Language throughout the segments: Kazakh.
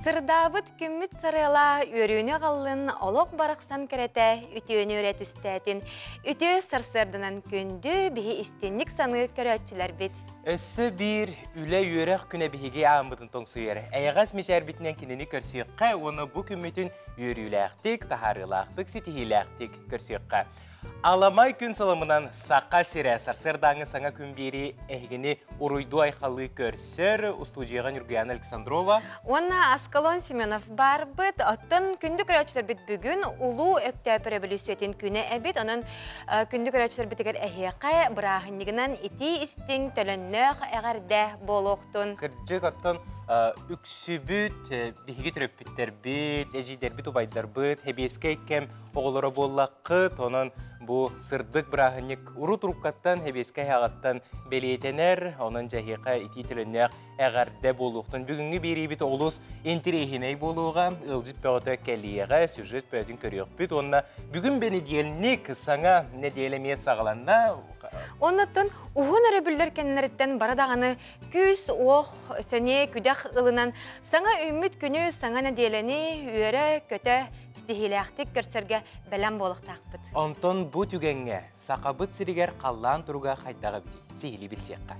Сырдабыт күммүт сарыла өрүүнө қаллын олоқ барақсан кәрәтә үтіөні өрет үстәтін. Үтіө сарсырдынан күнді бігі істенник саны көрәтчілер бит. Өссі бір үлі өрек күні бігі ағымбытын тоңсы ері. Әйғас мешер бітінен кенені көрсеққа, оны бұл күмметін өріләқтік, тахарылақтық, сетихиләқтік көрсеққа. Аламай күн салымынан саққа сірі сарсырдаңы саңа күн бері әйгені ұруйду айқалы көрсір студияға Нұргиян Александрова. Онна Аскалон Семенов бар бұд, оттын күнді көрәтчілер біт бүгін ұлу өкті пребілісетін күні әбет, оның күнді көрәтчілер бітігер әйеқай бірағынығынан ити істің төліннөқ әғарда болуқтын. Кірджік оттын үксі бүт, бігі түріп біттер біт, әжидер біт ұбайдар біт, хебеске кәм оғылары боллаққыт, оның бұл сырдық бірағынық ұру тұрупқаттан, хебеске ағаттан белетенер, оның жәхиқа ити төліннөқ әғарда болуқтын. Бүгінгі бері біт олыс интерейхіней болуға, ұлжит бәғыты кәлиеға, сюжет бәдің көріқ біт. Онына бүгін бәні дейілінік саңа не дейілемей сағыланда. Оннаттан уғын өрі кәнілеріттен барадағаны күз оқ сәне күдәқ ылынан саңа үміт күні саңа не дейіліні өрі көті стихиләқтік көрсерге бәлем болықтақ бұд. Онтон бұ түгенге сақабыт сірігер қаллан тұруға қайдағы біді. Сейілі білсеққа.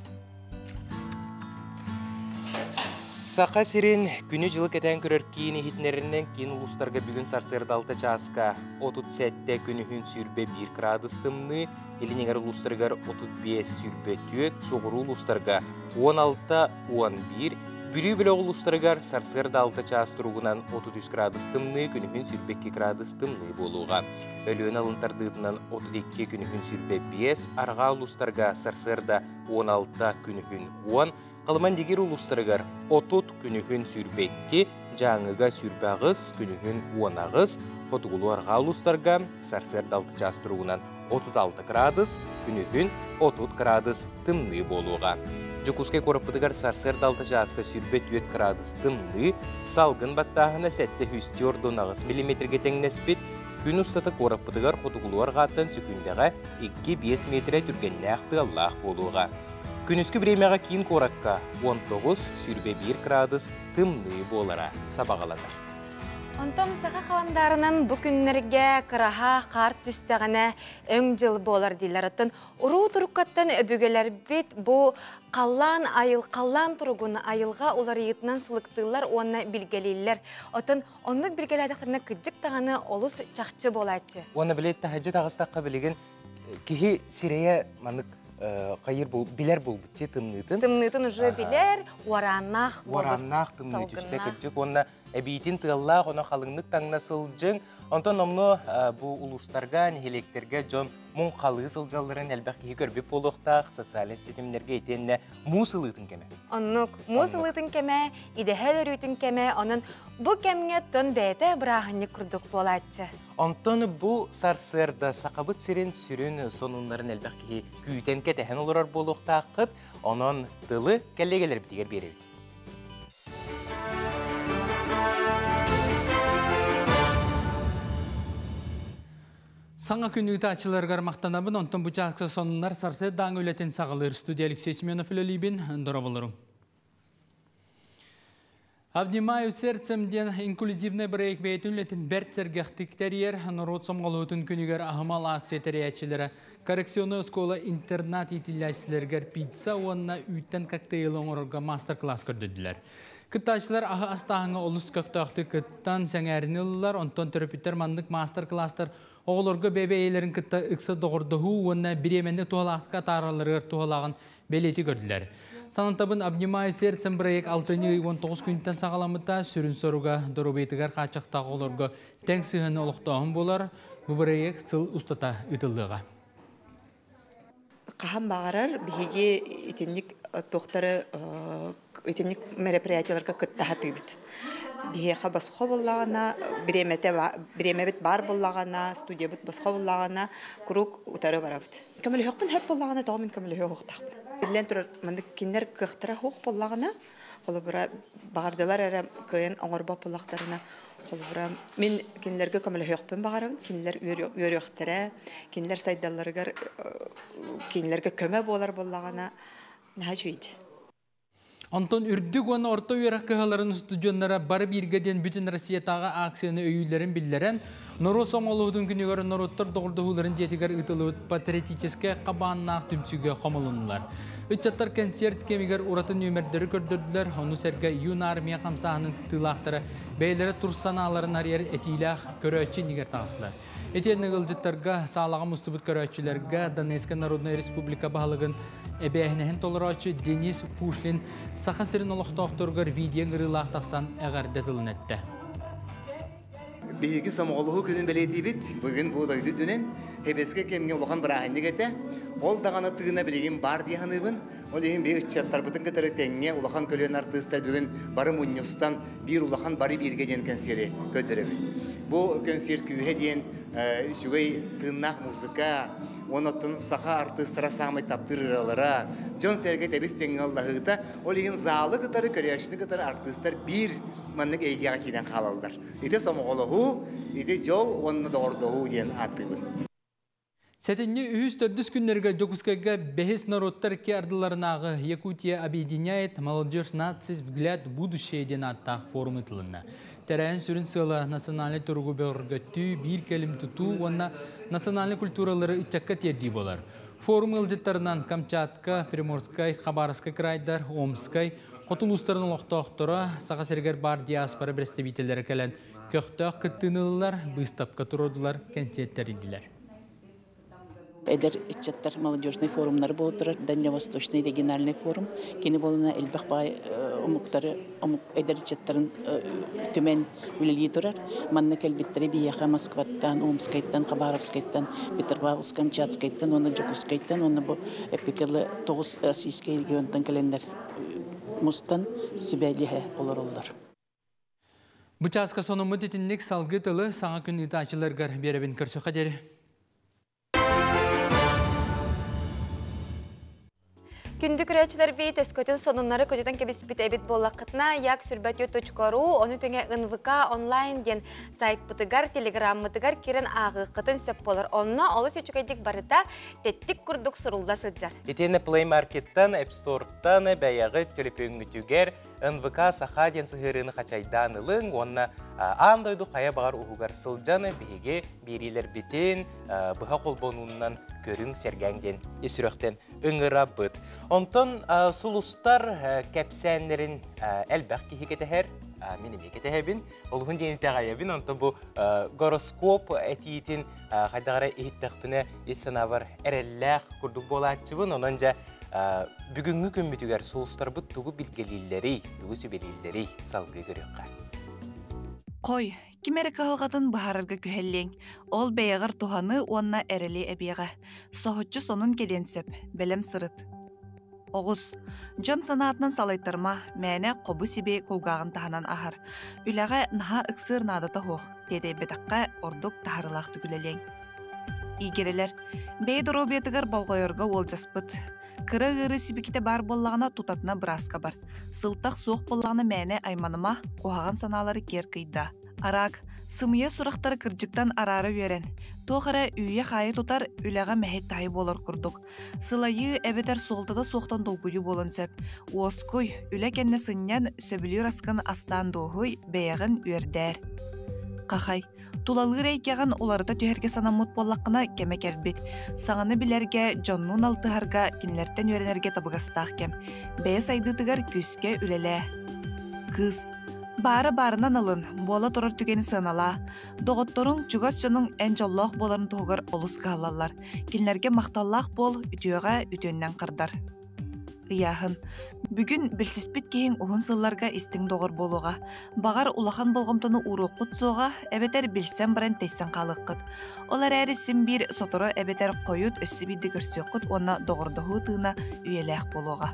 Сақа сирен күні жылы кәтен көрір кейіні хитнерінен кейін ұлыстарға бүгін сарсырдалты часқа 37 күні хүн сүрбе 1 градустымны, елінегер ұлыстарғар 35 сүрбе төт, соғыру ұлыстарға 16-11, бүрі білі ұлыстарғар сарсырдалты час тұрғынан 33 градустымны, күні хүн сүрбе 2 градустымны болуға. Өліен алынтардығынан 32 күні хүн сүрбе 5, арға ұлыстарға сарсырда 16 күні хүн 10, Қалыман дегер ұлыстарығар 30 күнігін сүрбекке, жаңыға сүрбәғыз күнігін 10 ағыз, қотығылу арға ұлыстарға сарсырд 6 час тұрғынан 36 градус, күнігін 30 градус тымны болуға. Жүкускай қораппыдығар сарсырд 6 жасқа сүрбе 4 градус тымны, салғын баттағына сәтті хүсті ордон ағыз миллиметрге тәңнеспет, күн ұстаты қораппыдығар қотығылу арғаттан сүкіндіға 2-5 метре түргенне ақты Аллах болуға. Күнүскү бремяға кейін қораққа 19 сүрбе 1 градус тымны болара сабағалады. Онтон сақа қаландарынан бұл күннерге қыраға қарт түстіғіне өң жыл болар дейлер. Оттын ұру тұрыққаттан өбігелер бет бұл қаллан тұрғын айылға олар етінен сылықтығылар оны білгелейлер. Оттын онық білгелердіқтеріне күджік тағаны олыс чақчы болайчы. Оны білетті хәджі тағыстаққа білеген кеге сирея манық қайыр білер бұл бүтсе тымнытын. Тымнытын уже білер, уараннақ болып. Уараннақ тымны түспе кірджік. Оны әбейтін тығыллақ, оны қалыңнық таңна сылжың. Онтан омны бұл ұлыстарға, нехелектерге жон мұң қалы сылжаларын әлбәқ кейі көрбеп болуқтақ, социалист сетімдерге етеніне мұсылытын кеме. Оннық мұсылытын кеме, идехел өрітін кеме, оның бұл кемге тон бәйті бірағынны күрдік болатшы. Онтан бұл сарсырда сақабыт сирен сүрін сонунларын әлбәқ кейі күйтен кетәхен олырар болуқтақыт, оның тылы кәлегелер бітігер беревді. Саңа күнігіті ачыларғар мақтанабын, онтын бұчақсы сонынлар сарсы даң өлетін сағылыр. Студия Алексей Семенов өлелейбін, дұра болырым. Обнимаю сердцемден инклюзивный проект бейтін өлетін бәрт сәргіқтіктәрер, народ сомғалуытын күнігер ағымал аксиятария коррекционный школа интернат етіләшілергер пицца, онына үйттен коктейлі оңырға мастер-класс көрдіділер. Кыттачылар ағы астағыңа олыс көктақты кыттан сәңәріні ұлылар, онтон терапевтер мандық мастер-кластар оғылырғы бәбәйелерін кытта ұқсы доғырдығы, онына біременді туғалаққа таралырғыр туғалағын белеті көрділер. Санантабын обнимаю сердцем проект 6-19 күнттен сағаламыта сүрін соруға дұрубейтігер қачықтағы олырғы тәң сығыны олықтағын болар, бұл проект сыл ұстата үтілдіға. Қаһам бағарар биһиги итинник тохтары итинник мероприятияларга кыттахаты бит. Биһиха басхо боллагана, биремебит бар боллагана, студия бит басхо боллагана, круг утары барабыт. Камел хокпун хеп боллагана, тагын камел хоктак. Билен тур мында киндер кыхтара хок боллагана, холобра багардылар эре кыйын оңорба боллактарына. Холобра мен киндерге камел хокпун багарабын, киндер үйрөктөрө, киндер сайдалларга киндерге көмө болар боллагана. Нажуйт. Антон үрдік оны орта үйерек кығаларын студионлары бары биргеден бүтін Россиятаға акцияны өйілерін білдерін, Нұру соңолуғдың күнігер Нұруттар доғырдығыларын жетігер ұтылуыт патриотическе қабаннақ түмсіге қомылынылар. Үтчаттар концерт кемігер ұратын өмірдері көрдірділер, оны сәрге юн армия қамсағының тылақтары бәйлері турсаналарын арьер әтейләқ көрөтші негер тағысылар. Этеннің ғылжыттарға сағалаға мұстыбыт көрөтшілерге Донецкая Народная Республика бағылығын әбәйінәхін толырачы Денис Пушлин сақасырын олықтақтырғыр видео ғырылақ тақсан әғәрді тылын әтті. Биһиги самоголуһу күнүн белетибит бүгүн бу дойду дүнен хебеске кемге улахан бирахынды кете ол дагана тыгына билеген бар дияханыбын ол эһин бе ыччаттар бутын кетер теңге улахан көлөн артыстар бүгүн бары муннюстан бир улахан бары бирге ден консери көдөрөбүт бу концерт күйе ден шугай тыннах музыка оноттун саха артыстара самай таптырыралара жон серге тебис теңге аллахыта ол эһин залы кытары көрөшүнү кытары артыстар бир маннык эйгега кирен калалдар ите самоголуһу ите жол онны дордоһу ден атыбын. Сәтінне үйіз төрдіс күннерге жокускайга бәхес народтар ке ардыларынағы Якутия объединяет молодежь наций взгляд будущее ден аттақ форумы тылына. Тәрәйін сүрін сылы национальный тұрғы бөргөттүү бір кәлім тұту, онна национальный культуралары итчакка терді болар. Форум ылжыттарынан Камчатка, Приморскай, Хабаровскай крайдар, Омскай, Қотулустарын олықтақтыра, Сақасергер бар диаспора представителері кәлін көқтақ күттінілілер, бұстапқа тұрудылар, концерттер еділер. Эдер иччаттар молодежный форумнары болдырар, Дальневосточный региональный форум. Кені болына элбақ бай омуктары, эдер иччаттарын төмен үлелі тұрар. Манны кәлбеттері бияға Москваттан, Омскайттан, Хабаровскайттан, Петропавловск, Камчатскайттан, оны Жокускайттан, оны бұл эпикелі 9 Российский регионтан кәлендер мұстан сүбәліғе олар олар. Бұчасқа сонымы детінлік салғы тылы саңа күн ұтачыларғар беребін көрсі қадері. Күндік үрәчілер бейт әскөтін сонынлары көтетін кебіспіт әбет болақытына як сүрбәтет.ру, оны төңе НВК онлайн ден сайт бұтығар, телеграм мұтығар керін ағы қытын сөп болыр. Онына олы сөчікәдік барыта тәттік күрдік сұрулда сыджар. Етені Play Market'tan, App Store'тан бәяғы төлепөңгітігер НВК саха ден сығырыны қачайданылың, онына андойду қая бағар ұғығар сылжаны бейге берилер бітен бұға қолбонуынан көрің сәргәңден есіріқтен үңіра бұд. Онтон сұлыстар кәпсәнлерін әлбәқ кейкетәхер, менің екетәхәбін, олғын дені тәғайабын, онтон бұл гороскоп әтейтін қайдағара ехеттіқтіні есінавар әрәлләқ күрдік болатчыбын, онынжа бүгінгі күмбітігер сұлыстар бұд тұғы білгелілері, тұғы сөбелілері салғы көріққа. Қой, кимері кағылғатын бұхарырға күхеллең. Ол бәйіғір туғаны онна әрілі әбейға. Соғытчы сонын келен сөп, бәлем сырыт. Оғыз, жон санатынан салайттарма, мәне қобы себе құлғағын тағынан ағар. Үләға наға үксір надата хоқ, деді бетаққа ордық тағырылақ түгілелең. Игерелер, бәйді робетігір болғайырға ол жаспыт. Кыры-гыры сибеките бар боллағына тұтатына бұраска бар. Сылтақ соқ боллағына мәне айманыма қоғаған саналары кер қида. Арак, сымыя сұрақтары кіржіктан арары верен. Тоқара үйе қайы тұтар үләға мәхет тайы болар күрдік. Сылайы әбетер солтыда соқтан долгүйі болын сөп. Оскөй, үлә кәнне сыннан сөбілі расқын астан доғой бәйіғін өрдер. Қақай, тулалыр әйкеған оларыда түйерге санамут боллаққына кәмек әрбет. Саңаны білерге, жоннун алтығарға, кенлерден өренерге табығастақ кем. Бәйес айдытығар күске үлелі. Кыз, бары-барынан алын, бола тұрар түгені сынала. Доғытторың чугас жының ән жоллақ боларын тұғығыр олыс қағалалар. Кенлерге мақталлақ бол, ütüөға ütөннен қырдар. Ияхын, бүгін білсіспет кейін ұғын сылларға істің доғыр болуға. Бағар улахан болғымтыны ұруққыт соға, әбетер білсен баран тейсен қалыққыт. Олар әрі сім бір сотыры әбетер қойыт өссі биді көрсеққыт, оны доғырдығы тыына үйеләқ болуға.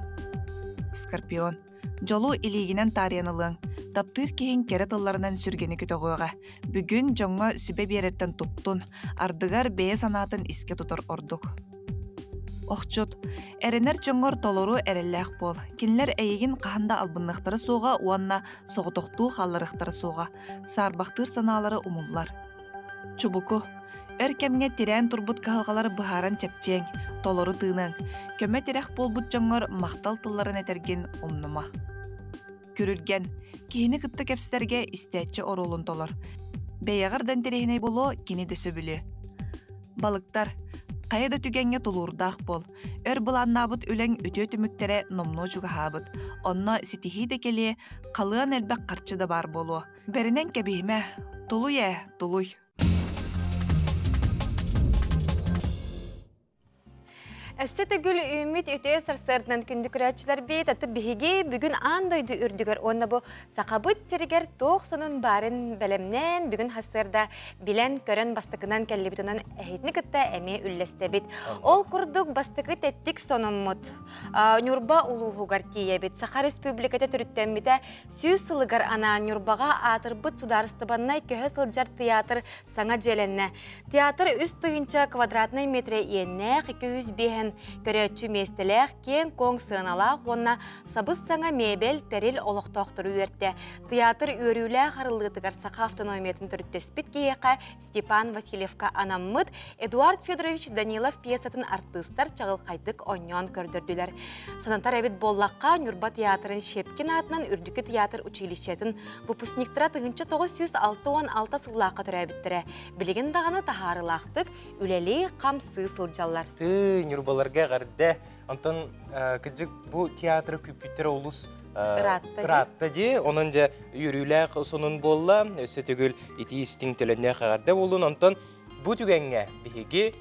Скорпион, жолу илигінен тариянылың, таптыр кейін кері тылларынан сүргені күті қойға. Бүгін жоңға сүбе береттен тұттын, ардығар бәе санатын іске тұтыр ордық. Оқчут, әренер жоңғыр толору әрелләқ бол. Кенлер әйегін қағында албынлықтары соға, уанна соғытоқту қаларықтары соға. Сарбақтыр саналары умуллар. Чубуку, Өр кемге тирен турбут кахалгалар быхаран чепчең, толору тыынын, көмө тирек болбут жоңор мактал тылларын этерген умнума. Күрүлген, кийини кытты кепстерге истечи орулун толор. Бейягырдан терехиней боло кини дөсөбүлү. Балыктар, кайда түгенге тулурдах бол. Өр буланнабыт үлең өтө түмүктере номно жугахабыт. Онно ситихи декели калыан элбек карчы да бар болу. Беринен кебихиме, тулуй. Әсте түгіл үміт өте сарсырдынан күнді күрәтшілер бейт аты бігі бүгін андойды үрдігер. Онна бұ сақабыт терігер тоқсының барын бәлемнен бүгін хасырда білен көрін бастықынан кәлі бітінен әйетіні күтті әме үллесті бет. Ол күрдік бастықы тәттік соның мұт. Нюрба ұлуғығар кейе бет. Сақа республикаты түріттен біті сүйіз сылығар ана Нюрбаға атыр бұт сударыстыбаннай көхі сылжар театр саңа желенне. Театр үст тұйынша квадратный метре енне 200 бейін көрәтші местелер кен коң сығыналақ, онна сабыз саңа мебел тәрел олықтақтыру өртті. Театр өрілі қарылығытығар сақа автономиятын түріттеспіт кейеқа Степан Васильевка анаммыд Эдуард Федорович Данилов пьесатын артыстар чағыл қайдық оньон көрдірділер. Санатар әбет боллаққа Нюрба театрын Шепкин атынан үрдікі театр училищетін выпускниктара 1906-16 сыллаққа түрі әбеттірі. Білеген дағаны тахарылақтық үлелі қамсы сылжалар. Нюрбаларга гарде антон кыжык бу театр күпүттер улус ратта ди онун же үйрүлөк сонун болла өсөтөгүл ити истин төлөнө кагарда болун антон бу түгөнгө биги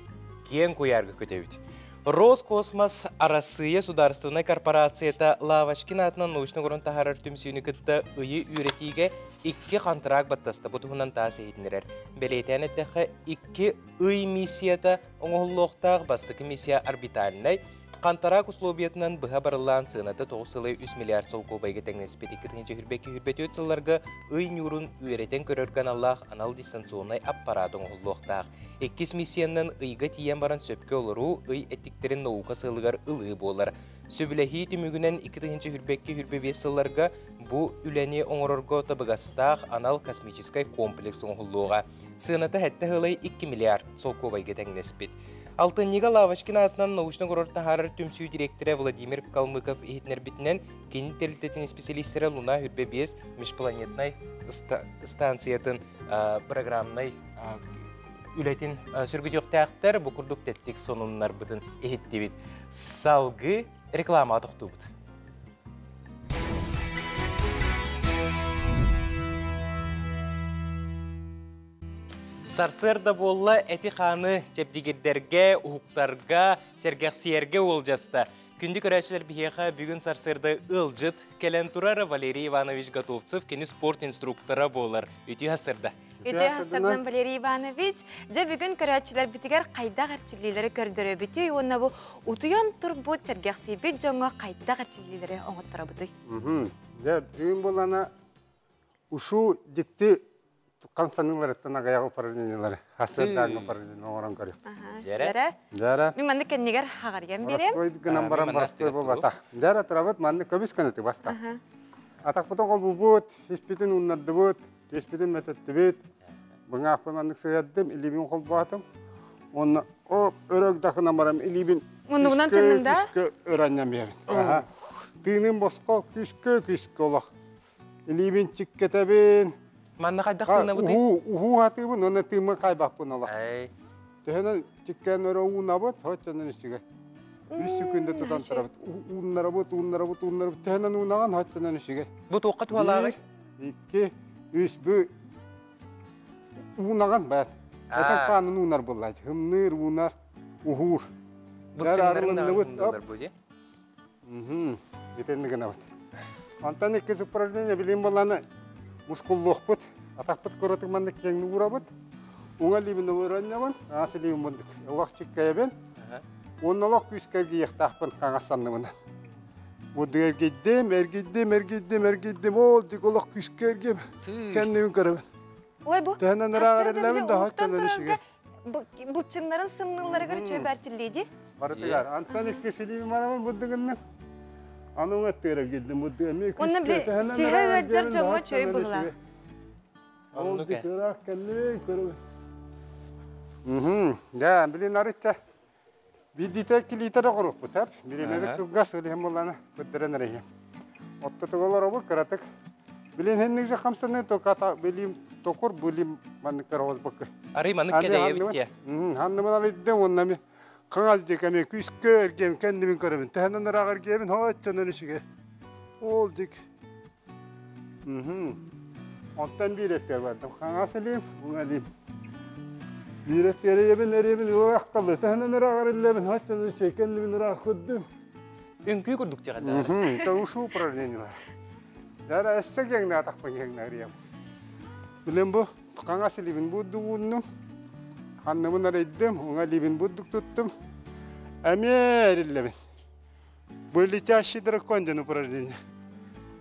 киен куярга көтөбүт. Роскосмос Россия государственная корпорацията Лавочкин атынан научный горон тахарар түмсүйүнү кытта ыйы үйретиге 2 контракт баттаста бутугунан таасы хитнерер. Белетен эттеқе 2 ый миссията оңоллоқтақ бастықы миссия орбитальной Қантарак условиятынан бұға барылан сығынаты 9,3 миллиард солқу байғы тәңнеспет 2-ші хүрбекі өтсілларға үй нюрын үйретен көрерген Аллах анал дистанционный аппарат оңоллоқтақ. 2 миссиянның ыйға тиен баран сөпке олыру ый әттіктерін науқа сылығар ылы болар. Сөбіләхи түмігінен 2-ші хүрбе сылларға бұ үләне оңырырға табығастақ анал космическай комплекс оңоллоға. Сығынаты әтті ғылай 2 миллиард солқу байғы тәңнеспет. Алтыннига Лавочкин атынан научный курортта харар түмсүү директоры Владимир Калмыков ehitнер битинен кенин терилтетин специалисттері Луна хүрбе 5 межпланетной станциятын программной үлетин сүргүтөктактар бу курдук теттик сонуннар бытын эхиттебит. Салгы реклама токтубут. Сарсырда болла әти қаны чепдигердерге, ұхуқтарға, сергексиерге олжаста. Күнді көрәшілер бігеға бүгін сарсырда ұлжыт, кәлен тұрары Валерий Иванович Готовцев кені спорт инструктора болар. Үті хасырда. Үті хасырдан Валерий Иванович, жа бүгін көрәшілер бітігер қайда ғарчылилері көрдірі біті, онна бұл ұтуян тұр бұд сергекси біт жоңға қайда ғарчылилері оңыттыра бұды. Бүгін болана ұшу дикті Констанинлар это нагаял параллельно, хасырдан параллельно оран кари. Жара? Жара. Мен манды кеннигер хагарген берем. Растой гнамбарам растой болатах. Жара трабат манды көбискенети баста. Атак потом кол бубут, испитин уннадыбыт, испитин мететтебит. Буңа акпанандык сыяддым, илибин кол батым. Онна о өрөк дахына барам илибин. Мунугунан тынында? Күскө өраннан берин. Тыным боско күскө олак. Илибин чиккетебин. Манна қайдақ тыны бұды? Уху хатыбын, оны тымы қайбақпын олақ. Тәхінен чиккен өрі уына бұд, хатчанын ішіге. Үсі күнді тұтан тұра бұд. Уынлары бұд. Тәхінен уынаған хатчанын ішіге. Бұд оққа туалағы? 2, 3, бұ уынаған бәт. Әтен қанын уынар бұллайды. Хымныр, уынар, ухур. Бұд чыңдарын дағындылар бұд, Етендігіне бұд. Антан еккесі упражнение білейін боланы мускуллух бут, атақпыт көрөтік мандық кеңні ұра бут. Оңа либін өранья бун, асы либін бұндық. Олақ чиккая бен, оның олақ күскерге ектақпын қаңасанны бұнан. Бұды әргейдем, ол дик олақ күскерге кәндігін көрі бен. Ой, бұл Тәнен ұрағыр әлемін да хатчанын ішіге. Бұлчынларын сымнылары көрі чөй бәрчілейді? Барытығар, антан еккесі либін марамын бұдығынның. Анын өттері келдім, Оны біле, сиға өджар жоңға чөй бұғыла. Ол дикірақ кәндігін көрі бен. Да, билин арытта. Бидите килитер огурук бутап. Билемебек газ өлем боланы көддөрөн эрем. Оттотолор обу каратык. Билин хенник же хамсаны токата билим токур билим маныкар озбак. Ары манык кедeye битте. Ханнымын алыдым оннами. Каңаз декеме күскө эргем кендимин көрөмүн. Тәһәннән рагыр кебин хооччон өнүшүгө. Ол дик. Оттан биреттер бардым. Каңаз элем, уңалим. Биреттер эребин ураккалды. Тәһәннән рагыр элем хооччон өнүшүгө кендимин рагыр көддүм. Үңкүй курдук жагада. Таушу управлениялар. Дара эссегеңне атакпагеңне арыям. Билем бу каңаз элебин буддугунну. Ханнымын арайдым, уңалибин буддук туттум. Америллебин. Бөлитящий драконден управление.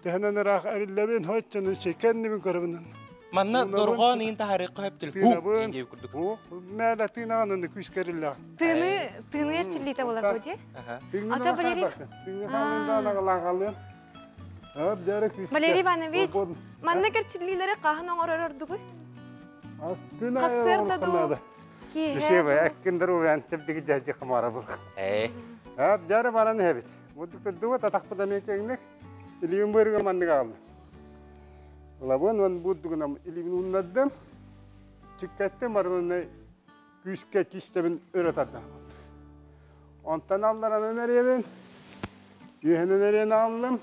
Тәһәннән рагыр ариллебин хооччон өнүшүгө кендимин көрөмүн. Манна доргон инта харык көптүл. Инде курдук. Мәлә тыйнаган күскәрилләр. Тыны эрчилите болар бу, Ата Валерий. Валерий Иванович, манна керчилилере кахан оңорордугу? Кассерда ду. Дешеве, әккендеру әнтепдеги жажы камара бул. Жары бараны хебит. Будук дуа татакпыда мекеңнек. Илибин бөргө мандыга алды. Лабон будугунам илибин уннадым. Чиккеттем барыны күскө кистебин өрөтатам. Ondan Allah'ın öneriyemin, yühen öneriyeni aldım,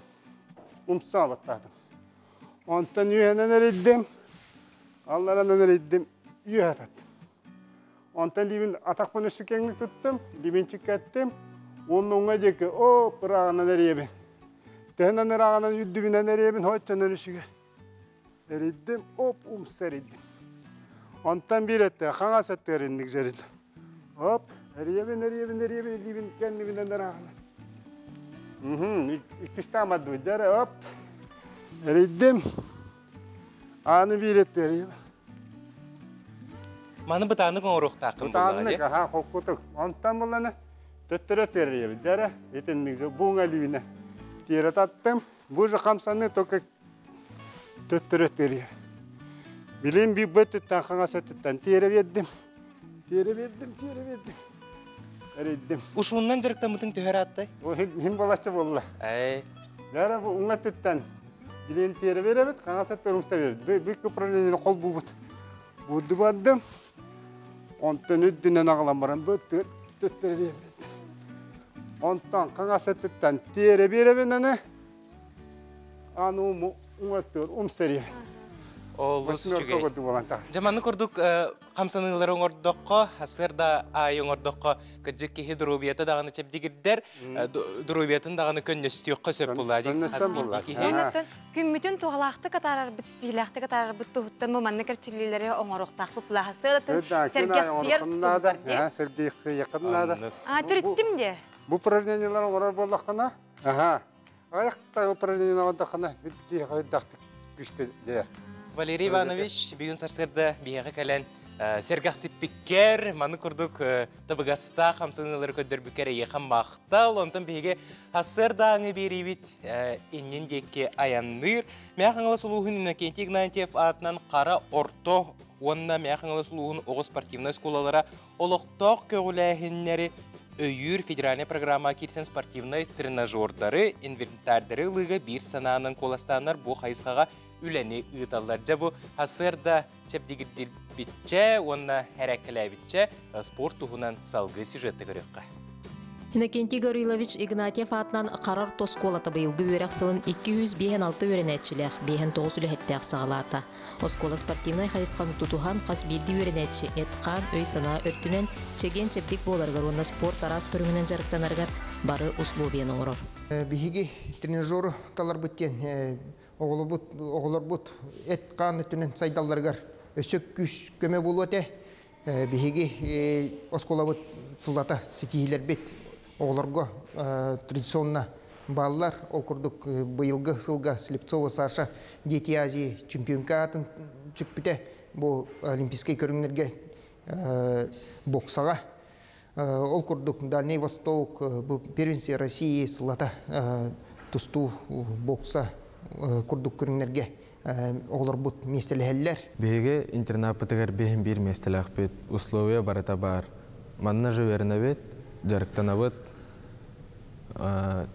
umsavattadım. Ondan yühen öneriddim, Allah'ın öneriddim, yühen attım. Ondan libin atakman üstü kendik tuttum, libin çıkarttım, onun ona ceki, o bırağın öneriyemin. Tehenden bırağın yüddübün öneriyemin, hoşçan önüşüge. Eriddim, hop umseriddim. Ondan bir etti, kangas etti erindik jerildi. Hop. Eriyebin, libin kendibinden de rahmet. İkistamadı ucara, hop. Eriddim. Anı bir etti eriyebin. Manı bıtanık oğruk takım bullağı. Bıtanık, ha, kokutuk. Ondan bulanı töttüröt eriyebin. Jara, etendik, buğuna libine. Tiyere tattım. Bu kamsanı toka töttüröt eriyebin. Bilin bir bötütten, kangasetütten tiyere verdim. Tiyere verdim. Eriddim. Uşundan jırıkta mıtın tüher attı? O him balaşçı bolla. Jara bu unga tütten. Bilen tiyere verebet, kangaset verumsta verir. Büyük upravleniyle kol bulbut. Buddu baddım. Ondan üddünden ağılan baran böttür. Töttür eriyem. Ondan kangaset tütten tiyere verebet. Anı unga tür, umseriyem. Oğlu suçuge. Jamanı kurduk kamsanıları oңордоққа, hasırda ay oңордоққа kıcık hidrobiyata dağını çepdigirder. Drobiyatın dağını könnöstüyoqqa söp bulla. Könnösten bulla. Ondan kümmütün tuğalaқты katarar bit, stilaқты katarar bit tuhuttan bu manna kerçilileri oңoroqtaq bu bulla. Hasırda sergexsiyer tuğutlar. Sergexsiyer yakınlarda. Türüttüm de. Bu upravleniyalar oңoror bollaqına. Ayaqta upravleniyalar oңordoqına. Hütki haydaxtık güçte der. Валерий Иванович, бүгін сарсырда бияғы кәлін сергақсы пиккер, маны күрдік табығаста қамсынылары көддір бүкері еқан мақтал, онтан бейге асырда аңы берейбіт еннен деке аянныр. Мәқаңылы сұлуғын Иннокентий Игнатьев атынан қара орто, онына мәқаңылы сұлуғын оғы спортивны сколалара олықтоқ көгіләхіннері өйір федеральный программа келсен спортивный тренажердары, инвентардары лығы бір сананың коластанар бұл қайысқаға үләне ұйталар. Жабу асырда чәпдегіддер бітче, онына әрәкілі бітче спорт тұғынан салғы сюжетті көрекқа. Иннокентий Гаврилович Игнатьев атынан қарар тосколаты бұйылғы өрек сылын 256 өренетчілер, 59 үліхеттер сағалата. Оскола спортивнай қайысқан тұтуған қас берді өренетчі етқан өй сана өртінен чеген чептік боларғар, онына спорт арас көріңінен жарықтанарғар бары условиен оңырыр. Бігігі тренажеры талар бұттен оғылар бұт етқан өтінен сайдаларғар өсік күш көме болу өте. Бігігі оскола бұт сылдата сетихилер бет. Оғыларға традиционна балалар, ол күрдік бұйылғы сылға Слепцова Саша Дети Азии чемпионка атын жүкпіте бұл олимпийский көріңдерге боксаға. Ол күрдік Дальний Восток, бұл первенстве России сылата тұсту бокса күрдік көріңдерге оғылар бұд местеліхеллер. Беге интернат бітігер бейін бір местеліқ бет, условия барата бар. Манна жөверіне бет, жарықтана бет,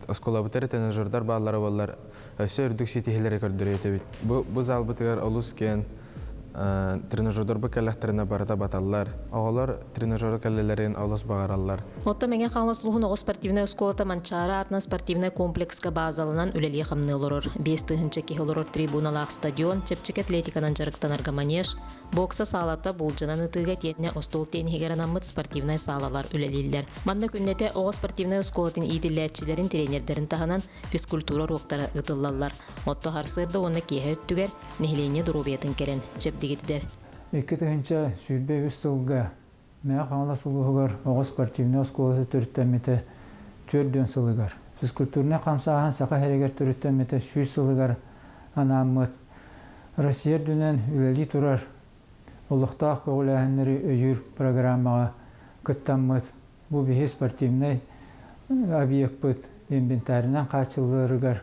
оскола бітері тренажердар бағалары болар, өсі үрдік сетихелері көрдірі еті бет. Бұл зал бітігер олыс кен, тренажердар бұл кәліқтеріне барата баталар. Оғылар тренажер кәлелерін олыс бағаралар. Отто менге қаңлас луғын оғы спортивная школата Манчара атынан спортивная комплекска базалынан үлелі қамны олырыр. 5 тыхынчы кехолырыр трибуналақ стадион, чепчік атлетиканан жарықтанарға манеж, бокса салата болжынан ұтыға тетіне остол тенхегеран аммыт спортивная салалар үлелілер. Манна күннете оғы спортивная школатын идилләтчілерін тренердерін тағынан физкультура роқтары ұтылалар. Отто харсырды оны кейі өттігер, нехлене дұрубетін керен чеп дегетдер. 2 тыгынча сүйбе 3 сылға мәе қаңла сұлығығар оғы спортивная школасы түріттәметі 4 сылығар. Физкультурная қамсаған сақа әрегер түріттәметі 3 сылығар анамыт. Россия дүнен үлелі тұрар ұлықтақ көғіләхінлері өйір программаға күттамыт. Бұл бейі спортивный объект бұд инвентарынан қачылырығар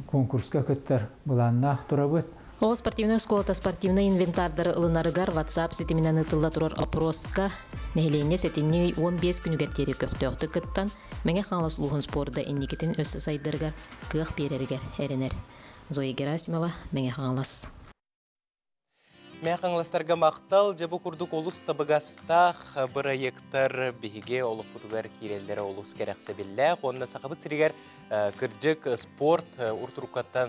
конкурска күттар бұланнақ тұрабыд. Оғы спортивная школата спортивный инвентардары ылынарыгар WhatsApp сетімінен ұтылла тұрар опросқа нәйлене сетінне 15 күнігертері көқтөқті күттан мәңе қаңлас луғын спорда энникетін өсі сайдырғар қық берерігер әрінер. Зоя Герасимова, мәңе қаңлас. Мәңе қаңластарға мақтал, жабы күрдік олыс табығастақ проекттар бігіге олық бұтығар керелдері олыс керексе білі. Онына сақабыт сірігер кірджік спорт ұртұрықаттан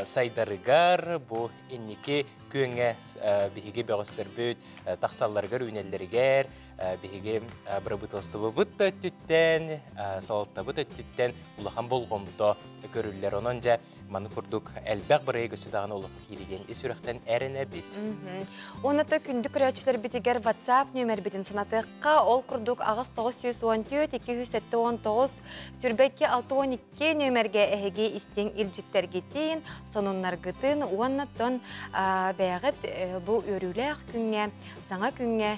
сайдарығар, бұл еннеке көңе бігіге бәғыстыр бөт, тақсалларығар өнелдерігер, бігіге бір бұтылыстығы бұт өттіттен, салатта бұт өттіттен ұлақан болғымды көрілілер. Онын жа маны күрдік әлбәқ бір егісі дағын олық кереген есүріқтен әріне бет. Оныты күндік көрәтшілер бітігер WhatsApp нөмір бітін санатыққа ол күрдік ағыз 914-219 сүрбәкке 612 нөмірге әйге істен үлжіттерге дейін сонынлар ғытын оныттың бәғыт бұл өріләқ күнге, саңа күнге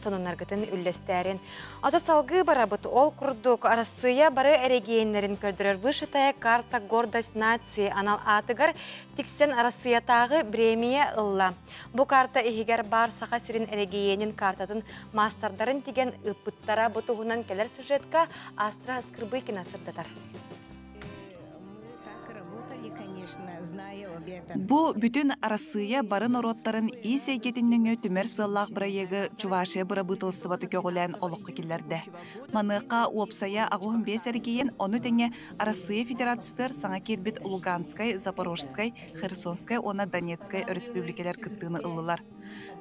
сонунар гытын үллестерин. Ата салгы барабыт ол курдук арасыя бары эрегейнерин көрдүрөр. Вышитая карта гордость нации анал атыгар тиксен арасыятагы премия ылла. Бу карта ихигер бар саха сирин эрегейнин картатын мастардарын тиген ыппыттара бутугунан келер сюжетка Астра Скрыбы кинасырдатар. Бу бүтүн арасыя барын ороттарын исейгетиннүңө түмер сыллах проегі Чувашия бұрабытылыстыбаты көгілен олыққы келерді. Манықа уопсая ағуын бес әргейен оны тәңе Арасыя федерацистер саңа кербет Луганскай, Запорожскай, Херсонскай, она Донецкай республикалар кыттыны ылылар.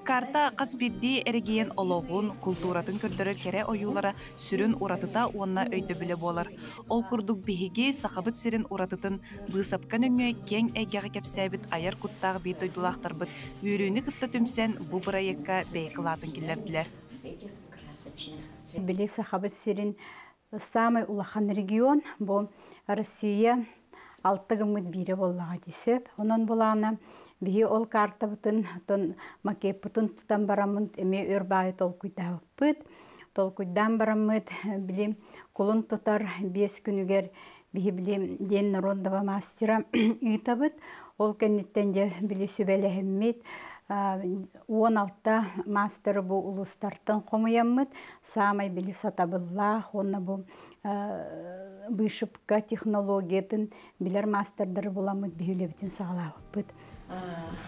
Карта қасбедді әргейен олығын культуратын көрдірер кере ойулара сүрін уратыта онна өйді білі болар. Ол күрдік бейге сақабыт сирин уратытын бұсапқан өңі кен әйгеға кепсәбіт аяр құттағы бейт ойдылақтар бұд үйріні күтті түмсен бұ проектқа бейқылатын келерділер. Білі сақабыт сирин самый улахан регион бұл Россия 6 гымыт бире боллаға десеп. Онын болағына бейі ол карта бұтын макеп бұтын тұтан барамын әме өрбағы тол күйдағы бұт. Тол күйдан барамын білім қолын тұтар 5 күнігер бейі білім ден народного мастера үйтабыт. Ол кәнеттен де білі сөбәлі әммет. 16 мастер бұл ұлыстартын қомыяммыд. Самай білі сатабылла, оны бұл бышыпқа технологиятын білер мастердары боламыд бейілебітін сағалауып бұд.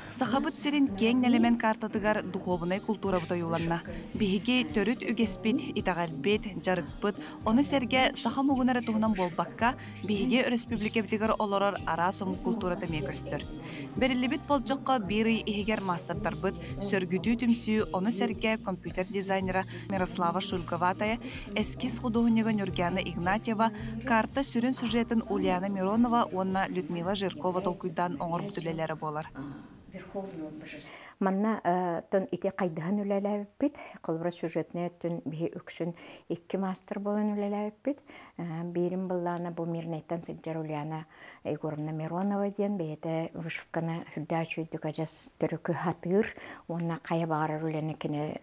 Сахабыт сирин кең нелемен картатыгар духовный культура бұтайуланна. Бейге төрүт үгеспет, итағалбет, жарықпыт, оны серге саха мұғынары туғынан болбаққа бейге республика бітігер олорор ара сомы культурата мекөстір. Берілібет болжыққа бері егер мастердар бұд, сөргүді түмсі оны серге компьютер дизайнера Мирослава Шульковатая, эскиз художника Нюргяна Игнатьева, карта сүрін сюжетін Ульяна Миронова, онна Людмила Жиркова толкуйдан оңыр бүтілелері болар. Манна тон ите кайдахан үлеләбит, кылбыра сюжетне тон бие үксүн 2 мастер болан үлеләбит. Берим буллана бу мирнеттен сиджер Ульяна Егоровна Миронова ден бейте вышывканы хүлдәчү дөгәҗәс төрүкү хатыр, онна кая багар үленекене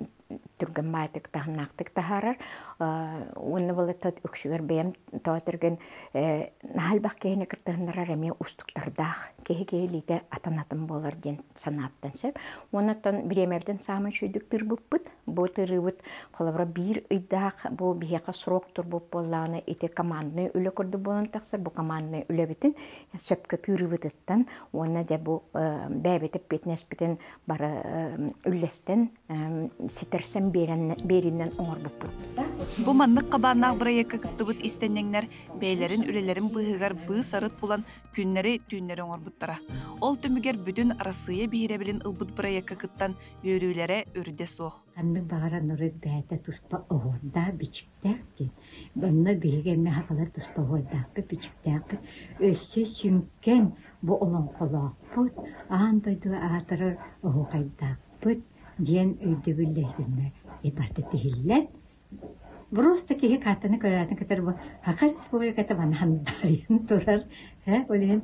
түргән матык тахнактык тахарар. Онны булы тот үксүгәр бем татырган халбак кене артығынырар әме ұстықтардақ, кеге-келейді атанатын болар ден санаттан сөп. Онаттан біремерден самын шөйдік тұрбып бұд, бұл тұрыбыд қолабыра бір ұйдақ, бұл бігеға сұрок тұрбып болағына еті командны үлі көрді болын тақсыр, бұл командны үлі бітін сөпкі тұрыбыдыттан, оны да бұл бәбетіп бетінес бітін бары үллестен сетерсен берінен оңыр бұп бұд. Бу маннык кабарнак проекка кыттыбыт истеннеңнер бейлерин үлелерин быһыгар быы сарыт булан күннери түүннери оңорбуттара. Ол түмүгер бүтүн Россия бихиребилин ылбыт проекка кыттан өрүүлере өрүдө суох. Аннык багара нуры бәтә туспа огорда бичиктәкти. Бонна биге ме хакалар туспа огорда бичиктәк. Өссө сүнкен бу олон колакпыт, андойду атыры огойдакпыт, диен өйдө билдердине. Эпарты тихиллет. Просто кеге катаны көрәтен кетер бу. Хакы республикада банандарын турар. Олен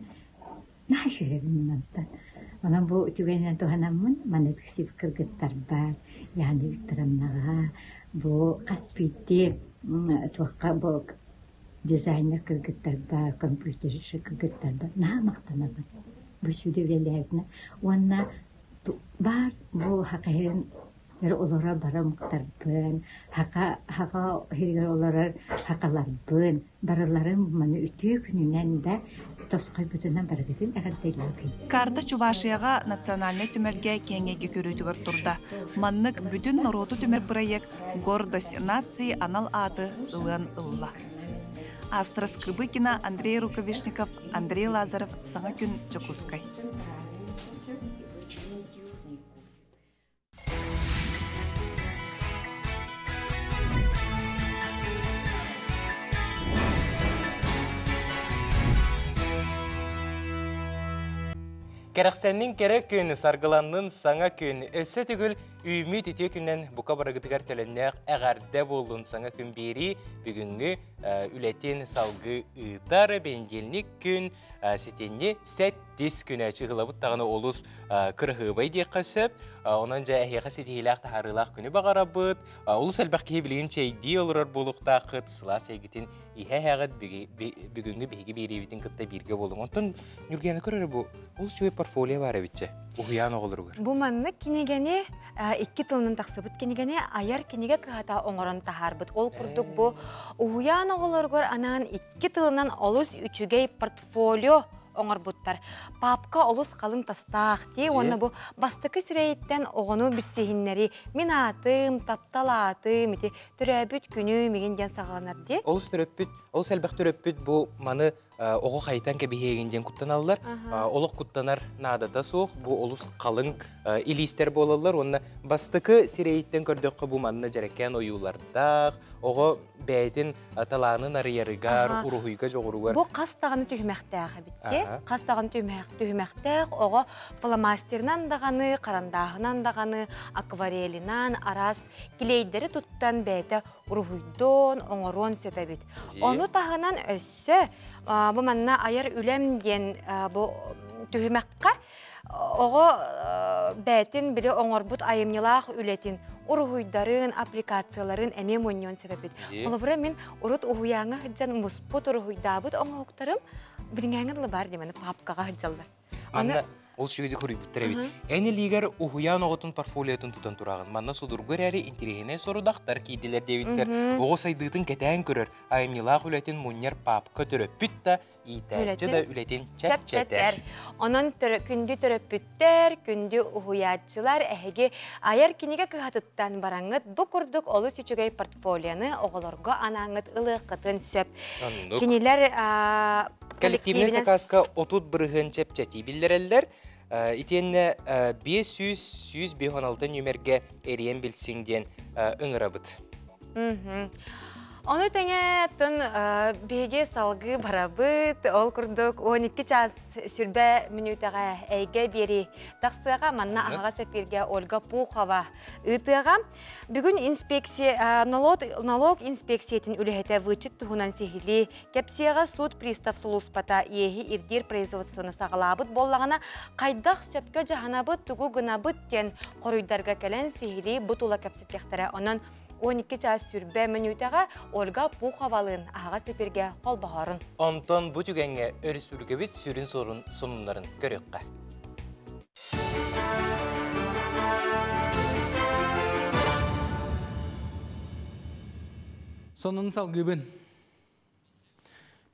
нахиребиннан. Анан бу түгенен туханамын, манетсип кыргыттар бар. Яны виктораннага бу каспити туакка бу дизайнер кыргыттар бар, компьютерши кыргыттар бар. Намактана бар. Бу сүдүлелерне. Онна бар бу хакырын олора бара муктарбын, хака хиргер олора хакаларбын, бараларын маны үтүү күнүнен да тоской бүтүнөн барагытын агаддайлабын. Карта Чувашияга национальный түмерге кеңеге көрүүтүгөр турда. Маннык бүтүн народу түмер проект «Гордость нации» анал аты ылын ылла. Астра Скрыбыкина, Андрей Рукавишников, Андрей Лазаров, Саңа күн Чокускай. Керексеннин керек күн саргыланнын саңа күн өссө түгүл үмүт итө күннен бука барагытыгар төленнек эгәрдә болдун саңа күн бери бүгүнгү үлетин салгы ытар бенжелник күн сетенни сеттис күнө чыгылабыт таганы олус кыргыбай дек касып онан жа эхига сетилак тахарылак күнү багарабыт улус албакки билген чейди олорор булукта кытсыла сегитин ихе бүгүнгү биги берибитин кытта бирге болдун онтон нүргени көрөр бу улус чөй портфолио бар эбитче ухуян оголоргөр бу манны кинегени 2 тылнын таксыбыт кинегени аяр кинеге кыхата оңорон тахарбыт ол курдук бу ухуян оголоргор анан 2 тылынан олус үчүгей портфолио оңорбуттар. Папка олус қалың тастақ дей, оны бұл бастықы сірейттен оғыну бірсейіннері мен атым, тапталатым, түрәбіт күні меген ден сағаланар дей. Олус түрөппүт, олус әлбәқ түрөппүт бұл маны оғы қайтан кәбігегенден күттан алылар. Олық күттанар надада соқ, бұл олус қалың илистер болалар. Онына бастықы сірейттен көрдіққа бұл манына жареккен ойулардақ, оғы бәйтін таланын арыярыгар, ұрухыйға жоғыруғар. Бұл қастағаны түймәқтәғі бітте. Қастағаны түймәқтәғ, оғы фломастернан дағаны, қарандағынан дағаны, акварелинан, арас, келейдері тұттан бәйті ұрухыйдон, оңырон сөпі біт. Оны тағынан өссі, бұл манна аяр үлем ден түймәққа, оғы бәйтін білі оңырбұт айымнылақ үлетін ұрухуйдарын, аппликацияларын әме мөннен себебет. Олыбыра мен ұрыт ұхуяңа хыджан мұспұт ұрухуйдабыт оңа ұқтарым біліңәңірлі бар демені папкаға хыджалдар. Анна, ол шүйді көрі бүттірі Әне лигер ұхуян оғытын портфолиятын тұтан тұрағын. Манна судыргөр әрі интерегіне сорудақтар кейділер дебіттер. Оғы сайдығытын кәтән көрір. Айымнылақ үлетін мұнер папка түріп бүтті, итәтчі да үлетін чәп-чәтер. Onun kündü töröpütter, kündü uhuyatçılar ähege ayar kinige kıhatıttan barangıt bu kurduk olu süçügey portfolyanı oğulorga anangıt ılığı kıtın söp. Kiniler Kollektivne sakaska otut bırığın çep-çeti bildireller. İtenne 500-116 nümerge eriyen bilsin diyen ıngırabıt. Onu tenge tun bege salgı barabıt, ol kurduk 12 ças sürbe minutağa eyge beri taqsıға manna ağa sefirge Olga Pukhova ıtığa. Bugün inspeksiya, налог inspeksiyetin ülehete vıçıt tuhunan sihili, kepsiyağa sud pristav suluspata yehi irdir производствоны sağlabıt bollağına qaydaq söpke jahanabıt tugu gınabıt ten qoruydarga kelen sihili butula kepsitektara onun 12 ças sürbe minutağa Ольга Пухавалын аға сеперге қолбағарын. Онтон bu tügenge Республикабит sürün sorun sonunların görüqqa. Сонун салгыбын.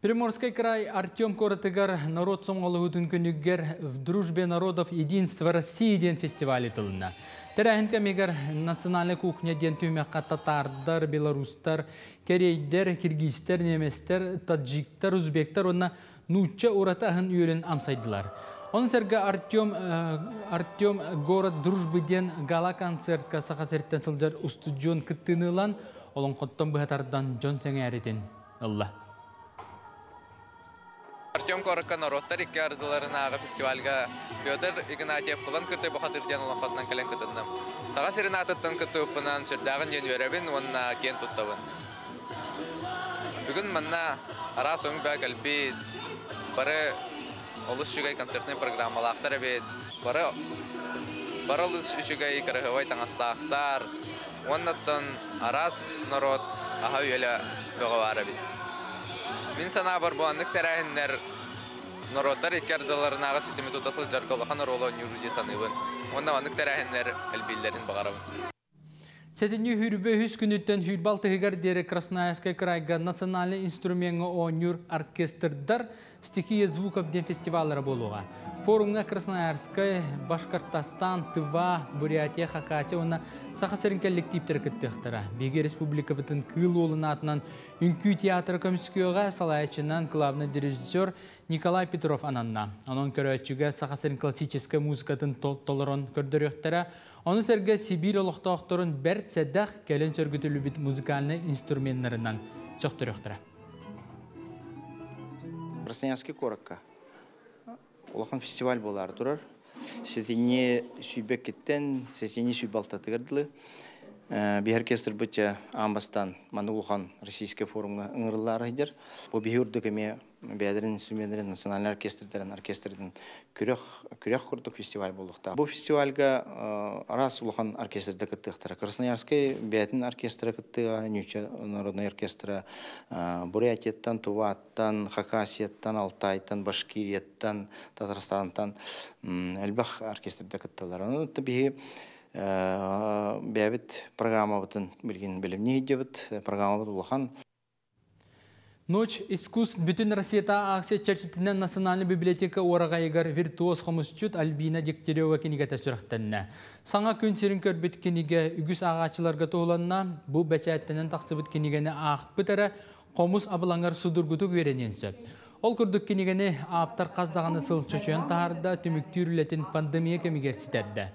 Приморский край Артем Коротыгар народ соңолығытын күнігер в дружбе народов единства России ден фестивалі тылына. Тәрәхін кәмегер национальный кухня ден түймеққа татардар, белорустар, корейдер, киргизтер, неместер, таджиктар, узбектар, онна нучча уратағын үйелін амсайдылар. Он сәргі Артем город дружбы ден гала концертка сақасерттен сылдар устудион күттінілан, олың қоттан бұхатардан жон сәңе әретін. Алла. Артем Коротка народтар икки ардыларынағы фестивальга Петр Игнатьев құлан күрті бұқатырден олың қотынан кәлен күтіндім. Саға серенатыттың күтті ұппынан сүрдағын ден өребін, онына кен тұттабын. Бүгін манна ара соң бәк әлбі бары олыс жүгай концертный программалақтар әбет, бары олыс жүгай кіріғывай таңастақтар, оннаттан арас народ аға үйелі бұғы әбет. Мен сана бар буаннык тәрәһеннәр народтар иккәрдыларынағы сетеме тутатыл жарқалақан ролы нюруде саныбын. Онда аннык тәрәһеннәр әлбейлерін бағарабын. Сәтінні хүрбе хүс күніттен хүрбалтығығар дері Красноярская крайга национальный инструментті онюр оркестрдар стихия звуков ден фестивалары болуға. Форумға Красноярская, Башкортостан, Тыва, Бурятия, Хакасия, онна сақасырын коллективтер күттіқтіра. Беге республика бұтын кыл олын атынан үнкі театр комиссияға салайчынан главный режиссер Николай Петров ананна. Onun көрәтчіге сақасырын классическая музыкатын толырын көрдіріқтіра. Оны сәрге Сибирь олықтақтырын бәрт сәддәқ кәлін сөргітілі біт музыкальный инструментлерінен соқтырықтыра. Красноярский Коротка. Улахан фестиваль болар тұрар. Сетіне сүйбек кеттен, сетіне сүйбалтатығырдылы. Bir orkestr bütçe ambastan Manulhan Российский форумга ыңырлары идер. Бу бихурдук эме бәдерин инструменттерин национальный оркестрден күрәк курдук фестиваль булдыкта. Бу фестивальга Арас Улахан оркестрда кыттыктыр. Красноярский бәдин оркестры кыттыга, Нюча народный оркестры Бурятияттан, Туваттан, Хакасияттан, Алтайтан, Башкирияттан, Татарстандан Элбах оркестрда кыттылар. Аны табии бәбит программа бутын билген билимне идебит программа булхан. Ночь искусств бүтін Россияда акция чарчитинен Национальный библиотека орағайығар виртуоз қомысчут Альбина Дегтярева кенігеті сүріқтенне. Саңа күн серін көрбет кенеге үгіс ағачыларға тоғыланна, бұл бәчәттенен тақсыбыт кенегені ақ бұтары қомыс абылаңар судыргуту көрененсі. Ол күрдік кенегені аптар қаздағаны сыл чөчуен тағарда түмікті үрілетін пандемия кемігерсітерді.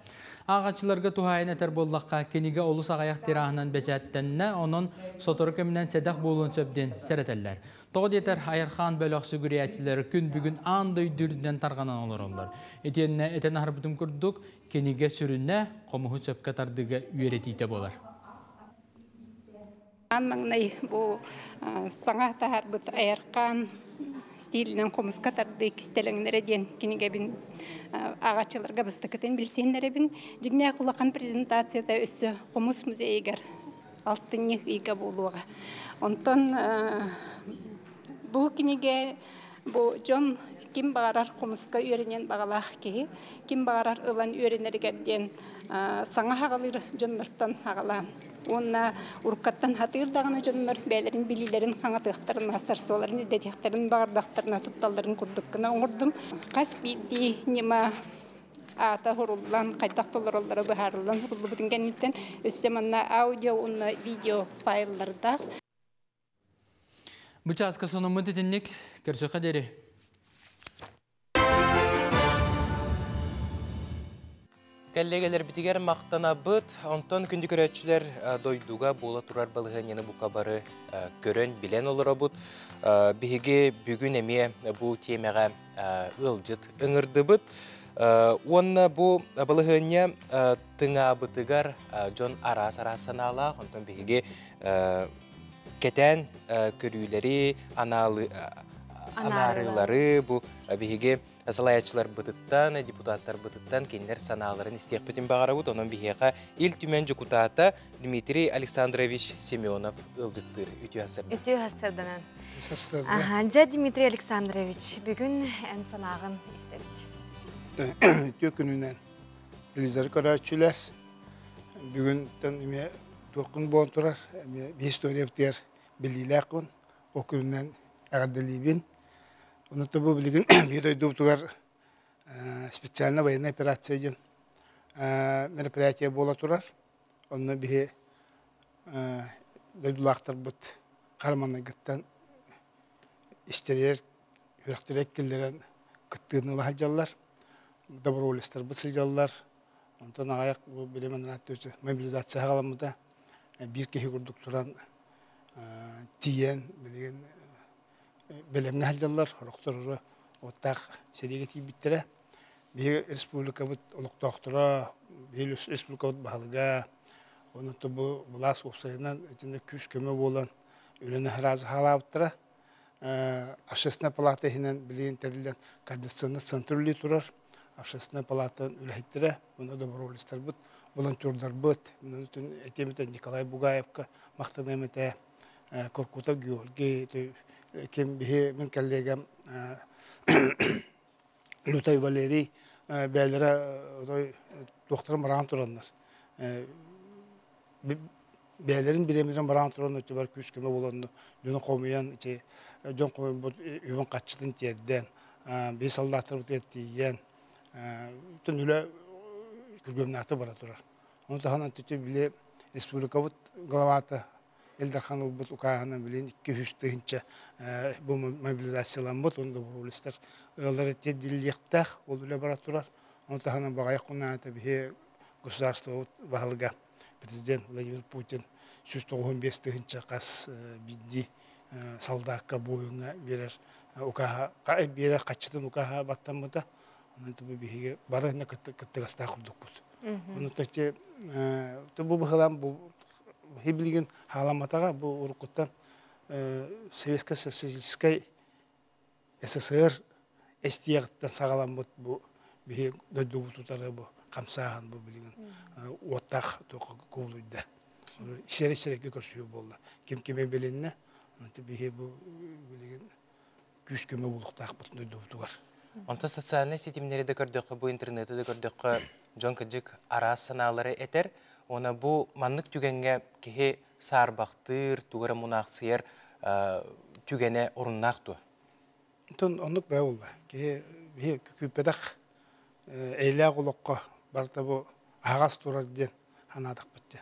Ағачыларға тухайын әтер боллаққа кенеге олыс ағаяқ терағынан бәчәттенне, оның сотыры кемінен сәдәқ болуын сөбден сәрәтәлілер. Тоғы детер Айырхан бөліқ сүгіриячілері күн бүгін андай дүрден тарғанан олар олар. Етеніне әтен арбытым күрдік кенеге сүрінне қомығы сөпке тардығы үйеретейті болар. Маңнай бұл саңа тағар бұт Айырхан стилінен қомысқа тарды кістеліңнері ден кенеге бін ағачыларға бұстықытын білсенлері бін жігне құлақан презентацияда өсі қомыс музейгер алтынны үйге болуға. Онтан бұл кенеге бұл жон ким бағарар қомысқа үйренен бағалақ кеге, ким бағарар ұлан үйренергерден саңа ағалыр жонлыртан ағалан. Онна уркаттан хатырдағаны жонлар бәлерін билилерін қаңатықтарын, астарсуаларын, үдетектерін, бағардақтарына тұтталдарын күрдіккіна оңырдым. Қас бейді нема ата хоруллан, қайтақтылар олары бұхарылан хорулы бұтынгенеттен өссе манна аудио, онна видео файларда. Бұчасқа соны мұндетіннік көрсі қадері. Коллегалар битигер мақтана бұд, онтон күнді көрәтшілер дойдуға бола тұрар балығын ені бұқа бары көрін білен олыра бұд. Бігі бүгін әме бұл темеға ұлжыт ұңырды бұд. Онна бұл балығыне тыңа бұтығар жон арас-арасын ала, онтон бігі кетен көрілері, анарылары бұл бігі Асалаячылар бытыттан, депутаттар бытыттан кеннер саналарын истеқпетін бағарабыд. Онын бігеға ил түмен жүкутата Дмитрий Александрович Семенов ылдыттыр. Үті асырды. Үті асырдынан. Анжа Дмитрий Александрович бүгін ән санағын істемді. Үті күнінен телевизор көрәтшілер бүгін тоқын болын тұрар, bir история бітер білдейлі ақын, о күнінен әғарделейбін. Онытты бұл білген bir дойды бұтығар специально военная операция ден мероприятие бола тұрар. Онны бір дойдулақтар бұт қарманы ғыттан іштерер, үріқтер әккелдерін күттігіні лағалжалар, доброволистер бұсыл жаллар. Онтан ағаяқ бұл білемен раттөзі мобилизация ғаламыда bir кехи күрдік тұран тиен білген білемні халжалар, роқтыры оттақ сереге тейбіттірі. Бір республика бұд олықтақтыра, бір республика бұд бағылыға, онытты бұл бұлас опсайынан әтінде күш көмі болан өліні разы халабыттыра. Общественная палата хинен білген тәрілден координационный центрлі тұрар. Общественная палата үләйттірі, бұны доброволистер бұд, волонтердар бұд. Әтеметтен Николай Бугаевка, мақтан әметі Коркутов Георгий, кем бігі мен коллегам Лютай Валерий, бәлері доқтырым бараған тұрандар. Бәлерін біремерін бараған тұрандар, бар күш көмі боланды. Жөні қомиян, жөн қомиян бұд үйін қатшыдың терден, бей солдаттар бұд еттейен, Төн үлі күргөмнаты бара тұрар. Оны тағынан төте біле республика бұд главаты Элдархан ұлбұт ұқағынан білен 200-тігінші бұл мобилизациялан бұд, оны да бұрулыстар. Олар әтте дилектақ ол үлі бара тұрар. Оны тағынан бағайық құнна әті біе государство бағылға президент Владимир Путин 195-тігінші қас бидді салдаққа бойыңа берер қачытын ұқаға баттан бұда. Онтабы биһиге барына кыттыгаста курдук бут. Онтачы бу быхалам бу хиблиген халаматага бу урукуттан Советская социалистическая СССР эстиягыттан сагалам бут бу биһи дойдубутутары бу камсахан бу билген оттах тоқы куулуйда. Ишере-шереке көрсүү болду. Кем-кеме беленне онты биһи бу билген күч көмө булуктак бут дойдубутугар. Онта социальный сетимнери де көрдөккө, бу интернеты де көрдөккө жон кыжык арас саналары этер, она бу маннык түгенге кихи сарбактыр, тугара мунаксыер түгене оруннакту. Тон онук бай болду. Кихи бихи күпедак эйле кулокко барта бу агас турар ден ханадак битти.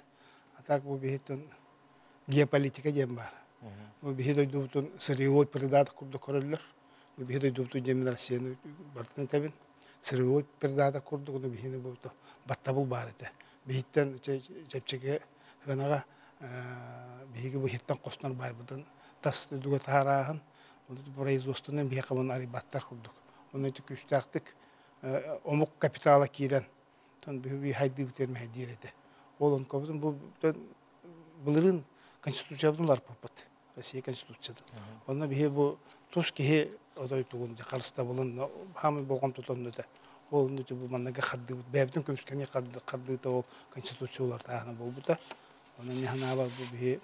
Атак бу бихитон геополитика ден бар. Бу бихи дойдубутун сырьевой передаток курду көрөллөр. Бихи дойдубутун жемин Россияны бартын табин. Сырьевой передаток курду куну бихини буту баттабыл бар эте. Бихиттен жепчеге гынага бихиги бухиттан костнар байбыдын тас дуга тарахын производствонун бихакамын ари баттар курдук. Оны күчтактык омук капитала кирен. Тон бихи хайды битерме хайдирете. Ол он кобдун бу булырын конституциябылар попат. Россия конституцияда. Онна бихи бу туш кихи одай тугун жакарыста болун хамы болгон тотонду. Ол нөтө бу маннага карды бэбдин көмүскене карды да ол конституциялар таана болбута. Оны нехана бар бу бихи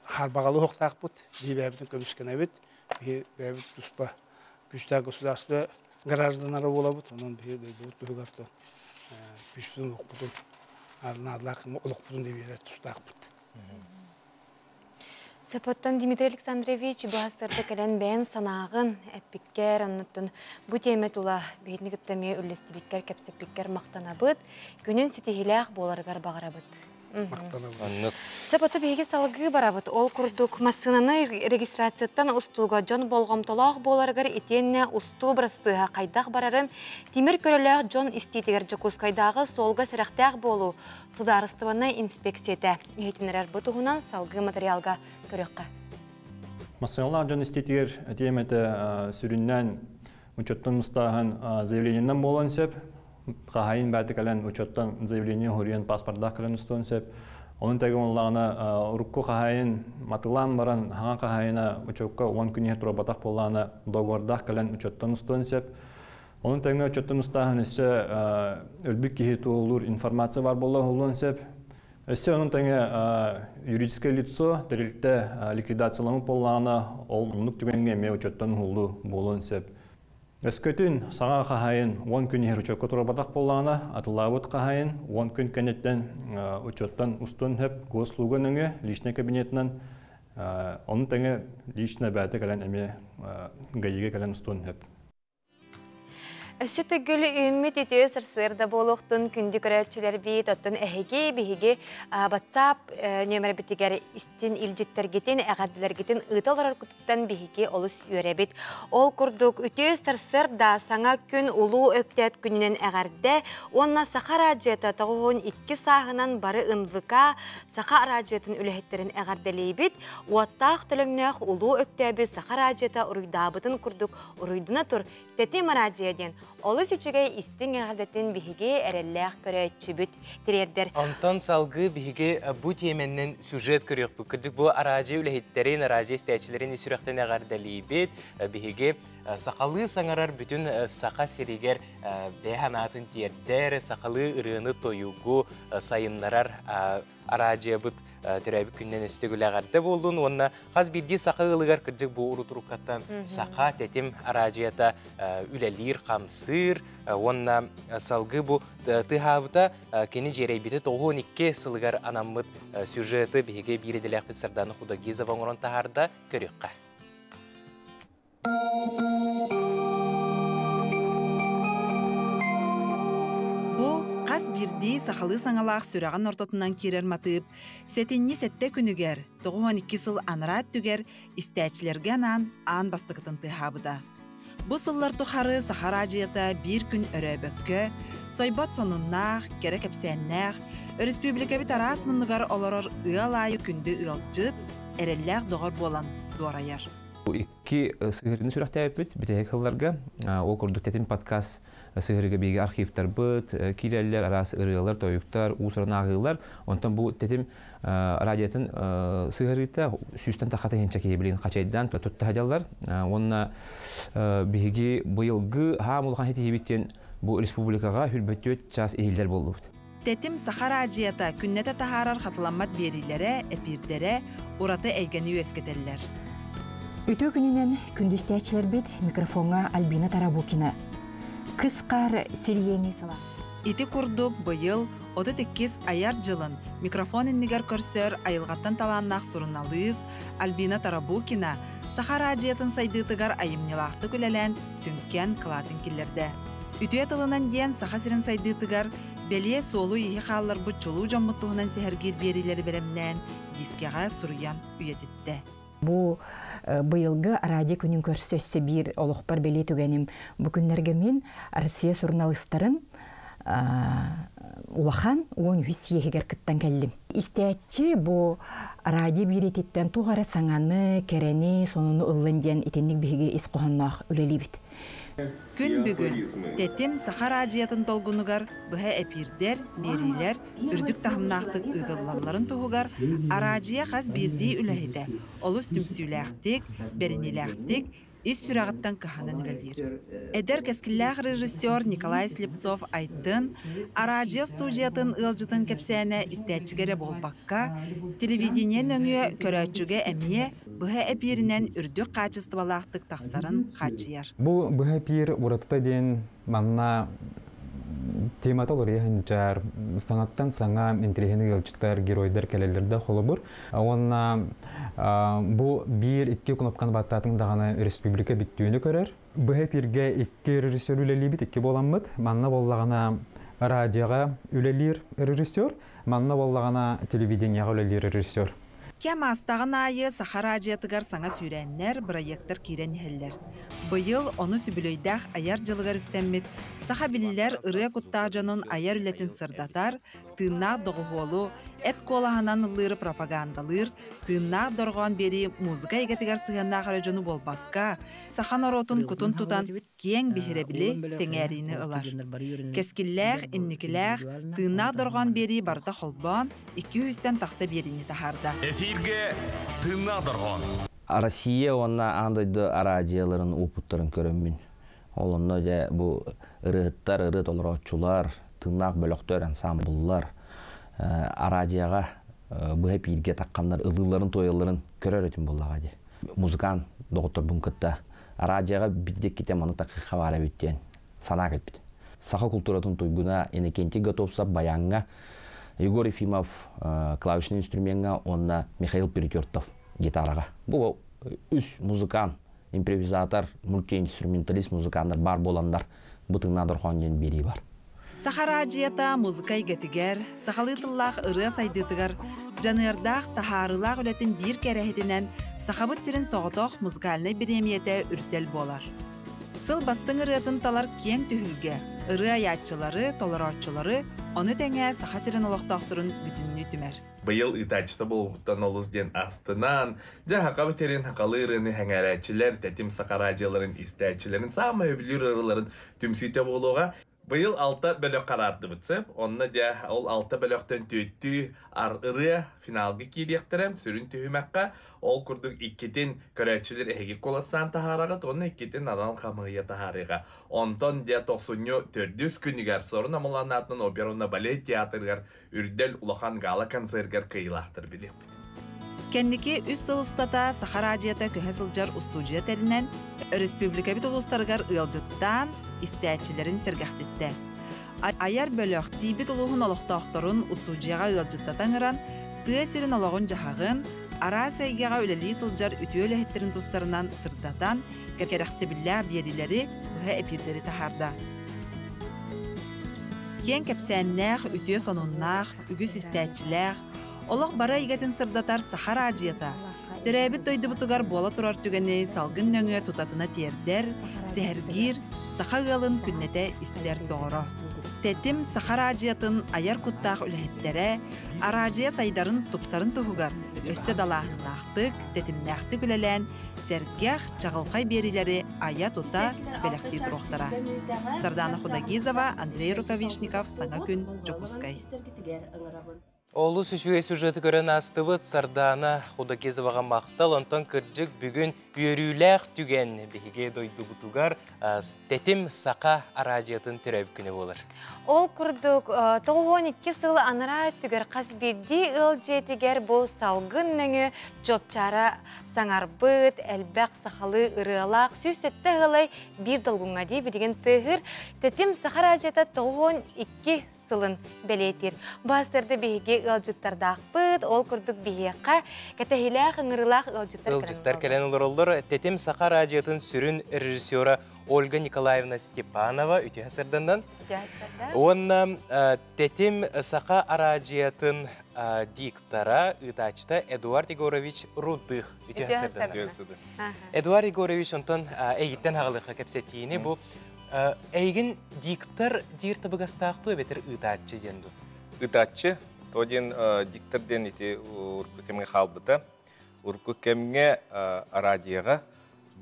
харбагалы хоктак бут. Бихи бэбдин көмүскене бит. Бихи бэбдин туспа күчтә государство гражданары болабыт. Онун бихи бу тугарты күчтүн окутун адлак окутун деп берет тустак бут. Сапоттон Дмитрий Александрович бастырды кәлен бәйін санағын әппіккер, анныттын бұ темет ұла бейдіні кіптәме үлесті біккер, кәпсіп біккер мақтана бұд, күнін сетегіләқ боларғар бағара бұд. Сапотты бейге салғы бара бұд, ол күрдік масынаны регистрацияттан ұстуға жон болғамталақ боларғар етенне ұсту бірасыға қайдақ барарын темір көріліғ жон істейтігер жүкіз қайдағы солға сіріқтәқ болу сударыстываны инспекцияты. Ехетінерер бұтығынан салғы материалға көріққа. Масыналар жон істейтігер әтеметі сүріннен учеттен мұстағын заявлениеннен болан сөп, қағайын бәті кәлін учеттен заявление хұриян паспортдақ кәлін ұстуын сөп, Onun tegi onlarına urukku qahayın matılан баран хаңа qahayına uçokka 10 күнге тура батақ болланы договордақ калан учоттан устон сеп. Onun tegi учоттан устаһын ise өлбүк кихи туылур информация бар болла холлон сеп. Есе onun tegi юридическое лицо терилте ликвидацияланып болланы ол мунук түгенге ме учоттан холду болон сеп. Өскөтүн саңа қахайын 10 күн еручокко тура батақ болланы атылауыт қахайын 10 күн кенеттен учоттан устун хеп гослуган өңе личный кабинетінен оның тәңе личный бәті кәлен әме гайеге кәлен устун хеп. Өсі түгілі үміт үтіе сырсырда болуқтың күнді көрәтшілер бейт оттың әхеге бейге WhatsApp нөмір бітігер істін илжеттергетін, әғадылергетін ұталарар күтіптен бейге олыс үйребет. Ол күрдік үтіе сырсырда саңа күн ұлу өктәп күнінен әғарды, онна сақа раджеті тағуын 2 сағынан бары ынвыка сақа раджетін үліхеттерін әғардалейбет. Уаттақ түліңнәқ ұлу өктәбі сақа раджеті ұруйдабытын күрдік ұруйдына тұр. Тәтім раджеден. Олыс үчіге істің әғадетін бігіге әрелләқ көрәтші бүт терердер. Антон салғы бігіге бұ теменнен сюжет көрек бұ. Күрдік бұ аражы үліхеттерін, аражы істәчілерін сүріқтен әғардалейбет. Бігіге сақалы саңарар бүтін сақа серегер бәханатын тердер, сақалы ұрыны тойуғу сайынларар аражы бұт түрәбі күннен үстігілі ағарды болуын. Онына қаз бірді сақы ғылығар күрдік бұ ұры тұрыққаттан сақа тәтім аражыята үләлер қамсыр. Онына салғы бұ тұхабыта кені жерейбеті 92 сылығар анамыд сюжеті бігеге біреділәқ біз сырданы Худагизова оңырын тағарда көрекқа. Қас бірді сақалы саңалақ сүраған ортотынан керер матып, сәтенне сәтті күнігер, 92 сыл анырат түгер, істәчілерге аң бастықытын тұхабыда. Бұ сыллар тұхары сақар ажията бір күн өрәбөккі, сойбат сонуннақ, кері кәпсәннәқ, республика бит арас мұнығар оларыр ұялайы күнді ұялчыт, әрелләқ доғар болан дуарайар. Iki sığırını sürəxtə yapıt, bitək xıllarga, o kurduk tətim podcast sığırıga begi arxivlər bıt, kirələr, arası ırıqlar, toyuqlar, uğusuran ağıqlar, ondan bu tətim radiyatın sığırıqda süstən taxata hençəkeyi bilin qaçaydan tuttu hacallar, onunla begi bu yılgı ham olğan heti hebitten bu respublikaga hürbettiyot ças ehiller boldu. Tətim Saxar aciyata künnete taharar xatılanmat berilere, epirdere, uratı əygəni üesketələr. Ütü gününden kündüstəçilər bit mikrofonga Albina Tarabukina. Kısqar Siryeni sala. İti kurduk bu yıl 38 ayar жылын mikrofon innigar körsör ayılğattan talannaq surunalıyız Albina Tarabukina Saxar aciyatın saydıtıgar ayımnilaqtı kölelen sünken kılatın killerde. Ütüye tılınan diyen Saxasirin saydıtıgar Beliye solu iyi xallar bu çoluğu cammuttuğunan sehergir berileri beremnen diskeğa suruyan üyetitte. Bu быйылгы радио күнүн көрсөссө бир олукпар беле түгеним. Бу күннерге мен Россия журналисттарын улахан 13 егер кыттан келдим. Истәчи бу радио биретиттен тугара саңаны, керени, сонуну ыллынден итенник биге ис кохоннак үлелибит. Күн бүгін, тәтім Saxar aciyatın dolgunugar, бұға әпирдер, берилер, үрдік тахымнақтық ұйдыллаларын тұғығар, арачия қаз бірдей үләхеті, олыс түмсүйләқтік, берінеләқтік, ис сүрағыттан каханын үлелер. Әдер кәскілләқ режиссер Николай Слепцов айттын, арачия студиятын ұлжытын кәпсәне істәтчігері болбаққа, телевиденен өңі көрәтчіге әмие, бұға әпирінен үрдік қачысты балақтық тақсарын қачияр. Бұл бұға әпир ұратыта ден манна темата олар ехінчар, саңаттан саңа интеллигенті ғылчықтар, геройдар кәлелерді қолы бұр. Онна бұл бір-2 кнопканы баттатын дағаны республика біттүйіні көрер. Бұға әпирге 2 режиссер үлелі бит, 2 боламыд. Манна болағана радиоға үлелер режиссер, манна болағана телевиденияға үлелер режиссер. Кем астағын айы Saxar aciyatыгар саңа сүйрәннер, бірайектар кейрен хеллер. Бұйыл оны сүбілөйдәқ аяр жылығар үктәммет, Saxa білілер ұрыя құттақ жанын аяр үлетін сырдатар, тыыннақ доғуолу, эт колаһынан ыллыыр пропагандалыыр, тыыннаах доргоон бери музыка эгетигер сыһыаннаах арыжону болбакка, сахан оротун кутун тутан киэң бихиребили сеңээрини ылар. Кескиллээх, инникилээх, тыыннаах доргоон бери барда холбоон 200-тен тахса берини тахарда. Эфирге тыыннаах доргоон. Россия онна андойды арадияларын упуттарын көрөммүн. Ол онна же бу ырыттар, ырыт олорочулар, тыыннаах бөлөктөр ансамбллар арадияга быһа пирге таккандар ылыларын тояларын көрөр өтүн боллага де. Музыкан доктор бункытта арадияга биддек кете маны так хабара биттен сана келбит. Саха культуратын туйгуна энекенти готовса баянга Егор Ефимов клавишный инструментга, онна Михаил Перетертов гитарага. Бу үс музыкан, импровизатор, мультиинструменталист музыкандар бар боландар бутыңна дорхон бери бар. Сахараджията музыка игетигер, сахалытыллах ыры сайдытыгар, жанырдах тахарылах үлетін бір кәрәхетінен сахабыт сирин соғытоқ музыкальный премияте үртел болар. Сыл бастың ырытын талар кең түхілге, ыры аятчылары, толоротчылары, оны тәңе саха сирин олықтақтырын бүтінні түмер. Быйыл ытачыта болуптан олызден астынан, жахақа бітерін хақалы ырыны хәңәрәтчілер, тәтім сахараджияларын, истәтчілерін, самы өбілер ырыларын түмсүйте болуға, быйыл 6 бөлөк карарды бітсіп, онна де ол 6 бөлөктен төтті ары финалғы кейдектерім, сүрін түйімәққа, ол күрдік 2-тен көрәтчілер әйгі коластан тахарағыт, оны 2-тен адан қамығыя тахарыға. Онтон де 94 күнігер сорын амыланатының оперуна балет театргар үрдел улахан гала концертгар кыйлақтыр біліп. Кенники үс сыл устата Сахараджията көһе сылжар устужия теринен республика бит улустаргар ыалжыттан истәчилерин сергәхситте. Аяр бөлөк тибит улуһун олохтоохторун устужияга ыалжыттатан ыран тыасирин ологун жахагын ара сайгага үлели сылжар үтүөлө хеттерин тустарынан сырдатан кекерәхсебиллә биедилери көһе эпирдери тахарда. Кен кепсәннәх үтүө сонуннах үгүс истәчиләр Олық бара игетін сырдатар Сахараджията. Төрәбіт дойды бұтығар бола тұрар түгені салғын нөңі тұтатына тердер, сәхіргір, сахағалын күннете істер doğru. Тәтім Сахараджиятын аяр құттақ үләхеттері, араджия сайдарын тұпсарын тұхығар, өссі далағын нақтық, тәтімнәқтік үләлән, сәргәх чағылқай берілері ая тұта бәләқті тұрықтара. Сардана Худагизова, Андрей Рукавишников, Саңа күн, Джокускай. Олу сүшуе сюжеті көрін астыбыт Сардана Худагизоваға мақтал, онтан кірджік бүгін үйеріләқ түген бейге дойды бұтуғар тәтім сақа арадиятын түрәбі күні болыр. Ол күрдік 92 сыл анара түгер қас берді ыл жетігер бұл салғын нөңі жопчара саңарбыт, әлбәқ сақалы ұрылақ, сүйсетті ғылай бір долғыңа дей білген тұғыр тәтім сақа арадията 92 сылын бәлетер. Бастырды бейге ылжыттарда ақпыт, ол күрдік бейеққа кәтәхіләқ ыңырылақ ылжыттар кәлен олар. Тәтім сақа радиотын сүрін режиссера Ольга Николаевна Степанова үте ғасырдандан. Онна тәтім сақа радиотын диктора ұтачта Эдуард Егорович Рудых үте ғасырдан. Эдуард Егорович онтан әйіттен ағылыққа кәпсетейіне бұл Эйген диктор дирті бұғастақты өбетір ұтатчы денду? Ұтатчы, тоден диктор ден еті ұрқы кәмге қалбыта. Ұрқы кәмге радияға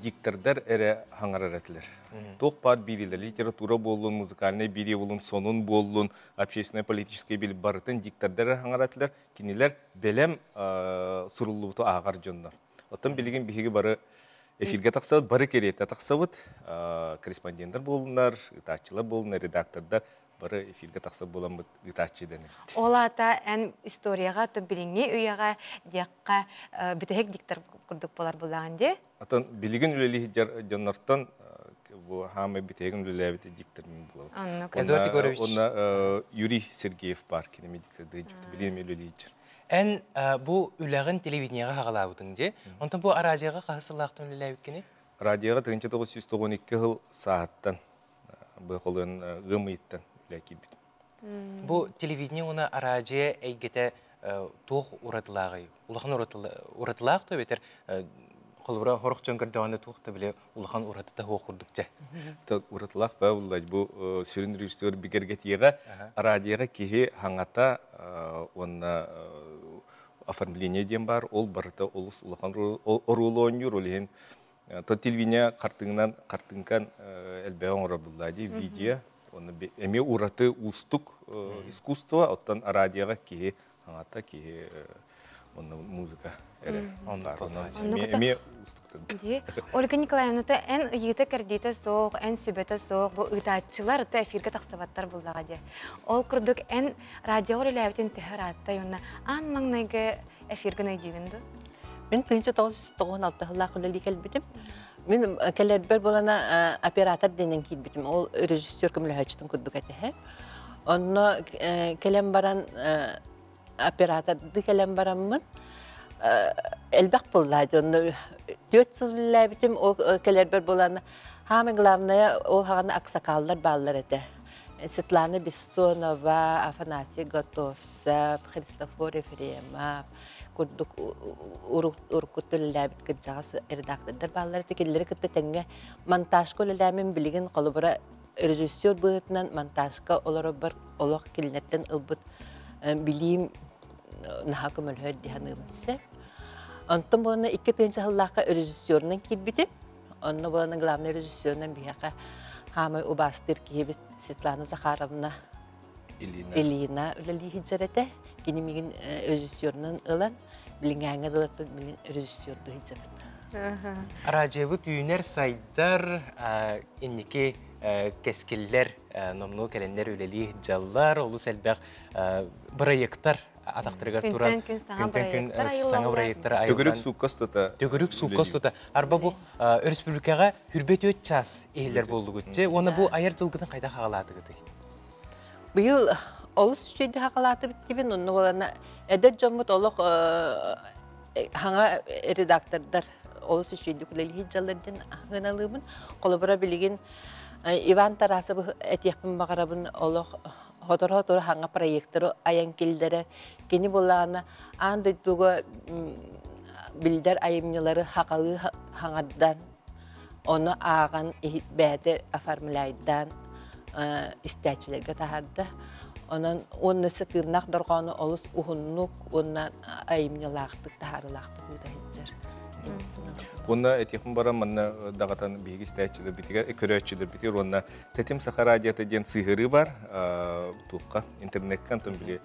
диктордар әрі хаңарар әтілер. Тоқ бар бірілі, литература болуын, музыкальный бири болуын, сонун болуын, общественно-политический бил барытын диктордар хаңар әтілер, кенелер бәлем сұрылуыты ағар жондар. Оттан білеген бігі бары эфирге тақсабыт, бары керетті тақсабыт, корреспонденттер болынар, ұтатчылар болынар, редактордар, бары эфирге тақсабыт боламыд ұтатчы денер. Олата ән историяға төбіліңе үйеға деққа бүтәхек диктор күрдік болар болаған де? Атын білеген үлелі жоннартан хамы бүтәхегін үлелі диктор мен болады. Онна Юрий Сергеев бар, кенеме дикторды білген үлелі жер. Ән бұл үләғін телевиденияға қағылауытың де, онтан бұл радияға қағысылақтың үлелі өткені? Радияға 1992 жыл сағаттан бұл қолын ғымыйттан үләкі біт. Бұл телевидение оны радия әйгеті тоқ ұратылағы, ұлақан ұратылағы той бетер қолыбыра хорық жөңгірдіғанды тоқты біле ұлақан ұратыда оқырдық жа. Ұратылақ ба ұллай, бұл сүрін режиссер бігергет еға радияға кеге хаңата онына оформление дем бар, ол барыта олус улахан орулонюр олеген то телевидение картыңкан элбеон орабыллади видео, оны эме ураты устук искусство, оттан радиоға кие аңата кие оны музыка эре. Эме устуктан. Ольга Николаевна, то эн ыйыты кәрдейті соқ, эн сүбеті соқ, бұл ыйтатчылар ұты эфирге тақсабаттар бұлдаға де. Ол күрдік эн радио рөләвітін түхір атты, онна ан маңнайғы эфирген өйдегінді? Мен 1996 жылы құлылы келбетім. Мен кәлербер болана оператор денен келбетім. Ол режиссер көмілі әчтің күрдік әтіхі. Онна кәлем баран операторды кәлем барамын. Элбақ боллайды. Онна 4 жылы бітім ол кәлербер болана. Хамы главная ол хағаны ақсақалылар балылар әті. Светлана Бессонова, Афанасий Готовцев, Христофор Ефремов, курдук уркуттуллабит кыджагас редактордар баллар текеллери кытты теңге монтажка ләмен билеген колубара режиссер быытынан монтажка олары бар олох килнеттен ылбыт билим нахакы мөлһөр диханымсы. Антон болна 2-нче жыллакка режиссернен килбите. Онны болна главный режиссернен бияка хамы убастыр кибит Светлана Захаровна Элина үләли хиджарете кинемигин режиссернен ылан билингәңгә дылыты билин режиссерды хиджарет. Радиовы түйінер сайдар иннеке кескиллер номну кәлендер үләли жаллар, олу сәлбәк проекттар атақтырғар туран. Күнтен саңа проекттар айылдан. Төгірік суққастыта. Төгірік суққастыта. Арба бұл республикаға хүрбет өт час ейлер болды күтте. Оны бұл айыр жылғыдан қайда қағалады күті? Быйыл олус үчөйдү хакалаты биттибин онну болана эдет жомут олок хаңа редактордар олус үчөйдү күлели хиджалардын гыналыбын колобура билигин Иван Тарасов этиякпын багарабын олок хотор хаңа проектору аян килдере кени болана андай туга билдер айымнылары хакалы хаңардан оны аған бәді оформляйдан истәчилерге тахарды. Онан оннысы тырнақ дорғаны олыс ухуннук, оннан айымнылақтық, тахарылақтық үйдайынцер. Онна этихім бара манна дағатан бейгі істәчілер бітіге, көрәтчілер бітігер, онна тәтім сақа радиоты ден сығыры бар, туққа, интернеттен тон біле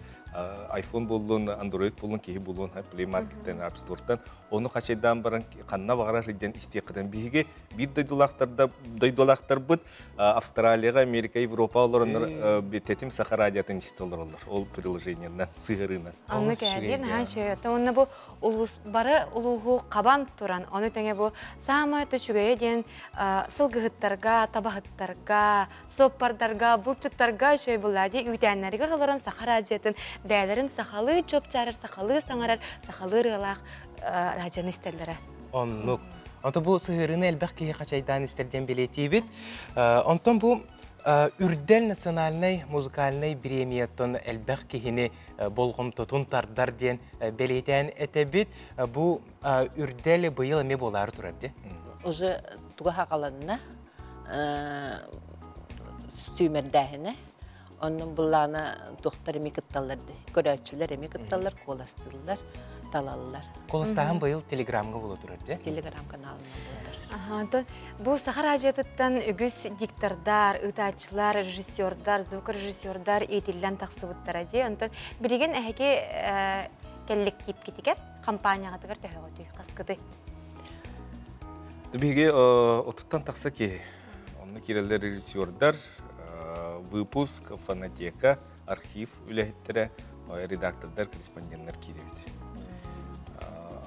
iPhone болуын, Android болуын, кейі болуын, Play Market'ten, App Store'дан, оны қачайдан баран қанна бағара жиден істеқідан бейге бір дойдолақтар бұд Австралияға, Америка, Европа оларын тәтім сақа радиотын істелер олар, ол приложениянан, сығырынан. Анны кәден, оны бұл бары ұлығы қабан тұран, оны тәңе бұл самы түшігөе ден сылғыттарға, табағыттарға, соппардарға, бұлчыттарға шөй бұлады, үйтәнлерге оларын сақа радиотын бәлерін сақалы чөп чарыр, сақалы саңарар, сақалы рылақ радионы істерлері. Оннық. Онтан бұл сығырыны әлбәқ кейі қачайдан істерден білеті бет. Онтан бұл үрдел национальный музыкальный премияттан әлбәқ кейіні болғым тұтын тардар ден білетен әті бет. Бұл үрдел бұйыл әме болары тұрарды? Уже туға хақаланына сүймердәхіне. Onun bulağına doktor emek kıttalardı. Görevçiler emek kıttalar, kolastırırlar, talalılar. Kolastağın bu yıl Telegram'a bulundururdu? Telegram kanalına bulundur. Bu Saha Radio'dan ügüs diktardar, ıtaçlar, rejissörler, звук rejissörler etillen taksıvıtlara diye. Ondan birigen eheki kellek kiyip gitiker, kampanyaya tıkar tühüğütü, kaskıdı. Tabii otuttan taksa ki, onun kireller rejissörler, выпуск, фонотека, архив үләһеттері, редактордар, корреспонденттер киребет.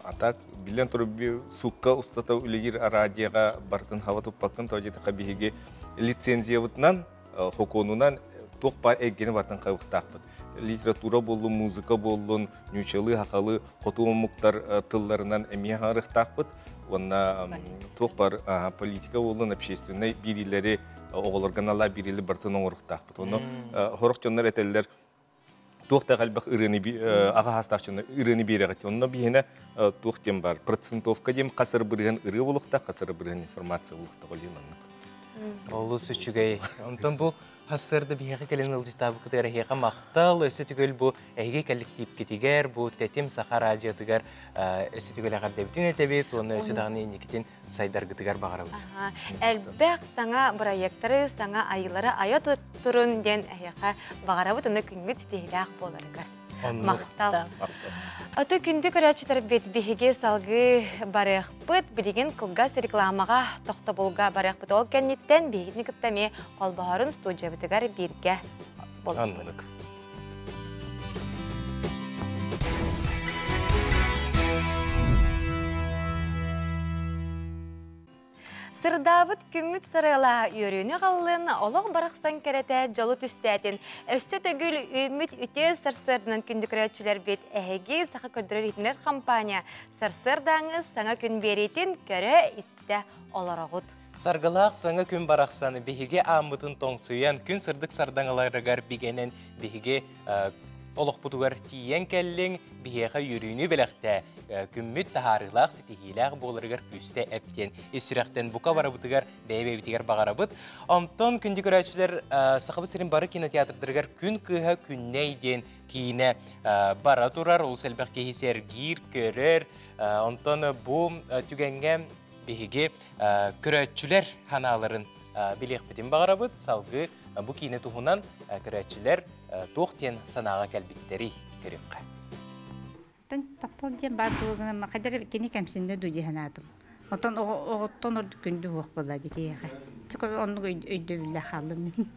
А так, билен турби сукка устата үлегир радиоға бартын хава туппакын тожеті қабиге лицензия вытнан, хоконунан тоқпа эггені бартын қабықтақпыд. Литература болу, музыка болу, нючалы, хақалы, хотуы мұқтар тылларынан әмия харықтақпыд. Онна тоқпар политика болу, общественный бирилері оғылар каналла бирили бартын оңырықтақпыд. Оны хорық жонлар әтелілер тоқта қалбақ аға хастақчыны үріні береғат. Онна бейіне тоқтен бар. Процентовка дем қасыр бірген үрі болуқта, қасыр бірген информация болуқта қолын. Олу сүчігей. Онтан бұл Hasırda bir heki kelen ılcıtabı kıtara heki maqtal, ösü tügül bu heki kollektiv ketiger, bu tetim Saqa Radio'tıgar ösü tügül ağar debitin etebet, onu ösü dağını enikitin saydar kıtıgar bağıra bud. Elbək sana proyektları, sana ayıları aya tutturun den heki bağıra bud, onu küngüt stihilaq bolarıgar. Maqtal. Аты күнді көрәчітер бет бігеге салғы барық бұд, білеген қылғас рекламаға тоқта болға барық бұд. Ол кәнеттен бігетіні күттәме қолбағарын студия бітігер бірге болдық. Сырдабыт күмміт сырыла үйріні қалын, олық барақсан кәрәті жолы түстәтін. Өсті төгіл үміт үте сырсырдынан күнді көрәтшілер бет әйге сақы көрдірер етінер компания. Сырсырдаңыз саңа күн беретін көрі істі оларағыд. Сарғылақ саңа күн барақсаны бігеге амытын тоңсуян, күн сырдық сарданғаларығар бігенен бігеге олық бұтығар тиен кәлің бігеға үйріні біліқті. Күмміт тахарылақ сетихилақ болырығар күсті әптен. Исірақтен бұқа бара бұтығар бәйбәйтігер бағара бұд. Омтон күнді көрәтшілер сақыбы сірін бары кинотеатрдырығар күн кыға күннейден кейіне бара тұрар. Ол сәлбәқ кейсер гир, көрер. Омтон бұл түгенге бігеге көрәтшілер ханаларын білек бітін бағара бұд. Салғы бұл кейіне тұғынан көрәтшілер тоқтен санаға кәлбеттері көрекқа. Таптал дем бар болғаны қайдар кені кәмсінде дөйде ханадым. Отан оғыттан орды күнді оқ болады дейіға. Түкі оның өйді білі қалым мен.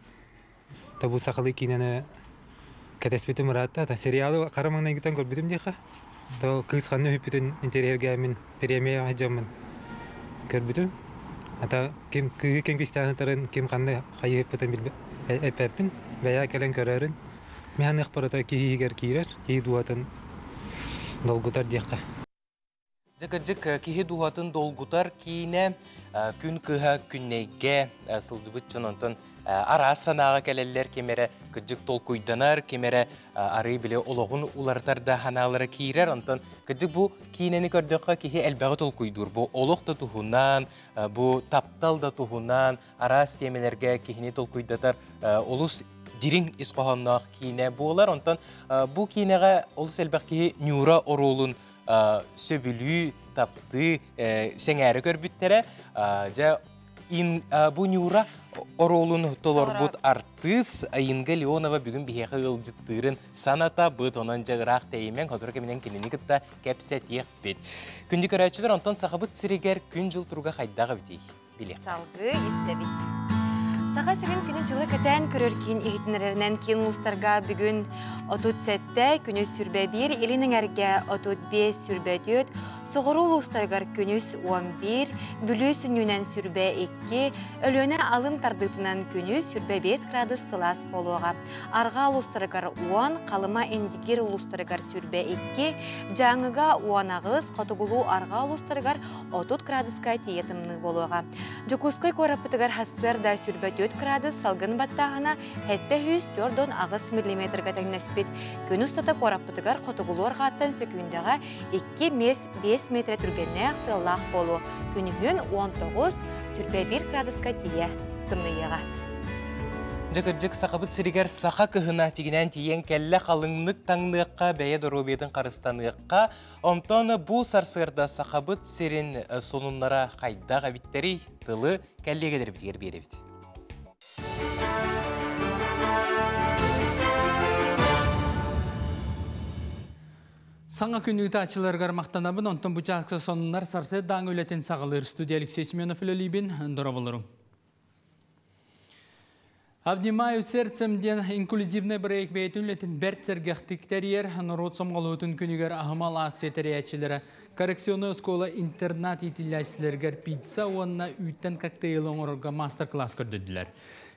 Табу сақылы кейнені кәтеспеті мұратта, сериалы қарамаңнан кетен көрбедім дейіға. Кыз қанны өйпетін интерьерге мен премия ажамын көрбедім. Ата кем кристианытарын кем қанны қайы өйпетін әпәппін, бәя кәлін көрерін. Мен ақпарата кейгер кейрер, кей дуатын долгутар дейққа. Жық кейі дуатын долгутар кейіне күн кыға күннейге сылжыбыт чононтын ара санаға кәлелер кемері күджік тол көйданар, кемері ары біле олығын улартарда ханалары кейрер. Онтын күджік бұл кейінені көрдіққа кейі әлбәғі тол көйдур. Бұл олық да тұхунан, бұл таптал да тұхунан, ара стемелерге кейіні тол көйдатар олыс дирин исқоғаннақ кейіне болар. Онтан бұл кейінеға олыс әлбәқ кейі нюра оролын сөбілі, тапты, сәңәрі көрбіттері. Бұл нюра оролын толар бұд артыс Айынға Леонова бүгін бігеқі ғылжыттырын саната бұд онан жағырақ тәйімен қадыры кемінен кенені күтті кәпсәт еқ бет. Күнді көрәтшілер онтан сақыбыт сірігер күн жыл тұруға қайдағы бітей. Салғы есті бет. Саға сирин күні жылы кәтән көрер кейін егітінерінен кейін ұлыстарға бүгін 37 күні сүрбе 1, елінің әрге 35 сүрбе 4, соғыру ұлыстарғар күніс 11, бүлі сүнінен сүрбе 2, өліні алын тардытынан күніс сүрбе 5 градус сылас болуға. Арға ұлыстарғар 10, қалыма эндігер ұлыстарғар сүрбе 2, жаңыға 10 ағыз, қотығылу арға ұлыстарғар 30 градусқа тиетімні болуға. Жүкускай қорапытығар хассыр да сүрбе 4 градус салгын баттағына әтті 104 ағыз миллиметрға тәңнәспет. Күн ұстата қорапытығар қотығылу арғаттан сөкүйіндіға 2-5 метр түргенне ақтылақ болу. Күнігін 19 сүрбе 1 градусқа тие тымныйыға. Жық сақыбыт сірігер сақа кығына тегінен тиен кәлі қалыңнық таңныққа бәйе дұробетін қарыстаныққа. Омтоны бұл сарсырда сақыбыт сірін сонунлара қайдағы біттері тылы кәллегелер бітер бере біт. Саңа күнігіті ачыларғар мақтанабын, онтын бұчақсы сонынлар сарсы даң өлетін сағылыр. Студия Алексей Семенов өлелейбін, дұрабылырым. Обнимаю сердцем ден инклюзивный проект бейтін летін бәрт сәргіқтіктер народ сомғалуытын күнігер ағымал аксетері әчілері. Коррекционный школа интернат етіләшілергер пицца онына үйттен коктейлің орға мастер-класс көрдіділер.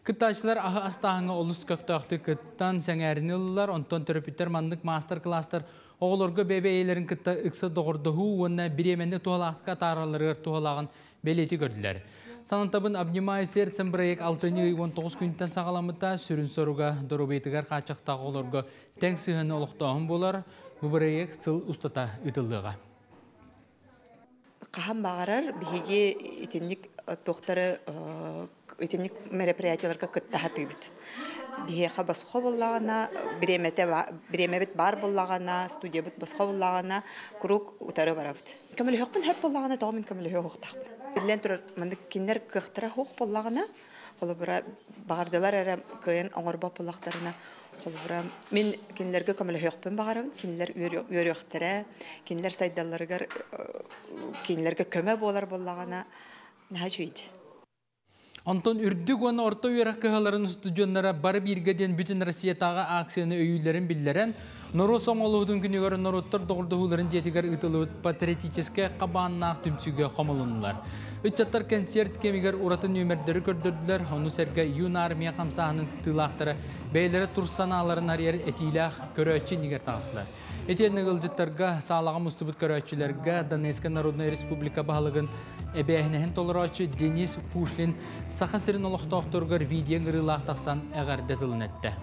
Кыттачылар астағыңа олыс көктақты кыттан сәңәрінілілер, онтон терапевтер мандық мастер-кластар оғылырғы бәбәйелерін кытта ұқсы доғырдығы онына біременді туғалаққа таралырғыр туғалағын бәлеті көрділер. Санантабын обнимаю сердцем проект 6-19 күнттен сағаламыта сүрін соруға дұрубейтігер қачақтағы олырғы тәң сығыны олықтағын болар, бұл проект сыл ұстата үтілдіға. қаһан бағарар биһиги итинник доктора итинник мероприятияларга кыттаха тыбыт. Биһиха басхо боллагана, биремебит бар боллагана, студиябыт басхо боллагана, круг утары барабыт. Көмөлө хокпун хеп боллагана тагын көмөлө хоктак. Билен турар мында киндер кыхтыра хок боллагана, холобра багардылар эре кыйын оңорбо боллактарына. Холобра мен киндерге көмөлө хокпун багарам, киндер өрөктөрө, киндер сайдалларга киндерге көмө болар боллагана нажуйт. Антон үрдүк оны орта үйрак кыһаларын студионнара бары биргеден бүтүн Россиятагы акцияны өйүлөрүн биллерен, Нору Сомолуудун күнүгөр Норуттар догурдууларын жетигер ытылыбыт патриотическе кабааннаак түмсүгө комулунлар. Үчаттар концерт кемигер уратын нөмердері көрдірділер, оны сәргі юн армия қамсағының тылақтары бәйлері турсаналарын арьер этилях көрөтчі негер тағысылар. Этенні ғылжыттарға сағалаға мұстыбыт көрөтчілерге Донецкая Народная Республика бағылығын әбәйінәхін толырачы Денис Пушлин сақасырын олықтауқтырғыр видең ұрылақ тақсан әғардетілін әтті.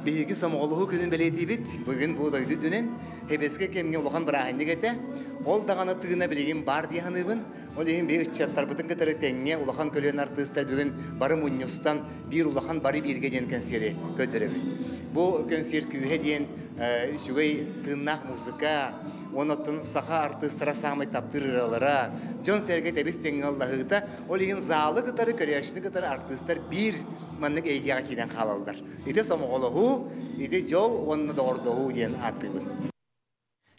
Биһиги самоголуһу күнүн белетибит, бүгүн бу дойду дүнен хебеске кемге улахан бырахыннык эте. Ол дагана тыгына билигин бар дияханыбын. Ол эһин бе ыччаттар бытын кытары теңге улахан көлөн артыстар бүгүн бары муннюстан бир улахан бары бирге ден концерт көдөрөбүт. Бу концерт күһе ден шугай тыннак музыка, онотун саха артыстара самай таптырыралара, жон серге тебис теңгаллахыта, ол эһин залы кытары көрөшүнү кытары артыстар бир маннык эйгега кирен калалдар. Ите самоголуһу, ите жол онны дордоһу ден атыбын.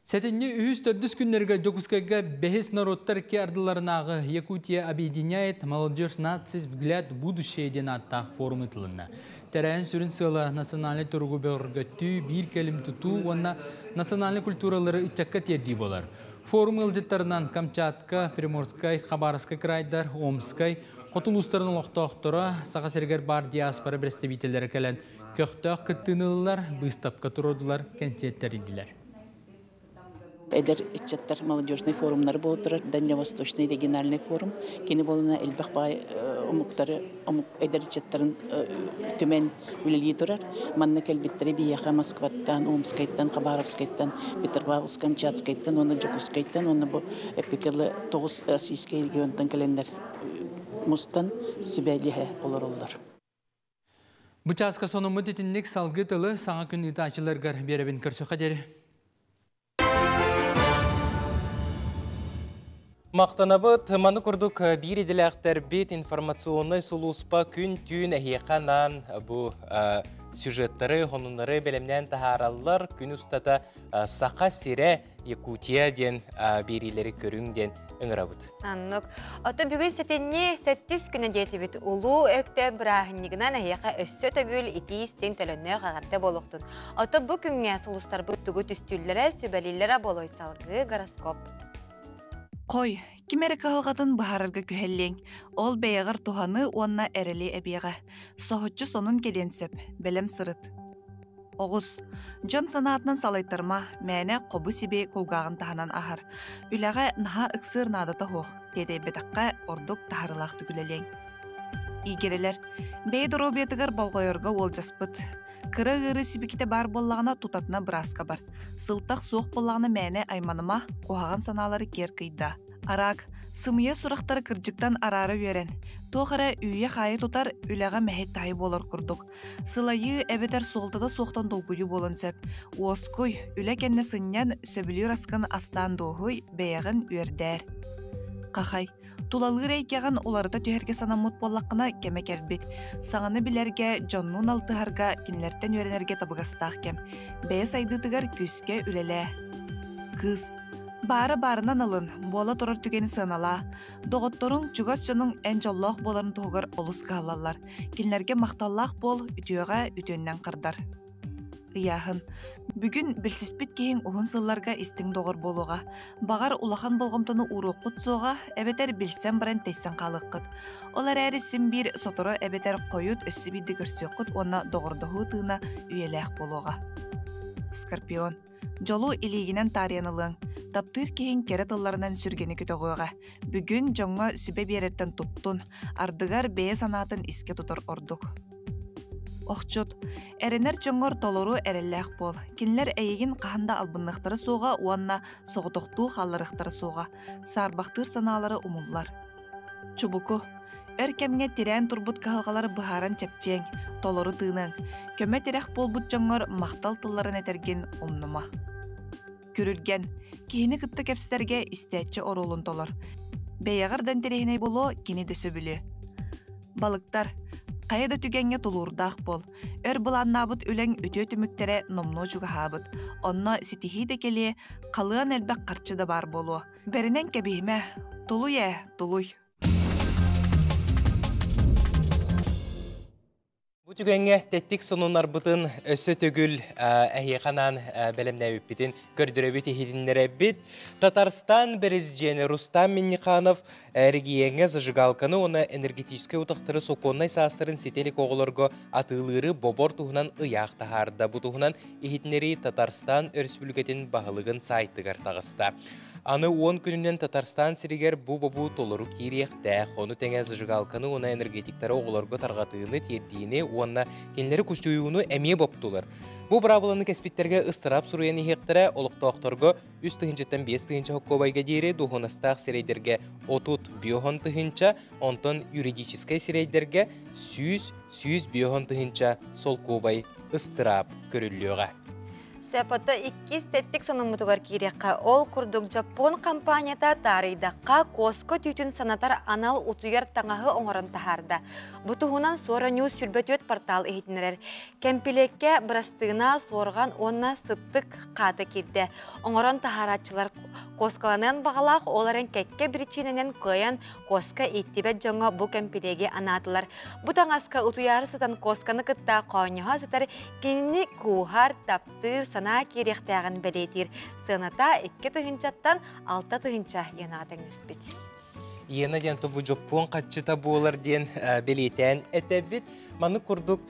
Сәтінне үйіз төрдіс күннерге жокускайга бәхес народтар ке ардыларынағы Якутия объединяет молодежь наций взгляд будущее ден аттақ форум ытылына. Тәрәйін сүрін сылы национальный тұрғы бөргөттүү бир келім тұту, онна национальный культуралары итчакка терді болар. Форум ылжыттарынан Камчатка, Приморскай, Хабаровскай крайдар, Омскай, Қотулустарын олықтауқтыра, Сақасергер бар диаспора представителері кәлін көқтақ кыттынылылар, быстапқа тұрудылар, концерттер еділер. Эдер иччаттар молодежный форумнар болтырар, Дальневосточный региональный форум. Кені болына элбақ бай омуктары, эдер иччаттарын түмен үлелей тұрар. Манны кәлбеттері бияға Москваттан, Омскайттан, Хабаровскайттан, Петербург, Камчатскайттан, оны Жокускайттан, оны бұл эпикерлі 9 российский регионтан кәлендер мұстан сүбәліғе олар олар. Бұчасқа соны мұдетінлік салғы тылы саңа күн итачыларғар беребін көрсі қадері. Мақтанабыт, маны күрдік бір еділәқтер бет информационный сұлуспа күн түйін әйеқанан бұл сюжеттары, ғонунлары бәлемнен тахаралылар күн ұстата сақа сире Якутия ден берилері көрің ден үңірабыт. Аннық. Оты бүгін сәтенне сәттіз күні детібіт ұлу өкті бірағыннығынан әйеқа өссі төгіл итейістен төлінне қағарты болуқтын. Оты бұл күнге сұлыстар бұттығы түстүллері сөбәлілері болой салғы гороскоп. Қой, кимері қағылғатын бұхарырға күхеллең. Ол бәйіғір туханы онна әрілі әбейға. Соғытчы сонын келен сөп, бәлем сырыт. Оғыз, жон санатынан салайтырма, мәне қобы себе құлғағын тағанан ахар. Үләға наға үксір надата хоқ, деді бетаққа ордық тағарылақ түгілелең. Игерелер, бәй дұробетігір болғайырға ол жаспыт. Кыры-гыры сибеките бар боллағына тутатына бұрасқа бар. Сылтақ соқ боллағына мәне айманыма қоғаған саналары кер қида. Арак, сымыя сұрақтары кіржіктан арары өрен. Тоқара үйе қайы тұтар үләға мәхет тайы болар күрдік. Сылайы әбетер солтада соқтан долгүйі болын сөп. Оской, үлә кәнне сыннян сөбілі расқан астан доғой бәйіғін өрдер. Қақай, тулалыр әйкеған оларыда түйерге санамут боллаққына кеме кәрбет. Саңаны білерге, жоннун алтығарға, кенлерден өренерге табығастақ кем. Бәйі сайдытығар күске үлелі. Кыз, бары-барынан алын, бола тұрар түгені сынала. Доғытторың чугас жонның ән жоллақ боларын тұғығыр олыс қалалар. Кенлерге мақталлақ бол, ütüöға ütөннен қырдар. Яхын, бүгін білсіспет кейін ұғын сылларға істің доғыр болуға. Бағар улахан болғымтыны ұруққыт соға, әбетер білсен баран тейсен қалыққыт. Олар әрі сім бір сотыры әбетер қойыт өссі биді көрсеққыт, онна доғырдығы тыына үйеләқ болуға. Скорпион, жолу илигінен тариянылың, таптыр кейін кері тылларынан сүргені күтіғыға. Бүгін жоңға сүбе береттен тұттын, ардығар бәе санатын іске тұтыр ордық. Охчут, эренер жоңгор толору эреллэх бол. Кинлер эйгин қаханда албыннықтары соға, уанна соғытоқтуу қалларықтары соға. Сарбақтыр саналары умуллар. Чубуку, кемге тирен турбут кахалгалар быхаран чепчең, толору тыынан. Көмө тирек болбут жоңгор мақтал тылларын этерген умнума. Көрүрген, кийини кытты кепстерге истече оролун толор. Бейягырдан терехине боло кини дөсө бүлі. Балыктар, қайда түгенге тулурдақ бол. Өр бұланнабыт өлең өтө түміктере номно жуғабыт. Онна ситихиде келе, қалыан әлбәк қарчыда бар болу. Берінен кәбейме, тулуй. Бу түгенге теттик сонунар бытын өсө төгүл әйеқанан бәлемнәбіп бітін көрдірөбіт ехидінлері бит. Татарстан президенті Рустам Минниханов регионге зажигалканы оны энергетический утақтыры соконнай састырын сетелік оғылырғы атылыры бобор туғынан ұяқ тахарда. Бу туғынан ехидінлері Татарстан өрсбүлгетін бағылығын сайттығар тағыста. Аны 10 күнінен Татарстан сиригер бу-бу толыру кириекте, оны теңе зажигалканы оны энергетиктары оғылырғы тарғатыыны тердейіне, онына кенлері күштүйуыны әме боптулар. Бу брабыланы кәспеттерге ыстырап сұруяны хектірі олықтауқтырғы 3-5 хоккобайға дейірі дұғыныстақ сирейдерге 30 биохон тұхынча, онтын юридическай сирейдерге 100 биохон тұхынча сол кобай ыстырап көріліуға. Сәпатта 2 теттік санымытығар кереққа ол күрдік Жапон компанията таридаққа қосқы түтін санатар анал ұтығар таңағы оңырын тахарда. Бұтығынан сора ньюс сүрбет портал ехетінерер. Кемпелекке бірастығына сорған онына сыттық қаты керді. Оңырын тахаратчылар қосқаланын бағалақ оларын кәтке бірчиненен көйен қосқа еттебет жоңа бұ кемпелеге анатылар. Бұтан асқа ұтыяры сытан қосқаны күтті қауыныға сытар кеніне кухар таптыр сана керектәғін бәлетір. Сыната 2 тұхынчаттан 6 тұхынча енатың іспет. Ена ден тобу Жапон қатчыта болар ден бәлетән әтәбіт. Маны күрдік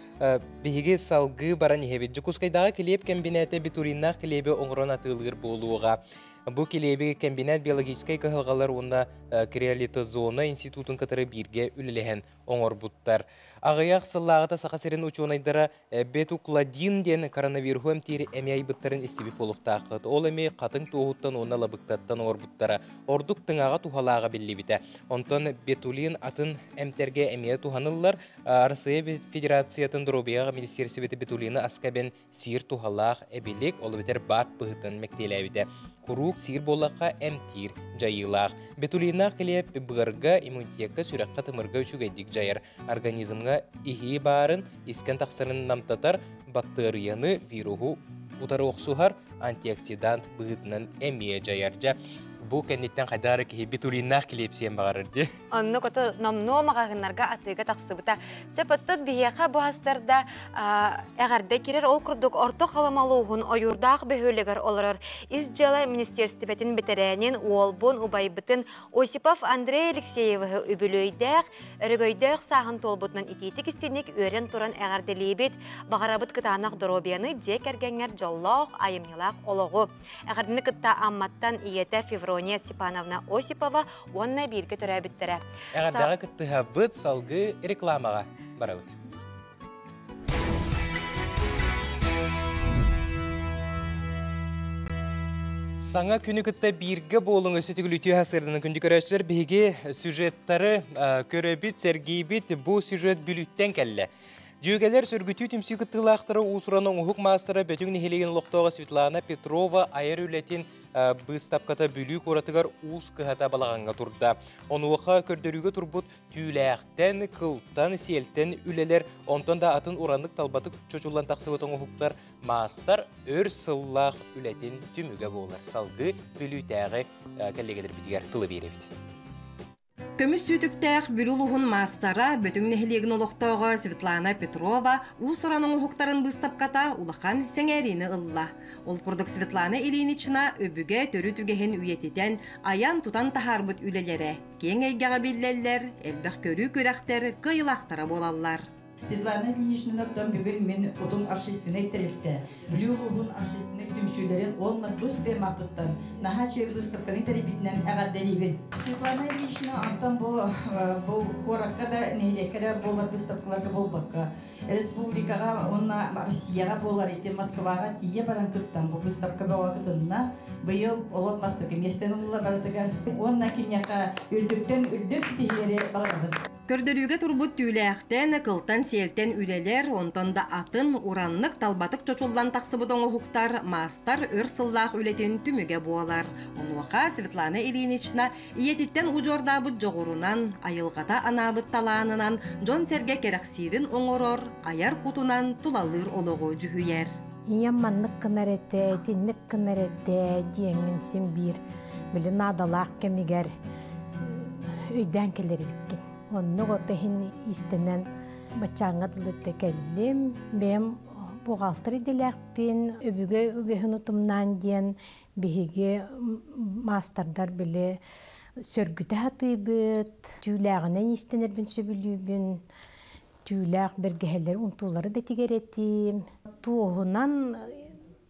бейге салғы баран ехебет. Жүкускайдағы келеп кәмбинәті бітуриннақ келебе оңырын атылғыр болуға. Бұл келебе комбинат биологическай кахалгалар онна креолитозона институтын катары бирге үлелеген оңор буттар. Ағаяқ сыллағыта сақасерін учуынайдара бетукладин ден коронавирус әмтері әмей бұттарын істебі полықтақыд. Ол әмей қатын тоғыттан онна лабықтаттан оңор буттара. Ордық тыңаға тухалаға белі біті. Онтан бетулин атын әмтерге әмей туханылар. Арысыя Федерациятын дұробияға министерсі беті бетулины аскабен сир тухалақ әбелік олы бетер бат бұғытын мәктелі әбіті. Құруқ сир болаққа әмтер жайылақ. Бетулина келеп бұғырға иммунитетті сүраққа тымырға үшігайдік жайыр. Организмға ихи барын искен тақсырын намтатар бактерияны вируху утары оқсуғар антиоксидант бұғытынан әмие жайаржа. Бұл кәнеттен қайдары ке бетулиннақ келепсен бағарырды. Онны көті номно мағағынларға атыға тақсыбыта. Сәпіттіт бейеқа бұғастарда әғарда керер ол күрдік орты қаламалуғын ойырдақ бөхөлігір олырыр. Из жалы министерстібетін бітірәнен олбын ұбайбытын Осипов Андрей Алексееві үбілөйдәқ, өрігөйдәқ сағын толбытынан икетік істенек өрен тұран әғарды лейбет бағарабыт кытанақ дұробияны жек әргенер жоллақ айымнелақ олығы. Әғардыны кытта амматтан иеті Феврония Степановна Осипова онна бірге түрәбіттірі. Әғардағы күттіға бұд салғы рекламаға барауыд. Саңа күні күтті бірге болың өсі түгіл үтіе ғасырдының күнді көрәшілер бейге сюжеттары көрәбіт, сәргейбіт бұл сюжет бүліттен кәлі. Жүйгелер сүргүтүү түмсі күттілақтыры ұсыраның ұхық мастыры бөтігін хелеген лоқтауға Светлана Петрова айыр үлетін бұстапқата бүлі көратығар ұс күхата балағанға тұрда. Оны оқа көрдерігі тұрбұт түйләқтен, қылттан, селттен үлелер, онтан да атын ұранлық талбаты чөчулан тақсығытың ұхықтар мастар өр сыллақ үлетін түмігі болар. Салғы бүлі тәғі кәлегелер бітігер тылы беребіді. Көміс сүйдіктәқ бүлілуғын мастара бөтің нәхілеген олықтауға Светлана Петрова ұсыраның ұхықтарын бұстапқата ұлақан сәңәрені ұлла. Ол күрдік Светлана Ильинична өбіге төрі түгеген үйететен аян тұтан тахарбыт үлелері. Кен әйгеға білдерлер, әлбәқ көрі көрәқтер, қиылақтары болалар. Светлана Ильиничнинаттан бүгін мен отын аршистіне иттеректе. Блюғығын аршистіне түмсүйлерін олна дұс бе мақыттан. Наха чөйбі ұстапқаны теребітінен әғаддәрейбін. Светлана Ильинична антан бұл қораққа да нейлекері болар ұстапқыларға болбаққа. Республикаға, онна Россияға болар еті Москваға тие баран күттан бұл ұстапқа бауа күтінна. Бұйыл олат бастықы местен ұлыла барадығар. Онна кенеқа үрдіктен үрдік бейері бағарады. Көрдөрүүгө турбут түүлээхтен, кылтан селтен үлелер, онтонда атын, ураннык, талбатык чочуллан тақсыбыдың оғуқтар, мастар, өр сыллақ үлетен түміге буалар. Онуақа Светлана Ильинична иетиттен ұжордабыт жоғырунан, айылғата анабыт таланынан, жон серге керексирин оңорор, аяр кутунан тулалыр олығы жүхүйер. Иям маннык кынарете, тинник кынарете, диеңін син бир, білін адалақ кемигер өйден келер біккен. Онны готахин истенен бачаңадылыты келлим. Бем буғалтыр деләкпин, өбіге үгіхін ұтымнан ден бігі мастердар біле сөргіті хатыбыт, түүләғінен истенер бін сөбілюбін, түүләғ бергәлер ұнтулары да тегеретим. Туғынан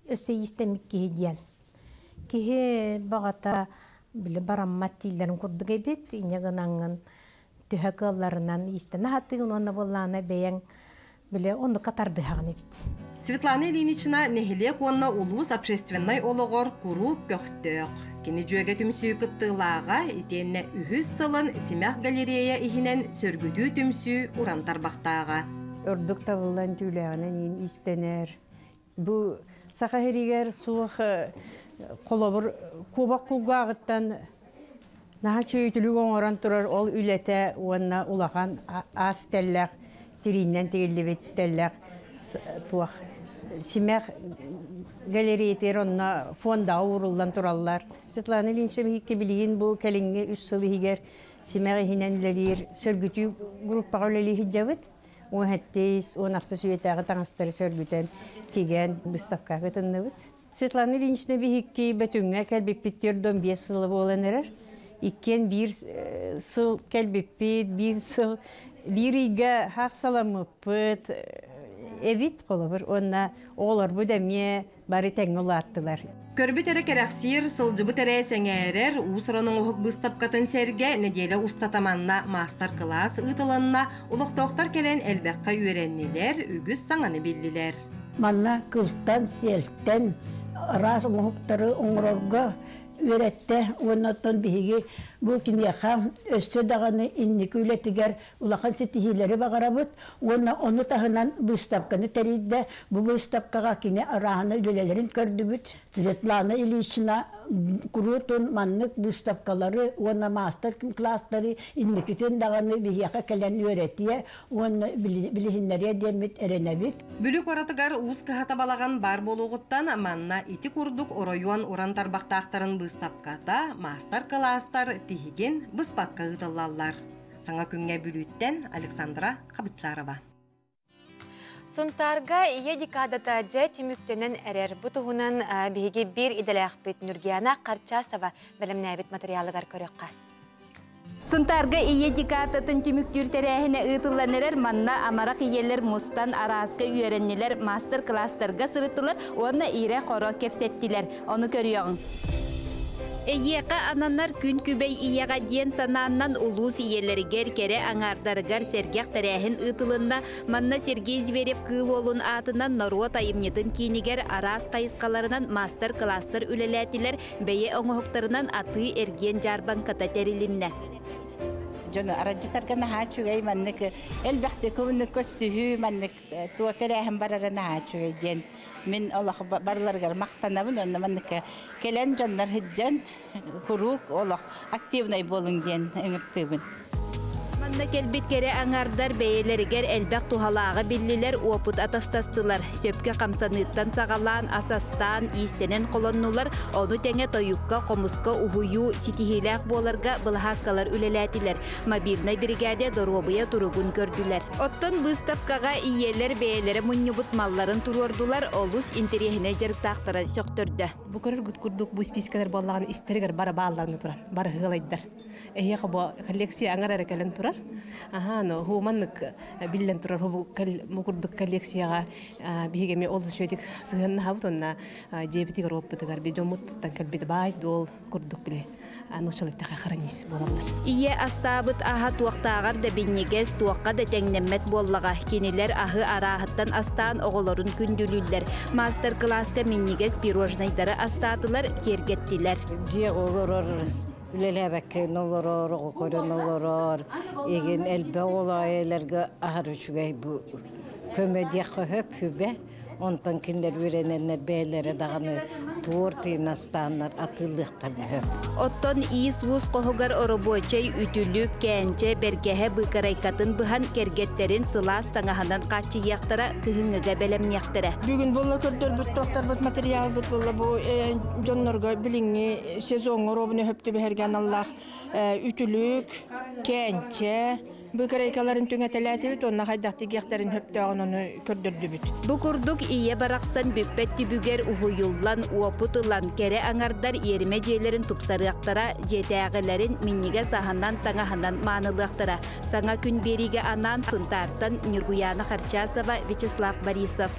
өсе истемік кеге ден. Кеге бағата біле бараммат тилерін құрдығы бет, инегінаңын түхәкаларынан истена хаттыгын онна боллана бәяң біле онны катарды хағын ебет. Светлана Ильинична нехилек онна улус общественный олығыр куру көқтөк. Кені жөге түмсүй кыттылаға етенне үхіз сылын Семях галерея ихинен сөргүдүү түмсүй урантарбақтаға. Үрдік табылан түләғінен истенер. Бұ сақахеригер суық қолабыр кубақ құлғағыттан наха чөйтілік оңыран тұрар ол үләті онна улаған ас тәлләқ, тириннен тегелдебет тәлләқ, Семях галерейтер онна фонда урылдан тұраллар. Светлана Ильинична бейікке білген бұл кәліңге үс сылы егер Семях ихинен үлелер сөргүтүү группаға үлелі хиджабыт. Он хәттейс, он ақсы сүйетәғі таңыстары сөргүтен теген бұстапқағы тынныбыт. Светлана Ильинична бейікке бәтүңге кәлбеппеттер дон бес сылы болан әрер. Икен bir сыл кәлбеппет, bir сыл бириге хақ саламыппыт, эбит қолыбыр, онна олар бүдәме бары тәңі ұлаттылар. Көрбіт әрі кәрәқсир, сылжыбыт әрі сәңәрер, ұсыраның ұхық бұстапқатын сәрге неделі ұстатаманна мастер класс ұтыланна ұлықтоқтар кәлен әлбәққа үйреннелер, үгіз саңаны білділер. Манна кылтан, селттен, рас ұлықтары ұңырорға Üretте, ondan bihi bu kimyaha östü dağını innik ületiger ulakan setihileri bagarabut, onu tahınan bu stapkanı teride bu stapkaga kine arahana ülelerin kördübüt. Svetlana Iliçina kurutun manlık bu stapkaları ona master klasları innikitin dağını bihiyaha kelen öğretiye onu bilihinleriye demit erenebit. Bülük oratıgar uğuz kıhata balagan bar boluğuttan manna iti kurduk oroyuan orantarbaqtaqtарын bыстапkata master klaslar tihigen bıspakka ıdallallar. Sana künge bülütten Aleksandra Kabıtçarova. Suntarga iya dikadataja tümüktenen erer. Bu tuğunan bihigi bir idelakbet Nurgiyana Qarçasova bilimnäbit materialıgar körökka. Suntarga iya dikatatın tümüktür terehine ıtıllanırlar manna amarak iyeler mustan araska üyerenliler master klaslarga sırıttılar. Ona ire koro kepsettiler. Onu görüyorsun. Eyyeqa ananlar gün kübey iyaga diyen sanandan ulus iyeleri gerkere anardargar sergek terehin ıtılında manna Sergey Zverev kıl olun atından Norwa tayımnyetin kiniger aras kayıskalarından master klaslar üleletiler beye oңohuktarından atı ergen jarban kata terilinne. Jonu aracıtarga naha çugay mannik elbette kuvunuk kössühü mannik tuwa terehim barara naha çugay diyen. Min Allah barlargar maqtanabın onna mannik kelen jonlar hijjan kuruk Allah aktivnay bolun diyen öngürtübün. Manna kelbit kere anardar beyeleriger elbaq tuhalağı billiler oput atastastılar. Söpke kamsanıttan sağalan asastan istenen kolonnular onu tenge toyukka komuska uhuyu sitihilak bolarga bılhakkalar üleletiler. Mobilnay brigade dorobuya turugun gördüler. Otton bıstapkaga iyeler beyelere munyubut malların turordular olus interihine jarıktaqtaran söktürdü. Bu kadar kurduk bu spiskalar bollağını isteriger bara bağlarını turan, bara hılaydar. Eğer bu koleksiya angar erekelen turar. Aha, no, humanlık billen turar bu kurduk kolleksiyaya bihigemi oldu şöydik sığınna havut onna jebiti garop bitigar bir jomut tankalbit bay dol kurduk bile. Anuşalıkta xaranis bolanlar. İye astabıt aha tuaqtağar da binnigez tuaqqa da tengnemmet bollaga kiniler ahı arahattan astaan oğolorun kündülüller. Master klasska minnigez pirojnaydara astadılar kergettiler. Diye oğolor ülelebek noloror, oqoran noloror. Egin elbe olaylarga ahar üçügey bu kömediye höp hübe. Ondan kinler öğrenenler beylere dağını tuğurtayın astanlar atıllık tabi höp. Otton is vus qohugar oroboçay ütülük kence bergehe bıkaraykatın bıhan kergetlerin sılas tаңаһынан qaçı yaqtara kıhıngıga belem yaqtara. Bugün bolla kördür bu doktor bu material bu bolla bu jonnorga bilingi sezon robunu höptü behergen Allah ütülük kence Bıkaraykaların tüngatelätiri tonna haydaqtı giyakların höptağın onu kördürdü. Bu kurduk iye baraksan büppet tübüger uhuyullan uaputulan kere anardar yerime jeylerin tupsarıaqtara jetäğelerin minnige sahandan tаңаһынан manılıaqtara. Sana gün berige anan suntartan Nurguyana Kharchasova, Vyacheslav Borisov.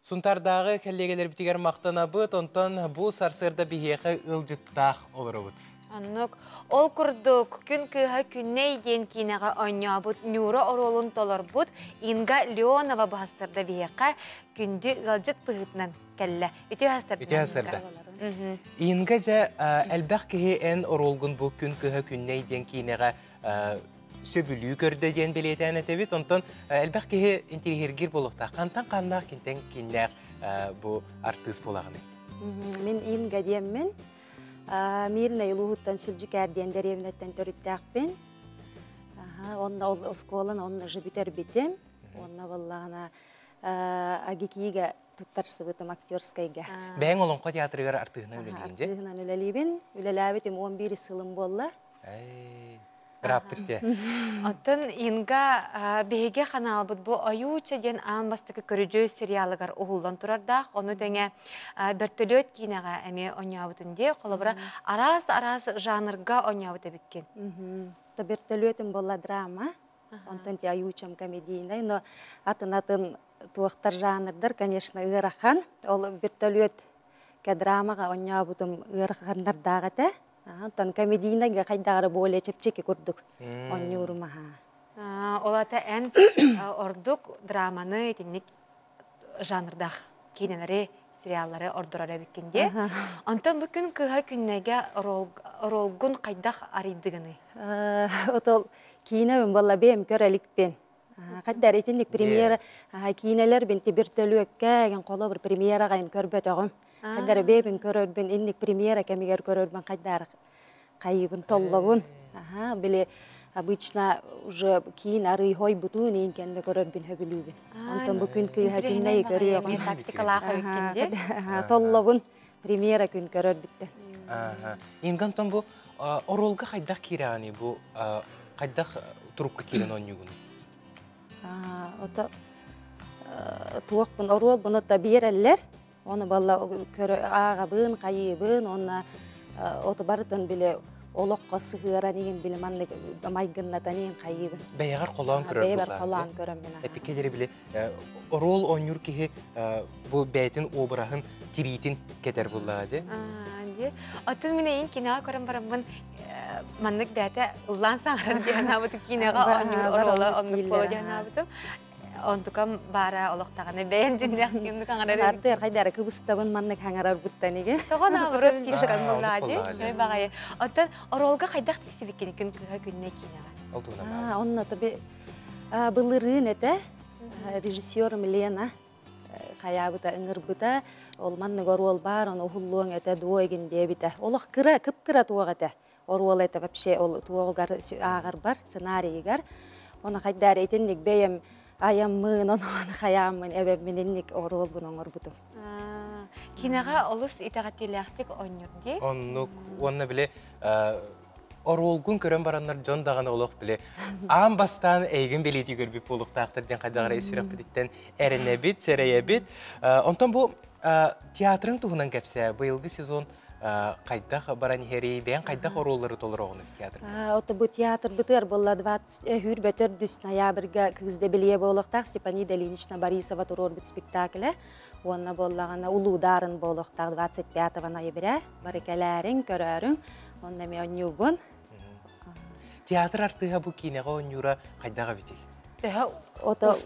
Suntarдағы коллегалар битигер мақтанабыт, онтан bu sarsırda biheqe ılcıttaq olurubut. Аннук ол курдук күн кыха күнней ден кинега оңябут нюра оролун толорбут Инга Леонова бахастырда биheqa күнді галжыт пыгытнан келле. Үтü hastırda. Инга жа әлбәқ кеhe en orolgun bu күн кыха күнней ден кинега сөбүлүү көрдө ден белетен этебит, онтон әлбәқ кеhe интерьергер болуқта. Қантан қаннақ кентен киннәк bu артыс болагыны. Мен Инга диеммен. Мирна илуһуттан сүлжүкәрден деревнеттен төрүттәкпен. Онна осколан онна жибитер битем. Онна валлана агикига туттарсыбытым актерскайга. Бәң олонко театрыгар артыгына үлелигинже? Артыгынан үлелибин. Үлеләбитим 11 сылым болла. Раппытте. Атын Инга беге каналбыт бу аюуча ден анбастыкы көрүжө сериалыгар угулдан турардак. Ону теңе бертөлөт кинега эме оңябытынде колобура арас жанрга оңябыты биткен. Та бертөлөтүм болла драма. Онтан те аюучам комедийный, но атын туактар жанрдар, конечно, ырахан. Ол бертөлөт ке драмага оңябытым ырахандар дагыта. Тан комедийнага кайдагары боле чепчеки курдук. Оннюрмаха. Олата эн ордук драманы тинник жанрдах кинелери сериаллары ордурара биккенде. Антан бүкүн кыга күннеге оролгун кайдах арыйдыгыны. Отол кинебин болла бем көрөлүкпен. Кайдар этинник премьера кинелер бен тебертөлүккө ген коло бир премьерага эм көрбөтөгүм. Кайдар бебин көрөрбүн, инник премьера кемигер көрөрбүн кайдар кайыбын толлобун. Биле обычно уже кийин ары хой бутун инкенде көрөрбүн хөбүлүбүн. Антон бүгүн кыйга күнней көрөөгүм. Тактикалаха өткенде. Толлобун премьера күн көрөрбүттен. Ингантон бу оролга кайдак кирани бу кайдак трубка кирен онюгун. Ото туокпун орол буну да берелер. Onu balla ağabın, kayıbın, ona otu barıdan bile olokka sıhıran igen bile manlık maygınlatan igen kayıbın. Beygar kolan körür bular. Beygar kolan körür bina. Epikeleri bile rol oynur ki bu beytin obrahın tiritin keter bulladı. Atın mine in kina körüm baramın manlık beyte ulan sanırım ki anabıtı kinaga oynur rola onluk polo anabıtım. Ontukam bara oloqtağını beğendinler kimdi kangarı. Arter kaydara kıbıstabın manlık hangarar buttanige. Toğana vurup kişkan bulladı. Şöyle bagayı. Otan orolga kaydak tiksi bikini gün günne kinaga. Onna tabi bılırın ete rejissörüm Lena kayabıta ıngırbıta ol manlık orol bar onu hulluğun ete duoygin diye bite. Olaq kıra kıpkıra tuğ ete. Orol ete vapşe ol tuğgar ağır bar senariyi gar. Ona kaydara etinlik beyem ayamın, onu kayamın, evet minillik orol bunun orbutum. Kinaga olus itaqatilaxtik oynur diye? Onna bile orolgun körön baranlar jon dağına oluq bile. Ağın bastan eygin beleti görüp oluq taqtırdan qaydağıra esiraq biditten erinebit, sereyebit. Ondan bu teatrın tuğunan kapsa, bu yılgı sezon Кайдах баран херейбен, кайдах ороллары толыр оғыны театр? Ота бу театр бытыр болла 24 ноябрьга кызды билие болуктак Степанида Ильинична Борисова турор бит спектакле. Онна боллагана улуударын болуктак 25 ноября барыкаларың көрөрүң. Онна мен онюбун. Театр артыга бу кинеге онюра кайдага битил? Ота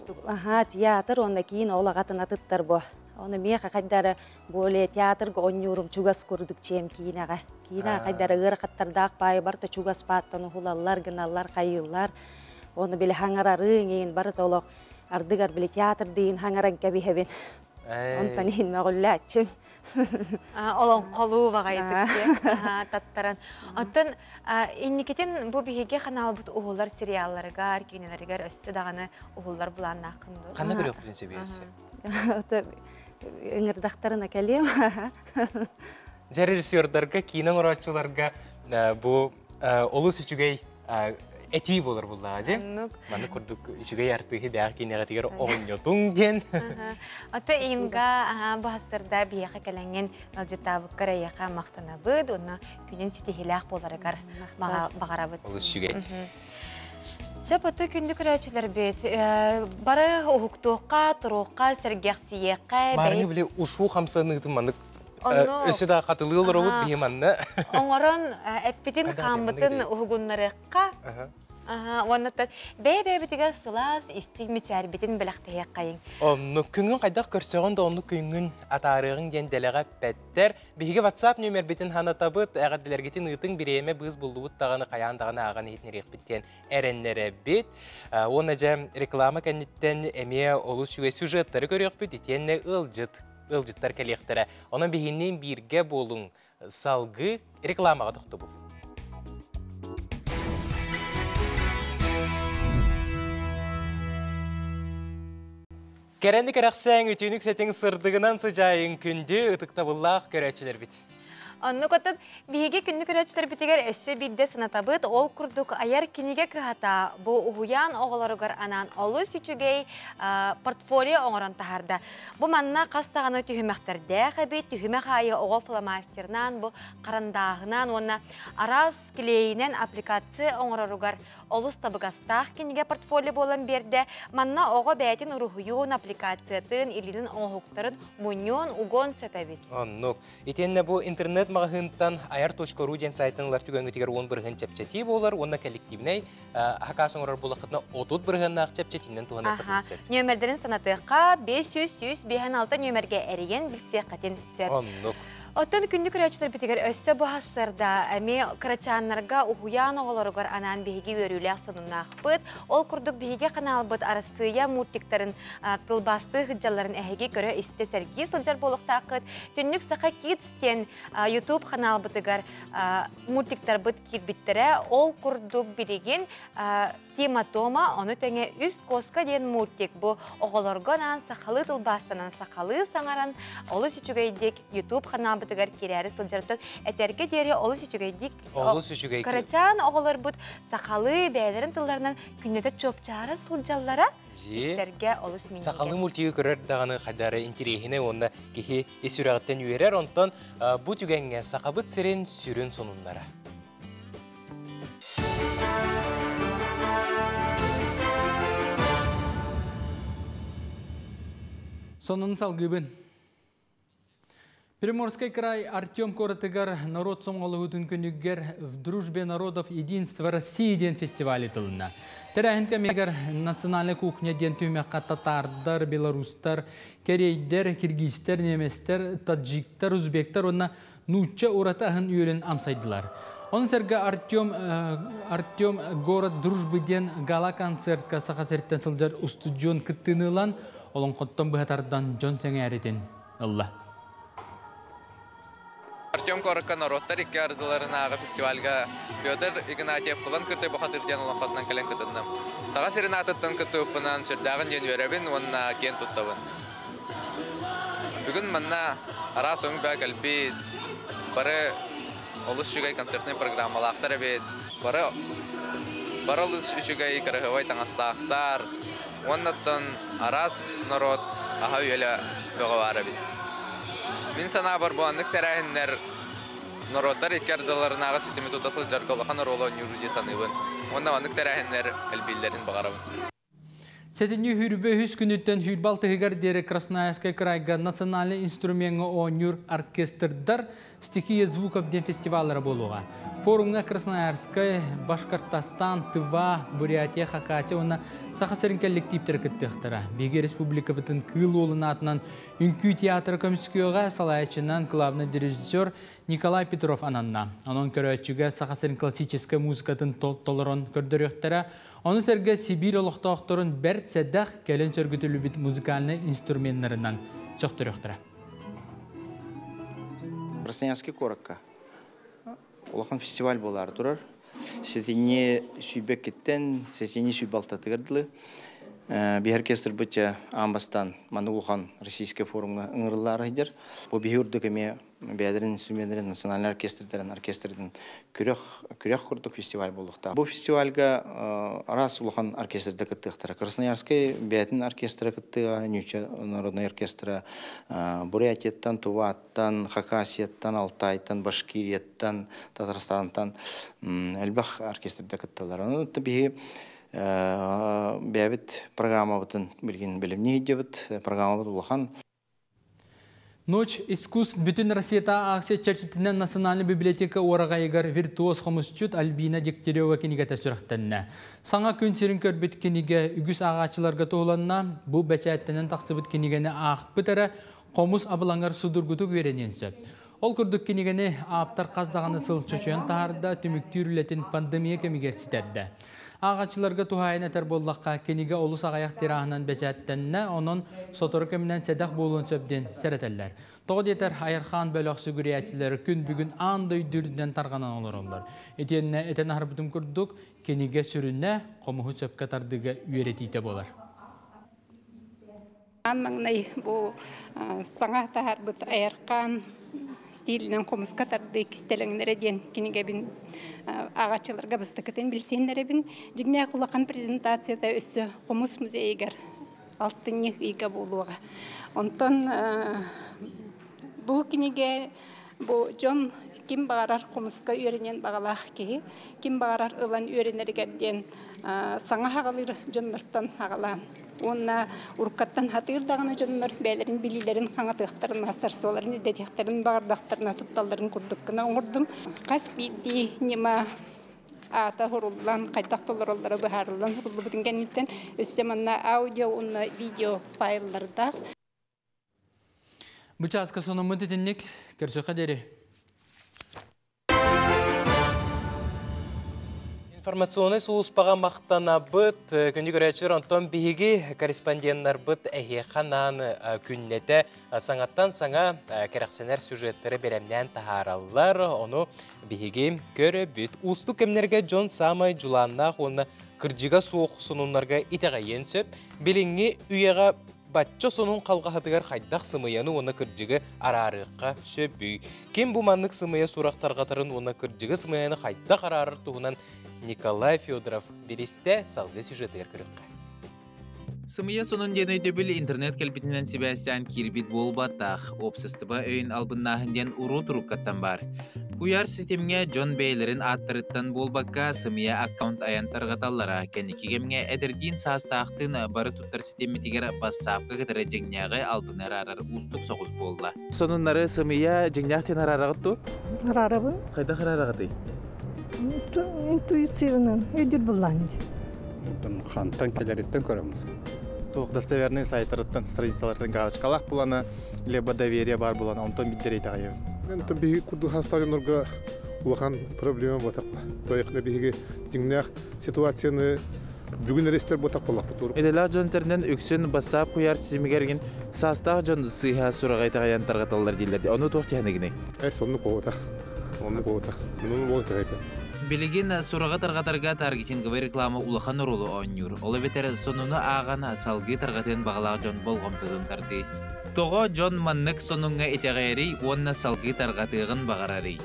театр онда кийин олагатын атыттар бу. Оны меха кайдары боле театрга онюрум чугас курдук чем кийинага. Кийина кайдары ыркаттардак бай барта чугас паттан ухулаллар, гыналлар, кайыллар. Оны биле хаңарарың ен бары толок ардыгар биле театр дейин хаңаран кебихебин. Онтан ен магуллачым. Олон колу багайтык таттаран. Оттон инникетен бу биһиге канал бут угуллар сериалларга, кинелерге өссө даганы угуллар булан акынды. Кандай көрөк бүтүн себесі? Ыңырдактарына келем. Режиссердарга, кино оратчыларга бу олус үчүгей эти болар булла, де? Маны курдук үчүгей артыгы бяг кинеге тигер оңнотун ген. Ата инга бастырда бияка келенген алжытабы караяка мактанабыд, оны күнен ситихилак боларыгар багарабыд. Олус үчүгей. Сәпәті күнді күрәчілер бет. Бары ұғықтуққа, тұруққа, сәргәқсиеққа... Барыңы біле ұшу қамсанығытын маңдық өсі да қатылы олар оғып бейманны. Оңырын әппетін қамбытын ұғығынларыққа... Оннаттан бәй-бәй-бітігер сылас истигмечәр бетін біліқтіғек қайын. Оны күнгін қайдақ көрсеғын да оны күнгін атарығын денделіға пәттер. Бігі WhatsApp нөмер бетін хана табыт, әғадділергетін ұйтың біреме бұз бұлдуыт тағаны қаяндағаны ағаны етінерек біттен әренлері бет. Оны жа реклама кәнеттен әме олы сюжеттері көрек біт, етенне ұлжыттар кәлектері. Оның бігінен бірге болың салғы рекламаға тұқты бұл. Кәрәнді кәрәқсәң үтінік сәтің сырдығынан сыжайын күнді ұтықтабыллақ көрәтшілер біт. Онны көтін биһиге күнні көрәтшілер бітігер өссі бидде сынатабыт, ол күрдік аяр кенеге кығата. Бұл ұғуян оғыларығар анан олы сүчігей портфолио оңырын тахарда. Бұл манна қастағаны түйімәқтерді қабет, түйімәқ айы оғы фломастернан, бұл қарандағынан, онна араз кілейінен аппликация оңырығар олыс табығастақ кенеге портфолио болан берді. Манна оғы бәйтін ұрығуын аппликациятын, илінің оңғықтарын мұньон ұғын сөпәбет. Оннық. Етенне бұл интернет мағынтан ayar.ru ден сайтынлар түгенгі тегер 10 бірғын чәпчәті болар, онына коллективней хақасын орар болақытына 30 бірғын ақ чәпчәтінен туғаны қытынсы. Нөмердерін санатыққа 500-100-56 нөмерге әреген білсе қатын сөп. Оннық. Оттон күнді күрәчілер бітігер өссі бұхасырда әме қырачанларға ұғуян оғыларығар анан бейге өріләқ сонунақ бұд. Ол күрдік бейге қанал бұд арасыя муртиктарын тылбасты ғыджаларын әйге көрі істе сәрге сылжар болуқта қыд. Түннік сақа кетістен YouTube қанал бұдығар муртиктар бұд кирбіттірі. Ол күрдік бейген тематома, оны тәңе үст қосқа ден муртик бұ оғыларғанан сақалы тылбастанан сақалы саңаран олы сүчігейдек YouTube қанал бұдығар керәрі сылжарытын әтерге дері олы сүчігейдек қарачан оғылар бұд сақалы бәйлерін тылдарынан күннеті чопчары сылжаллара істерге олы сүмейдек. Сақалы мультигі көрер дағаны қадары интерехіне онда кехе есүрағыттен үйерер, онтан бұ түгенге сақабыт сірен сүрін сонунлара. Сонын салгыбын. Приморский край Артем Коротыгар народ сомғалығытын күнігер в дружбе народов единства России ден фестивалі тылына. Тәрәхін кәмегер национальный кухня ден түймеққа татардар, белорустар, керейдер, киргизтер, неместер, таджиктар, узбектар, онна нучча уратағын үйерін амсайдылар. Он сәргі Артем город дружбы ден гала концертка сақасерттен сылжар устуджон күттінылан, олон қоттон бұғатардан жон сәңе әретін. Алла. Артем Коротка народтар ике арзыларын аға фестивальға Петр Игнатьев қылан күрте бұқатырден олон қотынан кәлен күтіндім. Саға серенатыттан күтті ұппынан сүрдағын ден өребін, онына кен тұттабын. Бүгін манна ара соң бәк әлбі бары олыс жүгай концертный программалақтар әбет, бары олыс жүгай кіріғывай таңастақтар, оннаттан арас народ аға үйелі бөға бар әбет. Мен сана бар бұғандық тәрәхінлер Нороттар иккардыларынағы системе тутатыл жарголахан роло нюрде саныбын. Онна ваннык тәрәһеннәр әлбилләрен бағарабын. Сәтінні хүрбе хүс күніттен хүрбал тығығар дері Красноярская крайга национальный инструментға оңюр оркестрдар стихия звуков ден фестивалары болуға. Форумға Красноярская, Башкортостан, Тыва, Бурятия, Хакасия, онна сақасырын коллективтер күттіқтіра. Беге республика бұтын кыл олын атынан үнкі театры көміскеуға салайчынан главный режиссер Николай Петров ананна. Onun көрәтчіге сақасырын классическая музыкатын толырын көрдіріқтіра. Оны сәрге Сибир олықтақтырын бәрт сәддәқ кәлін сөргітілі біт музыкальный инструментларынан чоқтырықтыра. Красноярский коракка. Олахан фестиваль болар тұрар. Сетіне сүйбек кеттен, сетіне сүйбалтаты кірділі. Bir orkestr bütçe ambastan Manuluhan Российский форумга ыңырлары идер. Бу бихурды кеме бәдерин инструменттерин национальный оркестрдин күрәк курдук фестиваль булдыкта. Бу фестивальга Арас улахан оркестрда кыттыктар. Красноярский бәдин оркестры кыттыга, Нюча народный оркестры Бурятияттан, Туваттан, Хакасияттан, Алтайтан, Башкирияттан, Татарстандан Элбах оркестрда кыттылар. Аны табии бәбит программа бутын билген билимни дебит программа булхан. Ночь искусств бүтін Россияда акция чарчитинен Национальный библиотека орағайығар виртуоз қомысчут Альбина Дегтярева кенигеті сүріқтенне. Саңа күн серін көрбет кениге үгіс ағачыларға тоғыланна, бұл бәчәттенен тақсыбыт кенигені ақ бітірі қомыс абылаңар судыргуту көрененсі. Ол күрдік кенигені аптар қаздағаны сыл чөчуен тағарда түміктер үлетін пандемия кемигерсітерді. Ағачыларға туғайын әтер боллаққа кениге олыс ағаяқ тирағынан бәчәттенне, оның соторы көмінен сәдәқ болуын сөбден сәрәтәлілер. Тоғыд етер Айырхан бөліқ сүгіриячілері күн бүгін андай дүрден тарғанан олар олар. Етенне әтен арбытым күрдік кениге сүрінне қомығы сөпке тардығы үйеретейті болар. Аннаңнай бұл саңа тағарбыт Айырхан стилінен қомысқа тарды кістеліңдері ден кенеге бін ағачыларға бұстықытын білсендері бін жігне құлақан презентацияда өсі қомыс музейгер алтыны үйге болуға. Онтан бұл кенеге бұл жон ким бағарар қомысқа үйренен бағалақ кейі, ким бағарар ұлан үйренергерден саңа ағалыр жонларттан ағалан. Онна уркаттан хатырдағаны жонлар бәлерін билилерін қаңатықтарын, астарсуаларын, үдетектерін, бағардақтарына тұтталдарын күрдіккіна оңырдым. Қас бейді нема ата хұрулан, қайтақтылар олары бұхарылан хұрулы бұдың кәнеттен өссеманна аудио, онна видео файларда. Бұчасқа соны мұндетіннік көрсі қадері. Информационный соуспаға мақтана бұд, күнді көрәтшір онтон бігі корреспонденттар бұд әйеқанан күннеті саңаттан саңа кәрәқсенер сюжеттері беремнен тахаралар, оны бігі көрі бүт. Ұсту кемнерге Джон Самай Джуланнақ оны кіржіға суық сұнынларға итеға енсөп, біліңі үйеға Батчо сонун қалғағатығар қайдақ сымыяны оны кіржігі арарыққа сөбүй. Кем бұл маннық сымыя сұрақтарғатарын оны кіржігі сымыяны қайдақ арарық тұғынан Николай Федоров бересте салды сюжеттер көріққа. Сымыя сонун деной дөбіл интернет кәлбетінен Себастьян Кирбит болбаттақ. Опсыстыба өйін албыннағынден ұру тұрыққаттан бар. Куяр системге Джон Бейлерін аттырыттан болбаққа сымыя аккаунт аянтарғаталлара. Кәнекегемге әдірден састақтың бары тұттар системетігер бассапқа кітірі жеңняғы албынар арар ұстық соғыз болды. Сонунлары сымыя жеңняқтен арарағытту? Арарабы? Қайда арарағыты? Интуитивнан, өйдір бұлланды. Хантан келереттен көреміз. Туық достоверный сайттарыттан, страницалардан галочкалақ бұланы, лебо доверие бар бұланы, онтан биддерейді ғайыр. Мен бігі күрді хастарынырға ұлақан проблема бұтақпа. Тойықны бігі деңнәқ ситуацияны бүгін рестер бұтақ болақ бұтыр. Эделақ жонтернен өксін басап қойар системегерген састақ жон сыйға сұрағайты ғаянтарға талар дейлерді. Оны тоқ тәнігіне? Оны қоғытақ. Оны қоғытақ. Оны қоғытақ. Билеген сұрағы тарғатарға таргетингі реклама улахан ролы ойныр. Олы ветер сонуны ағана салғы тарғатын бағалақ жон болғымтыдың тарды. Тоғы жон маннық сонуңа етеғайрей, онына салғы тарғатығын бағарарей.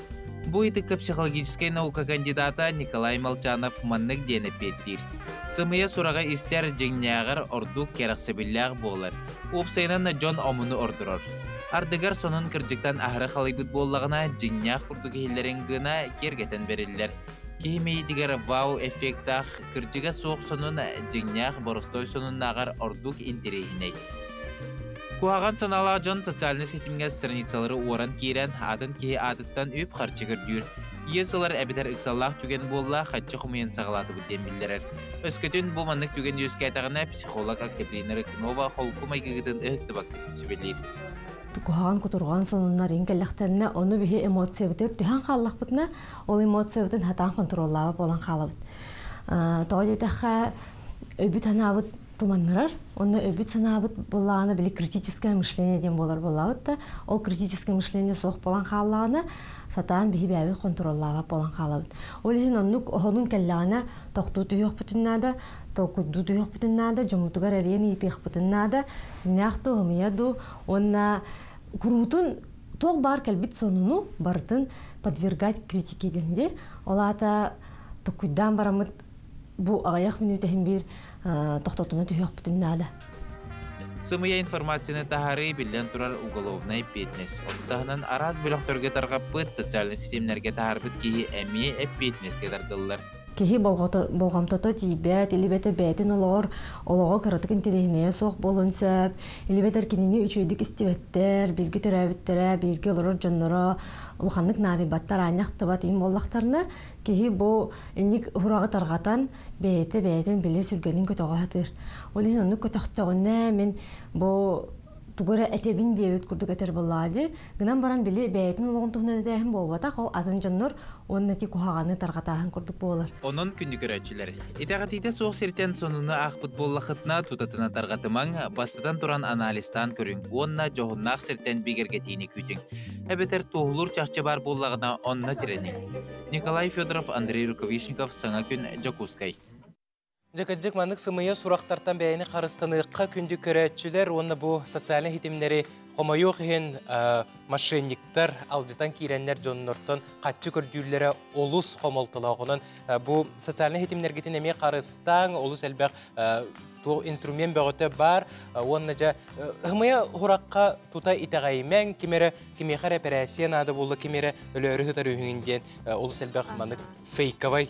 Бұл етікі психологическай наука кандидата Николай Молчанов маннық дені петтір. Сымыя сұраға істер жеңнеғыр ордук керақсыбілләғ болыр. Опсайнан жон омыны ордырыр. Ардыгар сонун кырдьыктан ахыры халайбыт боллагына жиннях курдугихиллерин гына кергетен бериллер. Кихимейдигер вау эффектах кырдьыга соқ сонун жиннях боростой сонуннагар ордук интерейхиней. Куаган санала жон социальный сетимге страницалары уоран кирен, атын кихи атыттан үп харчыгыр дүйр. Есылар әбітер ықсаллах түген болла хатчы құмыен сағалаты бүдден білдерер. Өскөтін бұл маннық түген өскәйтағына психолог Октябрина Рыкнова холку майгығытын ұқты бақытын сөбелейді. Куһаан кутурган сонуннар ингеллахтанна оны бихи эмоция битер түһан халлах битна ол эмоция битен хатан контроллаба болан халабыт. Тоодетаха өбүт анабыт туманнырар, оны өбүт санабыт болланы били критическое мышление ден болар болабыт да, ол критическое мышление соқ болан халланы сатан бихи бәбі контроллаба болан халабыт. Ол ихин оннук оһонун келлағына тоқту түйіқ бүтіннада, тоқуду түйіқ бүтіннада, жомутугар әрен итиқ бүтіннада, зиняқты ғымияду, онна курутун тоқ бар кәлбит сонуну бартын подвергать критике денде. Олата тоқуйдан барамыт бу ағаяқ минутахин бир тоқтотуна түйіқ бүтіннада. Сымыя информацияны тахары билден турар уголовный петнес. Оттағынан араз бөліқтөрге тарғаппыт, социальный системлерге тахарбыт кейі әме петнеске тарғылылар. Кехи болғамтото тейбет, илибетер бәтін олығы қырытық интерегінее соқ болын сөп, илибетер кенені үчөйдік істебеттер, білгі төрәбіттері, білгі олырыр жонлары, ұлғанлық набибаттар айнақ тыбат ең боллақтарына, кехи бұл әнік ұрағы тарғатан бәтін біле сүргенін көтіға хатыр. Ол ең оны көтіқтіғына мен бұл тугура этебин дебет курдук этер боллади. Гынан баран били бәйтин улугун тухнан этехин болбата, ол атын жоннор оннати кухаганы таргатаһын курдук болар. Онон күндүкөрөчүлөр. Итагатите соқ сертен сонуны ахпыт боллахытна тутатына таргатымаң бастыдан туран анализтан көрүң. Онна жохуннақ сертен бигергетини күтүң. Эбетер тоғлур чахчы бар боллагына онна тирени. Николай Федоров, Андрей Руковишников, Саңа күн Жакускай. Жакаджик мандык сымыя сурақтартан бәйіні қарыстаныққа күнді көрәтшілер, оны бұл социальный хитимлері қомайоқ ехен мошенниктар, алжытан кейренлер жоннортон қатчы көрдүйлері олус қомалтылағынан бұл социальный хитимлергетін әме қарыстан, олус әлбәқ инструмент бәғыты бар, оны жа ұмыя құраққа тута итағаймен, кемеғар операция нады болы, кемері өлі өрі үйіңден, олус әлбәқ мандык фейковай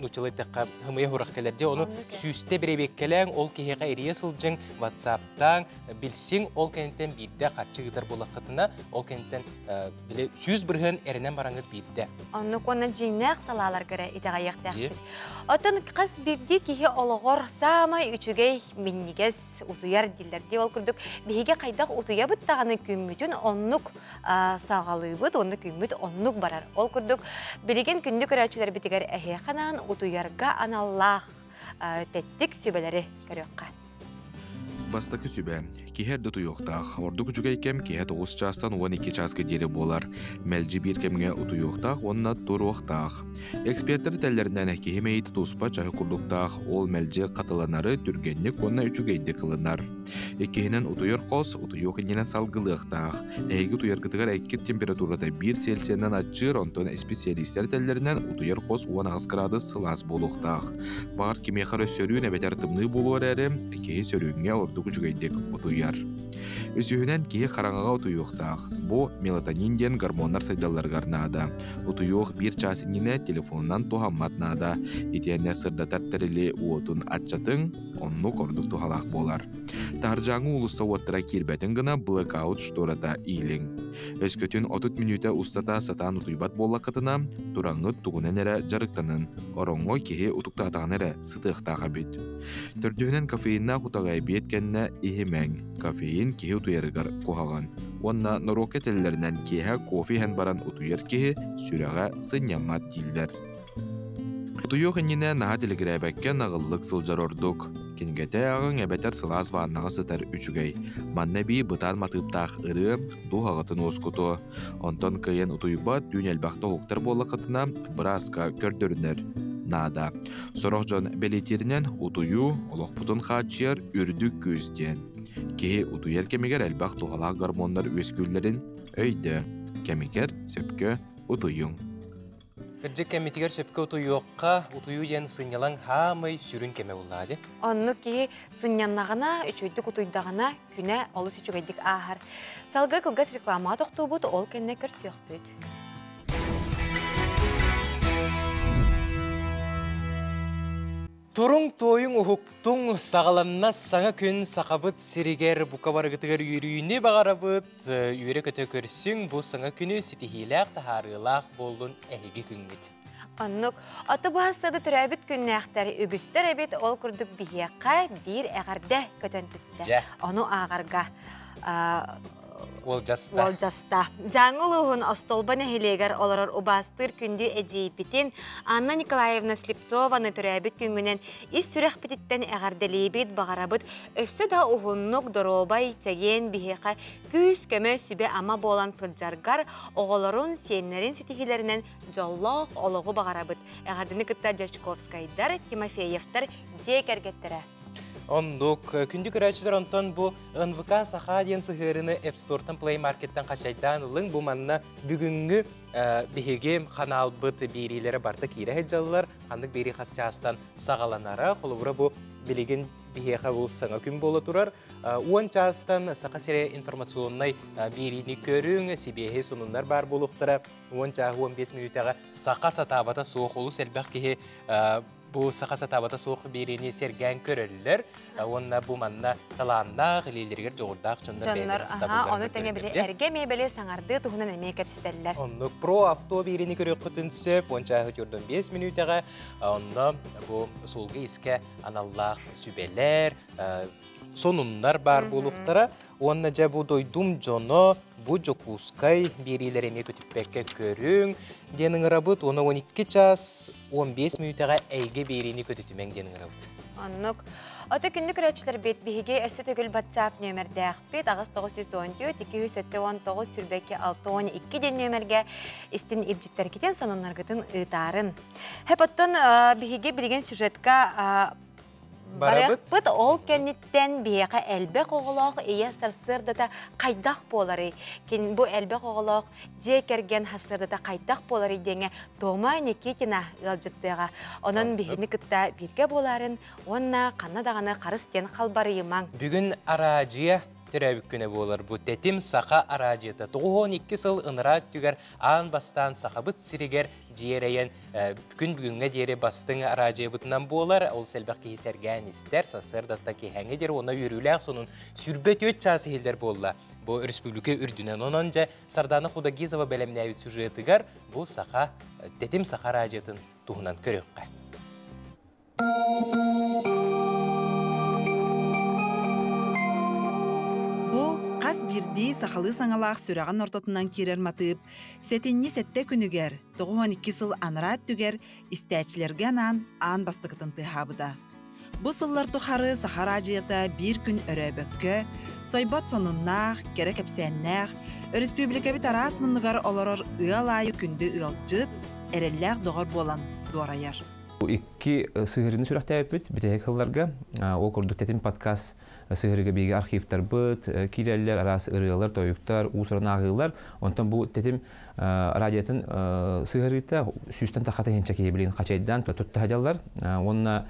нучылайтаққа хымыя хурақкелерде оны сүйісте біребеккелең ол кехеға ерие сылжың WhatsApp-тан білсің ол кәнеттен бейді қатшығыдар болақытына ол кәнеттен сүйіс бірген әрінен бараңыз бейді. Оны қонын жинақ салалар көрі итағаяқтақ. Отын қыз бірді кеге олығыр самай үчігей міннігіз ұтуяр дилерде ол күрдік бейге қайдақ ұтуя бұттағаны күммітін оннық сағалы бұд, оны күмміт оннық барар. Ол күрдік білеген күнді көрәтшілер бітігер әхе қанан ұтуярға аналлах тәттік сөбелері көріққа. Бастакы сүбә, кихерді тұйоқтақ. Орды күчігі кем кихе 9 частан 12 часқа дері болар. Мәлжі бір кемге ұтуйоқтақ, онына тұруқтақ. Эксперттер тәллерінен кихе мейті тұспа чағы күрдіқтақ, ол мәлжі қатыланары түргеннік онына үчігейді қылынар. Еккенен ұтуйор қос, ұтуйоқ енен салғылықтақ. Әйгі ұтуйарғытығар әйкет температурада 1 Цельсиянан атчыр, онтон специалистер тәллерінен ұтуйор қос 10 градус сылас болуқтақ. Бар кемеқар өсөрүүн әбетер тымны болуар әрі, кихе сөрүүнге орды күчігейдек ұтуяр. Өсүйінен кейі қараңаға ұтуйоқтақ. Бұ мелатонин ден гормондар сайдаларғарнада. Ұтуйоқ бір часыніне телефоннан тухамматнада. Етенне сырдатар тәрілі уотун атчатын, онны кордық тухалақ болар. Таржаңы улыса уаттыра кербәтін гына blackout штората ийлің. Өскөтін 30 минута устата сатан ұтуйбат боллақытына, тураңы туғынен әрі жарықтанын. Оронго кейі ұтықта атаған әрі сытықтаға бет. Түрдігінен кофеинна құтағай беткенне ихемәң. Кофеин кейі ұтуярығар қоғаған. Онна нороке теллерінен кейі кофейен баран ұтуяр кейі сүрәға сынямат дейілдер. Ұтуйоқ еніне наға телегірәбәкке нағылық сылжар ордық. Кенгете ағын әбәтер сылаз ваннаға сытар үчігей. Маннәбі бұтан матыптақ ұры дұғағытын осқұты. Онтон кайын ұтуйбат дүйін әлбақты оқтар болықытына бұразға көрдірінер. Нада. Сорох жон белетерінен ұтуйу олық бұтын қачияр үрдік көзден. Кейі ұтуяр кемегер әлбақ тұғалақ гормондар өскүлерін өйді. Кемегер сөпкі ұтуйың. Кырдык кемитигер сөпкө утуюокка утуюу ден сынялан хамай сүрүн кеме уллады. Онну ки сыняннагана, үчөйдүк утуйдагана күнэ олус үчөгөйдик ахар. Салга кылгас реклама токтубут ол кенне көрсөкпүт. Турун тойың ухуктуң сағаламна саңа күн сақабыт сиригер бука барыгытыгар үйрүйіні бағарабыт. Үйре көтө көрсің бұл саңа күні ситихилақ тахарылақ болдың әйгі күнгіт. Оннук, аты бағыстады түрәбіт күннәқтәрі үгістер әбет ол күрдік бігеққа бір әғарда көтөн түсті. Оны ағарға Волжаста. Жаңылуғын остолбаны хелегер оларар убастыр күнді әжейбітін Анна Николаевна Слепцованы түрәбіт күнгінен ис сүрәқ бітіттен әғарделейбет бағарабыт өссі да ұғыннық доробай чәген бігеқа күз көмі сүбе ама болан фырджаргар оғыларын сенлерін сетихилерінен жоллақ олығы бағарабыт. Әғардыны күтта Жашковскайдар, Тимофеевтар декергеттері. Ондук күнді көрәчілер онтон бұл НВК саха ден сығырыны App Store'тан Play Market'тан қашайдан ұлың бұл манна бүгінгі бігеге қаналбыт берилері барты кейрі әджалылар, қандық бері қасчастан сағаланара, қолыбыра бұл білеген бігеға бұл саңа күн болы тұрар. Уан частан сақа сере информационнай берini көрің, себеге сонындар бар болуқтыра. Уан жағы 15 минутаға сақа сатабата соқ олу сәлбәқ кеге bu sakasa tabata soğuk birini sergen körüller. Onunla bu manna talanda gilirler jordaq çöndür beyler stabildir. Onu tenge bile ergeme bile sanardı tuğunan emek etsinler. Onu pro avto birini körük kutunsa ponçağı gördüm 5 minutaga. Onda bu solgu iske anallah sübeler sonunlar bar buluqtara. Onunla bu doydum jono bu jokuskay birilerini tutippekke körün. Denin rabıt ona 12 ças 15 minutaga eyge birini kötütümen denin rabıt. Annuk. Ata gündük röçler bet bihige ösü tögül WhatsApp nömerdəq bet ağız 914 279 sürbeki 612 den nömerge istin ilcitler kiten sonunlargıtın ıtarın. Hep ottan bihige bilgen süjetka Барабыт ол кенниттен бияқа әлбек оғылақ ия сарсырдата қайдақ болары. Кен бұл әлбек оғылақ же керген хасырдата қайдақ болары денге дома некетина ғалжыттыға. Онын бігіні күтті бірге боларын, онна қанадағаны қарыстен қалбары емаң. Бүгін арajıya Terabük güne bolar bu tetim saqa aracıta. 12 yıl ınıra tüger an bastan saxabıt siriger ciyereyen bugüne diyere bastığın aracıya bıtınan bolar. Ol selbaq ki sergen ister sasırdattaki hengedir ona yürüyler sonun sürbet öt çası hilder bolla. Bu Respublika Ürdünen onunca Sardana Khudagizova belemnevi süjetigar bu saqa tetim saqa aracıtın tuğunan körüqqa. Қас бірді сақалы саңалақ сүраған ортотынан керер матып, сетінні сетте күнігер, 12 сыл анырат түгер, істәчілерге ан бастықытын тұхабыда. Бұл сыллар тұхары сақар ажията бір күн өрөбөккө, сойбат сонуннақ, кере кепсеннақ, Республика бит арас мұнығар оларыр ұялайы күнді ұялчыт, әрелләқ доғар болан дуарайар. Iki sığırını sürekli bit, bir kıllarga, o kurduk tetim podcast sığırıga bir arşivler bit, kireller arası ırılar, toyuklar, usuran ağırlar, ondan bu tetim radyatın sığırıda süsten takata hençekeyebilin kaçaydan tuttu hacalar, onunla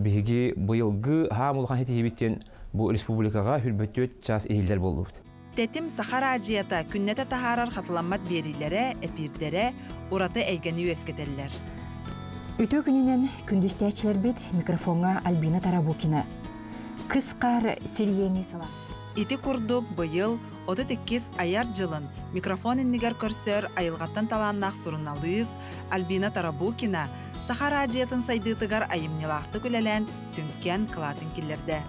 bihigi bu yılgı hamulkan heti bitten bu Respublikaga hürmetiyet ças ehiller boldu. Tetim Sahara acıyata künnete taharar katılanmat berilere, epirdere, orada eygeni üyesketeller. Ütü gününden kündüstəçilər bit mikrofona Albina Tarabukina. Kısqar Siryeni salam. İti kurduk bu yıl 38 ayar жылын mikrofon innigar körsör ayılgattan talannaq surunalıyız Albina Tarabukina Sahara acıyatın saydıtıgar ayımnilaқты kölelen sünken kılatın killerde.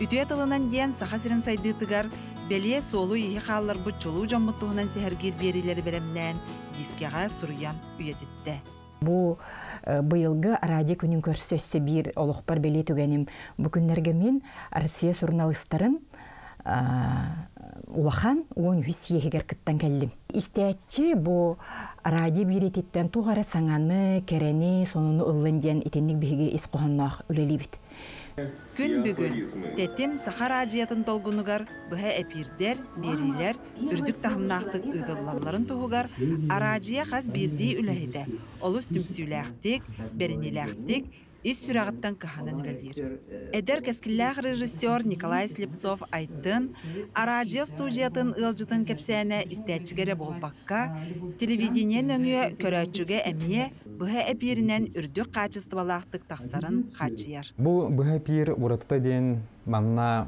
Ütüye tılınan diyen Sahasirin saydıtıgar beliye solu iyi xallar bu çoluğu jommuttuğunan sehergir berileri belemnen diskeğa suruyan üyetitte. Bu быйылгы радио күнүн көрсөссө бир олукпар беле түгеним бу күннерге мен Россия журналисттарын улахан 13 егер кыттан келдим. Истечи бу радио биретиттен тугара саңаны, керени, сонуну ыллын ден итенник биге ис кохоннак үлелибит. Күн бүгін тетим саха радиятын толгунугар быха эпирдер, берилер, үрдүк тахымнақтық ыдыллаларын туғугар арадия қаз бирди үләхеде. Олус түмсүләқтік, беринеләқтік, ис сүрағыттан каханын үләлер. Эдер кескілләқ режиссер Николай Слепцов айттын, арадио студиятын ылжытын кепсәне истәтчігері болбаққа, телевидениен өңі көрәтчіге әмие бұға әпирінен үрдік қачыстыбалақтық тақсарын қачияр. Бұл бұға әпир ұратыта ден манна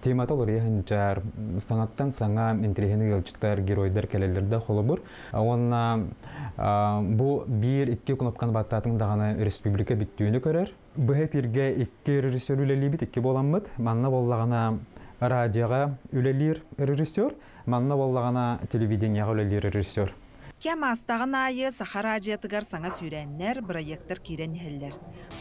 темата олар ехінчар саңаттан саңа интеллигенті ылжыттар, геройдар кәлелерді қолы бұр. Онна бұл бір-2 кнопканы баттатын дағаны республика біттүйіні көрер. Бұға әпирге 2 режиссер үлелі бит, 2 боламыд. Манна болағана радиоға үлелер режиссер, манна болағана телевиденияға үлелер режиссер. Кем астағын айы саха радиятыгар саңа сүйрәннер, проекттар кирен хеллер.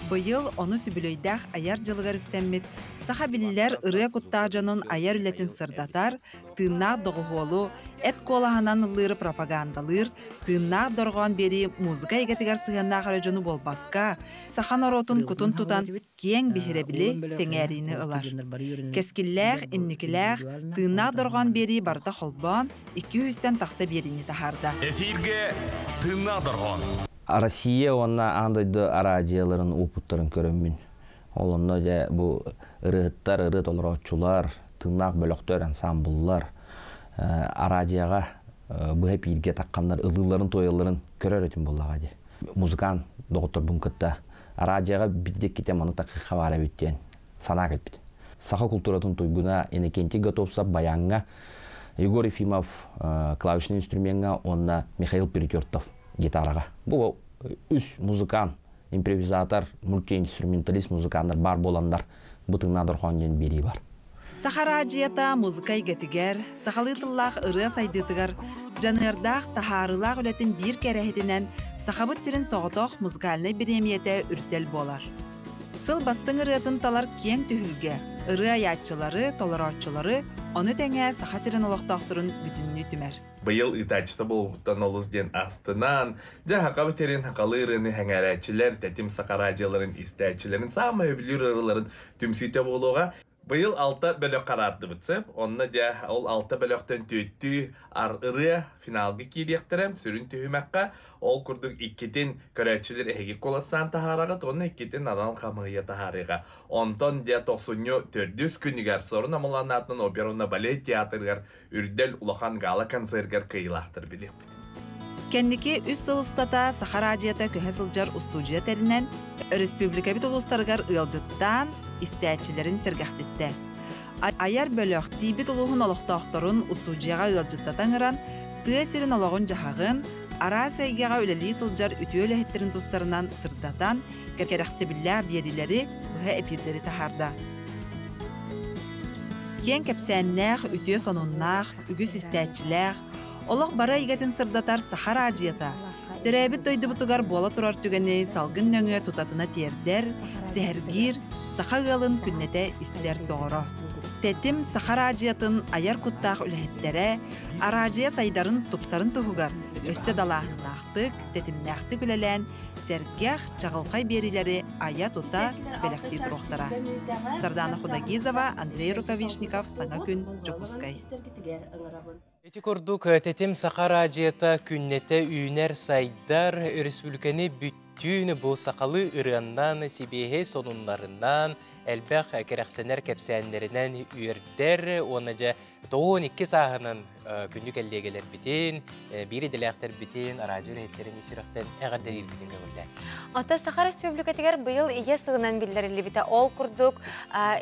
Бұйыл оны сүбілөйдәқ аяр жылығар үктәммет, саха білілер ұрыя құттағжанын аяр үлетін сырдатар, тыыннақ доғуолу, әт колағанан ұлыры пропагандалыр, тыыннақ дорған бері музыка егетігар сығаннақ арajonu болбаққа, сахан оротын күтін тұтан кең бігіребілі сеңәріні ұлар. Кескілләқ, инникіләқ, тыыннақ дорған бері барда холбан, 200-тен тақса беріні тахарда. Эфирге тыыннақ дорған. Россия онна андайды арадияларын опыттарын көрөммүн. Ол онна бу ырыттар, ырыт олорочулар, тыыннақ бөлөктөр, ансамбллар арадияға бұға пирге таққандар ылыларын, тояларын көрөр өтін болаға де. Музыкан доғыттыр бұнкытта арадияға биддек кетем аны таққы қавара бүттен сана кәлпіт. Саха культуратын тойгуна енекенте готовса баянға Егор Ефимов клавишный инструментға, онна Михаил Перекертов гитараға. Бұл үс музыкан, импровизатор, мультиинструменталист музыкандар бар боландар бұтыңнадыр қонден бері бар. Саха радията музыка игетигер, сахалытыллах ыры сайдытыгар, жанырдах тахарылах үлетін бір кәрәхетінен сахабыт сирин соғытоқ музыкальный премияте үртел болар. Сыл бастың ырытын талар кең түхілге, ыры аятчылары, толаратчылары, оны тәңе саха сирин олықтақтырын бүтінні түмер. Быйыл ытачыты болуптан олызден астынан, жағақа бітерін хақалы ырыны хәңәрәтчілер, тәтім саха радияларын, истәтчілерін, сама өбілер ырыларын түмсүйте болуға, быйыл 6 бөлөк қарарды бітсіп, онына де ол 6 бөлөктен төтті ары финалғы кейдектірім, сүрін түйімәққа, ол күрдік 2-тен көрәтшілер әйгі қоласан тахараға, оны 2-тен адан қамығыя тахарыға. Онтон де 94 күнігер сорын амыланатының оперуна балет театргар үрдел улахан гала концертгар кыйлақтыр біліп. Кенники үс сыл устата саха радията көһе сылжар устудия тәрінен республика бит улустаргар ыалжыттан истәчилерин сергәхсетте. Аяр бөлөк тибит улуһун олохтоохторун устудияга ыалжыттатан ыран тыасирин ологун жахагын ара сайгага үлели сылжар үтүөлө хеттерин тустарынан сырдатан керексебиллер биедилери көһе эпирдери тахарда. Кен кепсәннәх үтүө сонуннах үгүс истәчилер олық бара игетін сырдатар саха радията. Төрәбіт дойды бұтығар бола тұрар түгені салғын нөңі тұтатына тердер, сәхіргір, саха ғалын күннете істер тоғыры. Тәтім саха радиятын аяр құттақ үләхеттері, арадия сайдарын тұпсарын тұғығар, өсі далағын нақтық, тәтімнәқтік үләлән, сәргәх чағылқай берілері ая тұта бәләқті тұрықтара. Сардана Худагизова, Андрей Рукавишников, Саңа күн, Джокускай. Эти көрдік тәтім саха радията күннете үйнер сайдар республиканы бүттүйіні бұл сақалы ырыаннан, себеге сонунларынан, әлбәқ керексенер кәпсәнлерінен үйердер, оны жа 12 сағынан күндік әлдегелер бітен, бири діләқтер бітен, радио рейттерін есіріқтен әғардер елбітен көгілді. Ата Саха Республикатығар бұйыл ие сығынан білдірілі біті ол күрдік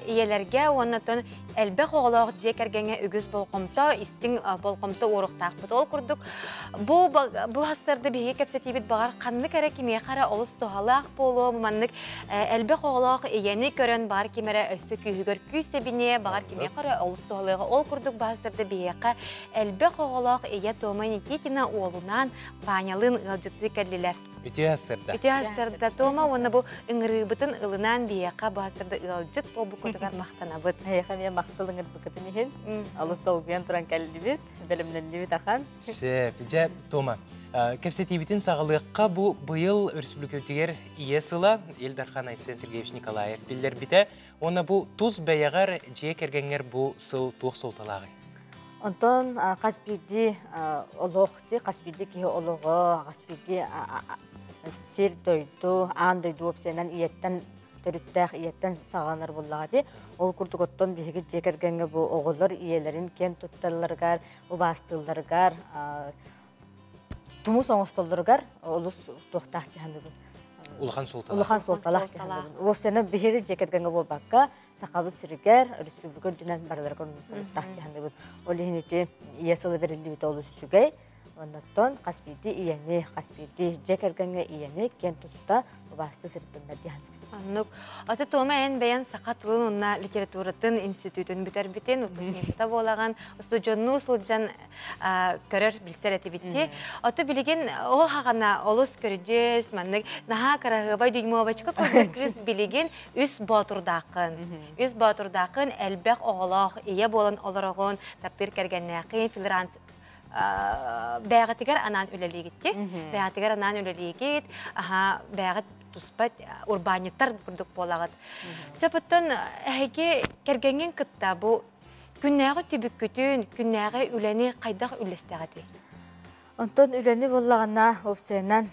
иелерге, онытын әлбәқ оғылақ жекергенге үгіз болқымта, істің болқымта орықтақ бұт ол күрдік. Бұл хастарды бейге кәпсеті біт бағар қанны кәрі кемеге қара олыс тұғалақ болу, мұманнық әлбәқ оғылақ иені көрін бар кемері өсі күйігір күйсебіне бағар кемеге қара олыс тұғалығы ол күрдік бағыстарды бейге әлбәқ оғылақ ие Тома Никитина олынан панялын ғылжытты кәлілер. Үте асырда. Үте асырда Тома, оны бұл үңірібітін ұлынан бейеқа бағыстарды ғылжыт бұл бұқытығар мақтана бұд. Аяқа мен мақтылыңыр бұқытын ехен, алыс толғын тұран кәлілі бет, бәлімнен бет ақан. Сәп, жә Тома. Кепсетибитин сағылыққа бұ бұйыл республикөтігер иесыла Елдархан Айсен Сергеевич Николаев білдер біте. Оны бұ тұз бәяғар жие кергенгер бұ сыл туық солталағы. Онтон қаспиді олоқты, қаспиді ке олығы, қаспиді сер дойду, ан дойду опсенен иеттен төріттәқ иеттен сағаныр боллағады. Ол күрдігіттен бізігі жекергенге бұл оғылыр иелерін кен тұттарларғар, ұбастыларғар, тумус оңыстолдыргар олус тоқтақ жаны бұл. Улахан солталақ. Улахан солталақ жаны бұл. Опсені бігері жекергенге бұл баққа сақабы сірігер республика дүнен барларғар тоқтақ жаны бұл. Ол еңеті иесілі берілді біті олыс жүгей. Оннаттон қаспиді иені, қаспиді жекергенге иені кен тұтта ұбасты сірттіңдер жаны бұл. Аннук, аты тома ән бәян сақатлығын онна литературатын институтын бүтер бітен, өпісінесіта болаған, ұсты жонну сұлжан көрір білсер әті бітті. Аты білеген ол хағана олыс көріджес, маннық наға қарағы бай дүймовачқа көрдіктіз білеген үс батырдақын. Үс батырдақын әлбәқ оғылақ, ие болан оларағын, таптыр кәргеннәқин, филрант бәғатығар анан өлелегітті. Бәғатығар анан өлелегіт, бәғат туспат урбаниттар бурдук болагат. Сепоттон әге кергенген кытта бу күннәгы түбүккүтүн, күннәгы үләни кайдак үлестәгати. Онтон үләни боллагана опсенан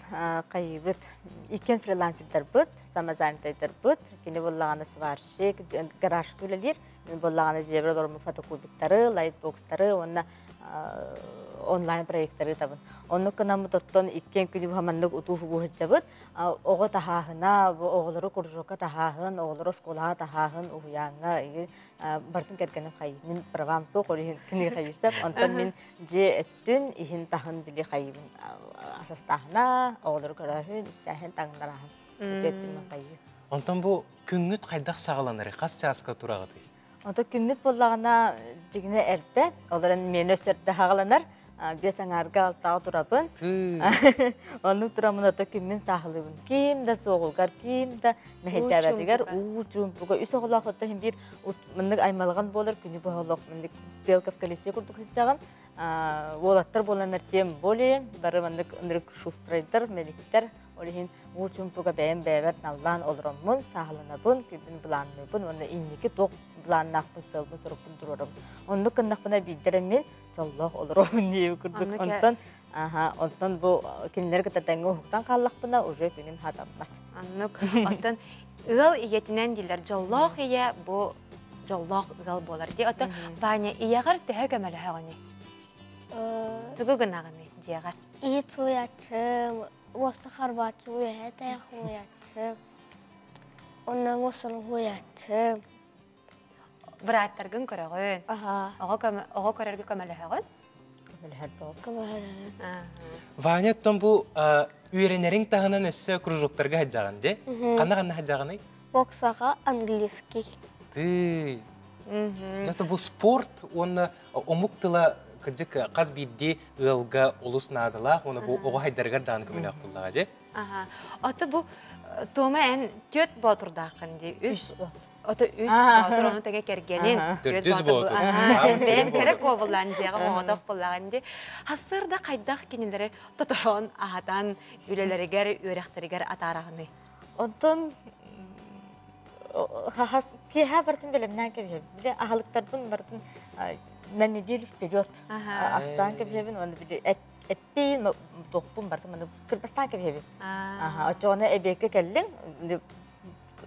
кайбыт. Икен фрилансердар бут, самозанятыйдар бут. Кини боллагана сварщик, гараж күлелер. Боллагана жебре дорму фотокубиттары, лайтбокстары, онна онлайн проекттары табын. Онны кынамы тоттон иккен күдү хамандык утуфу бухыджабыт. Ого тахахына, оголору куржока тахахын, оголору сколаға тахахын, ухуяңа, бартын кәткенім қайы. Мен правам соқ, олы кіні қайырсап, онтан мен же өттін, ихін тахын білі қайыбын. Асастахына, оголору көрахын, істәхін таңдарахын. Өттін мен қайы. Онтан бұл күнгіт қайдақ сағаланары, қас часқа тұрағыды? Онтан күнгіт болағына жігіне әрді, оларын мені өсерді хағаланар. Бесен арга алтағы тұрабын. Оны тұрамын ата күммен сағылыбын. Кем да соғылғар, кем да мәхеттәбәдігер. Уучуын бұға үс оғылақ отта бір мұндық аймалған болар. Күні бұғылақ мұндық Белков колесе күрдік жаған. Олаттар боланар тем боле. Бары мұндық ұндырық шуфтрайдар, мәліктер. Олеген уучуын бұға бәйін бәйбәр наллан олырамын, сағылынабын, күбін бұланыбын. Оны иннекі тоқ бұланнақпын, сылбын, сұрықпын тұрарым. Оны қындақпына білдіремен Жоллох олоробун дии күрдүк. Онтон бу кинилер кытатаңга хуктан каллакпына уже күнүм хатаммат. Аннук, онтон ыл иетинен дилер жоллох ие бу жоллох ыл болар ди. Ото баня иягар төһө көмөлө хаганы. Тугу гынаганы диягар. И туячы, оста харбачы, уя таяхуячы. Онна осыл хуячы. Браттаргын көрөгөн. Ого көрөргө көмөлөһөгөн. Ваня тон бу үйренерин тагынан өссө кружоктарга хаджаган де. Кана хаджаганы? Боксага английский. Ты. Жато бу спорт, оны омуктыла кыжык каз бирди ылга улус надыла, оны бу ого хайдарга дан көмөлөк булдага же. Аты бу тома эн төт батырдакын ди. Ото үс батыр оны теге кергенин. Төт батыр. Бен керек обулан жега оодок буллаган ди. Хасырда кайдак кинилери тоторон ахатан үлелеригер, үрехтеригер атарагыны. Онтон кеха бартын белемнен кебе. Биле ахалыктарбын бартын на неделю вперед. Астан кебебин, оны биле эппин токпун бартын маны кырбастан кебебин. Очоны эбекке келдин.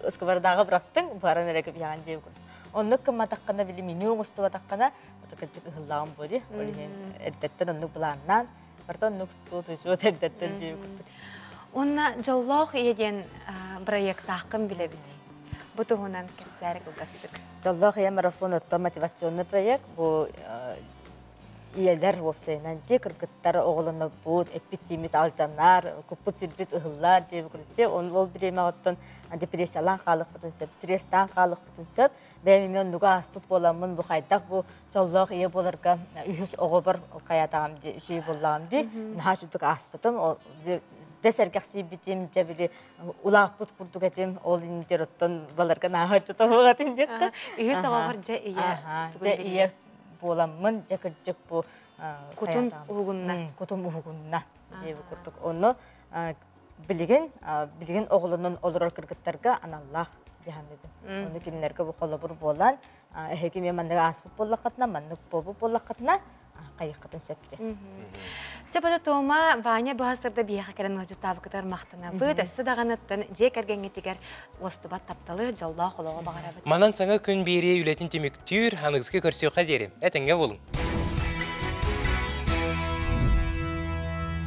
Сковородага браттың, баран әрекіп яған деп көрді. Оны кім атаққана білі меню ұңысты атаққана, отаққанчық ұғылағын бөді. Олеген әддеттен оны бұланнан, барда оны сұт әддеттен деп көрді. Оны жоллақ еден проект ақын біле білді. Бұты ғынан кәпсәрі қылғастық. Жоллақ е марафон отто мотивационный проект. Бұл иелер опсайынан де кыргыттар оғылыны бұд, эппетимит алжанар, күппіт сүрбет ұғылар деп көрді. Ол біреме оттын депрессиялан қалық бұтын сөп, стресстан қалық бұтын сөп. Бәймемен нүға аспыт боламын, бұл қайдақ бұл жоллақ ие боларға үйіз оғы бір қаятағым де, үшей болағым де. Наға жүдік аспытым, дәсәргәқсі бітем, жәбілі ұлақ бұт күрдік әтем, ол индер оттын баларға наға жүдік оғатын декті. Үйіз оғығыр жә ие. боламын, жакыржык бу Кутун угунна. Кутун угунна. Дебі курдук. Оны билген оғылының олырор кыргыттарга аналлах жахан деди. Оны кинлерге бу колобур болан, эхеги мен мандыга аспып боллакатна, мандык бобу боллакатна кайыккатын сөпте. Сепада тома Ваня бахасырда бияха керен ылжы табыкытар мақтана. Бұд өссі дағаныттан жек әргенетігер остыбат тапталы жалла қолуға бағара бұд. Манан саңа күн бере үлетін түміктүр, аныңызға көрсеуға дерем. Әтінге болың.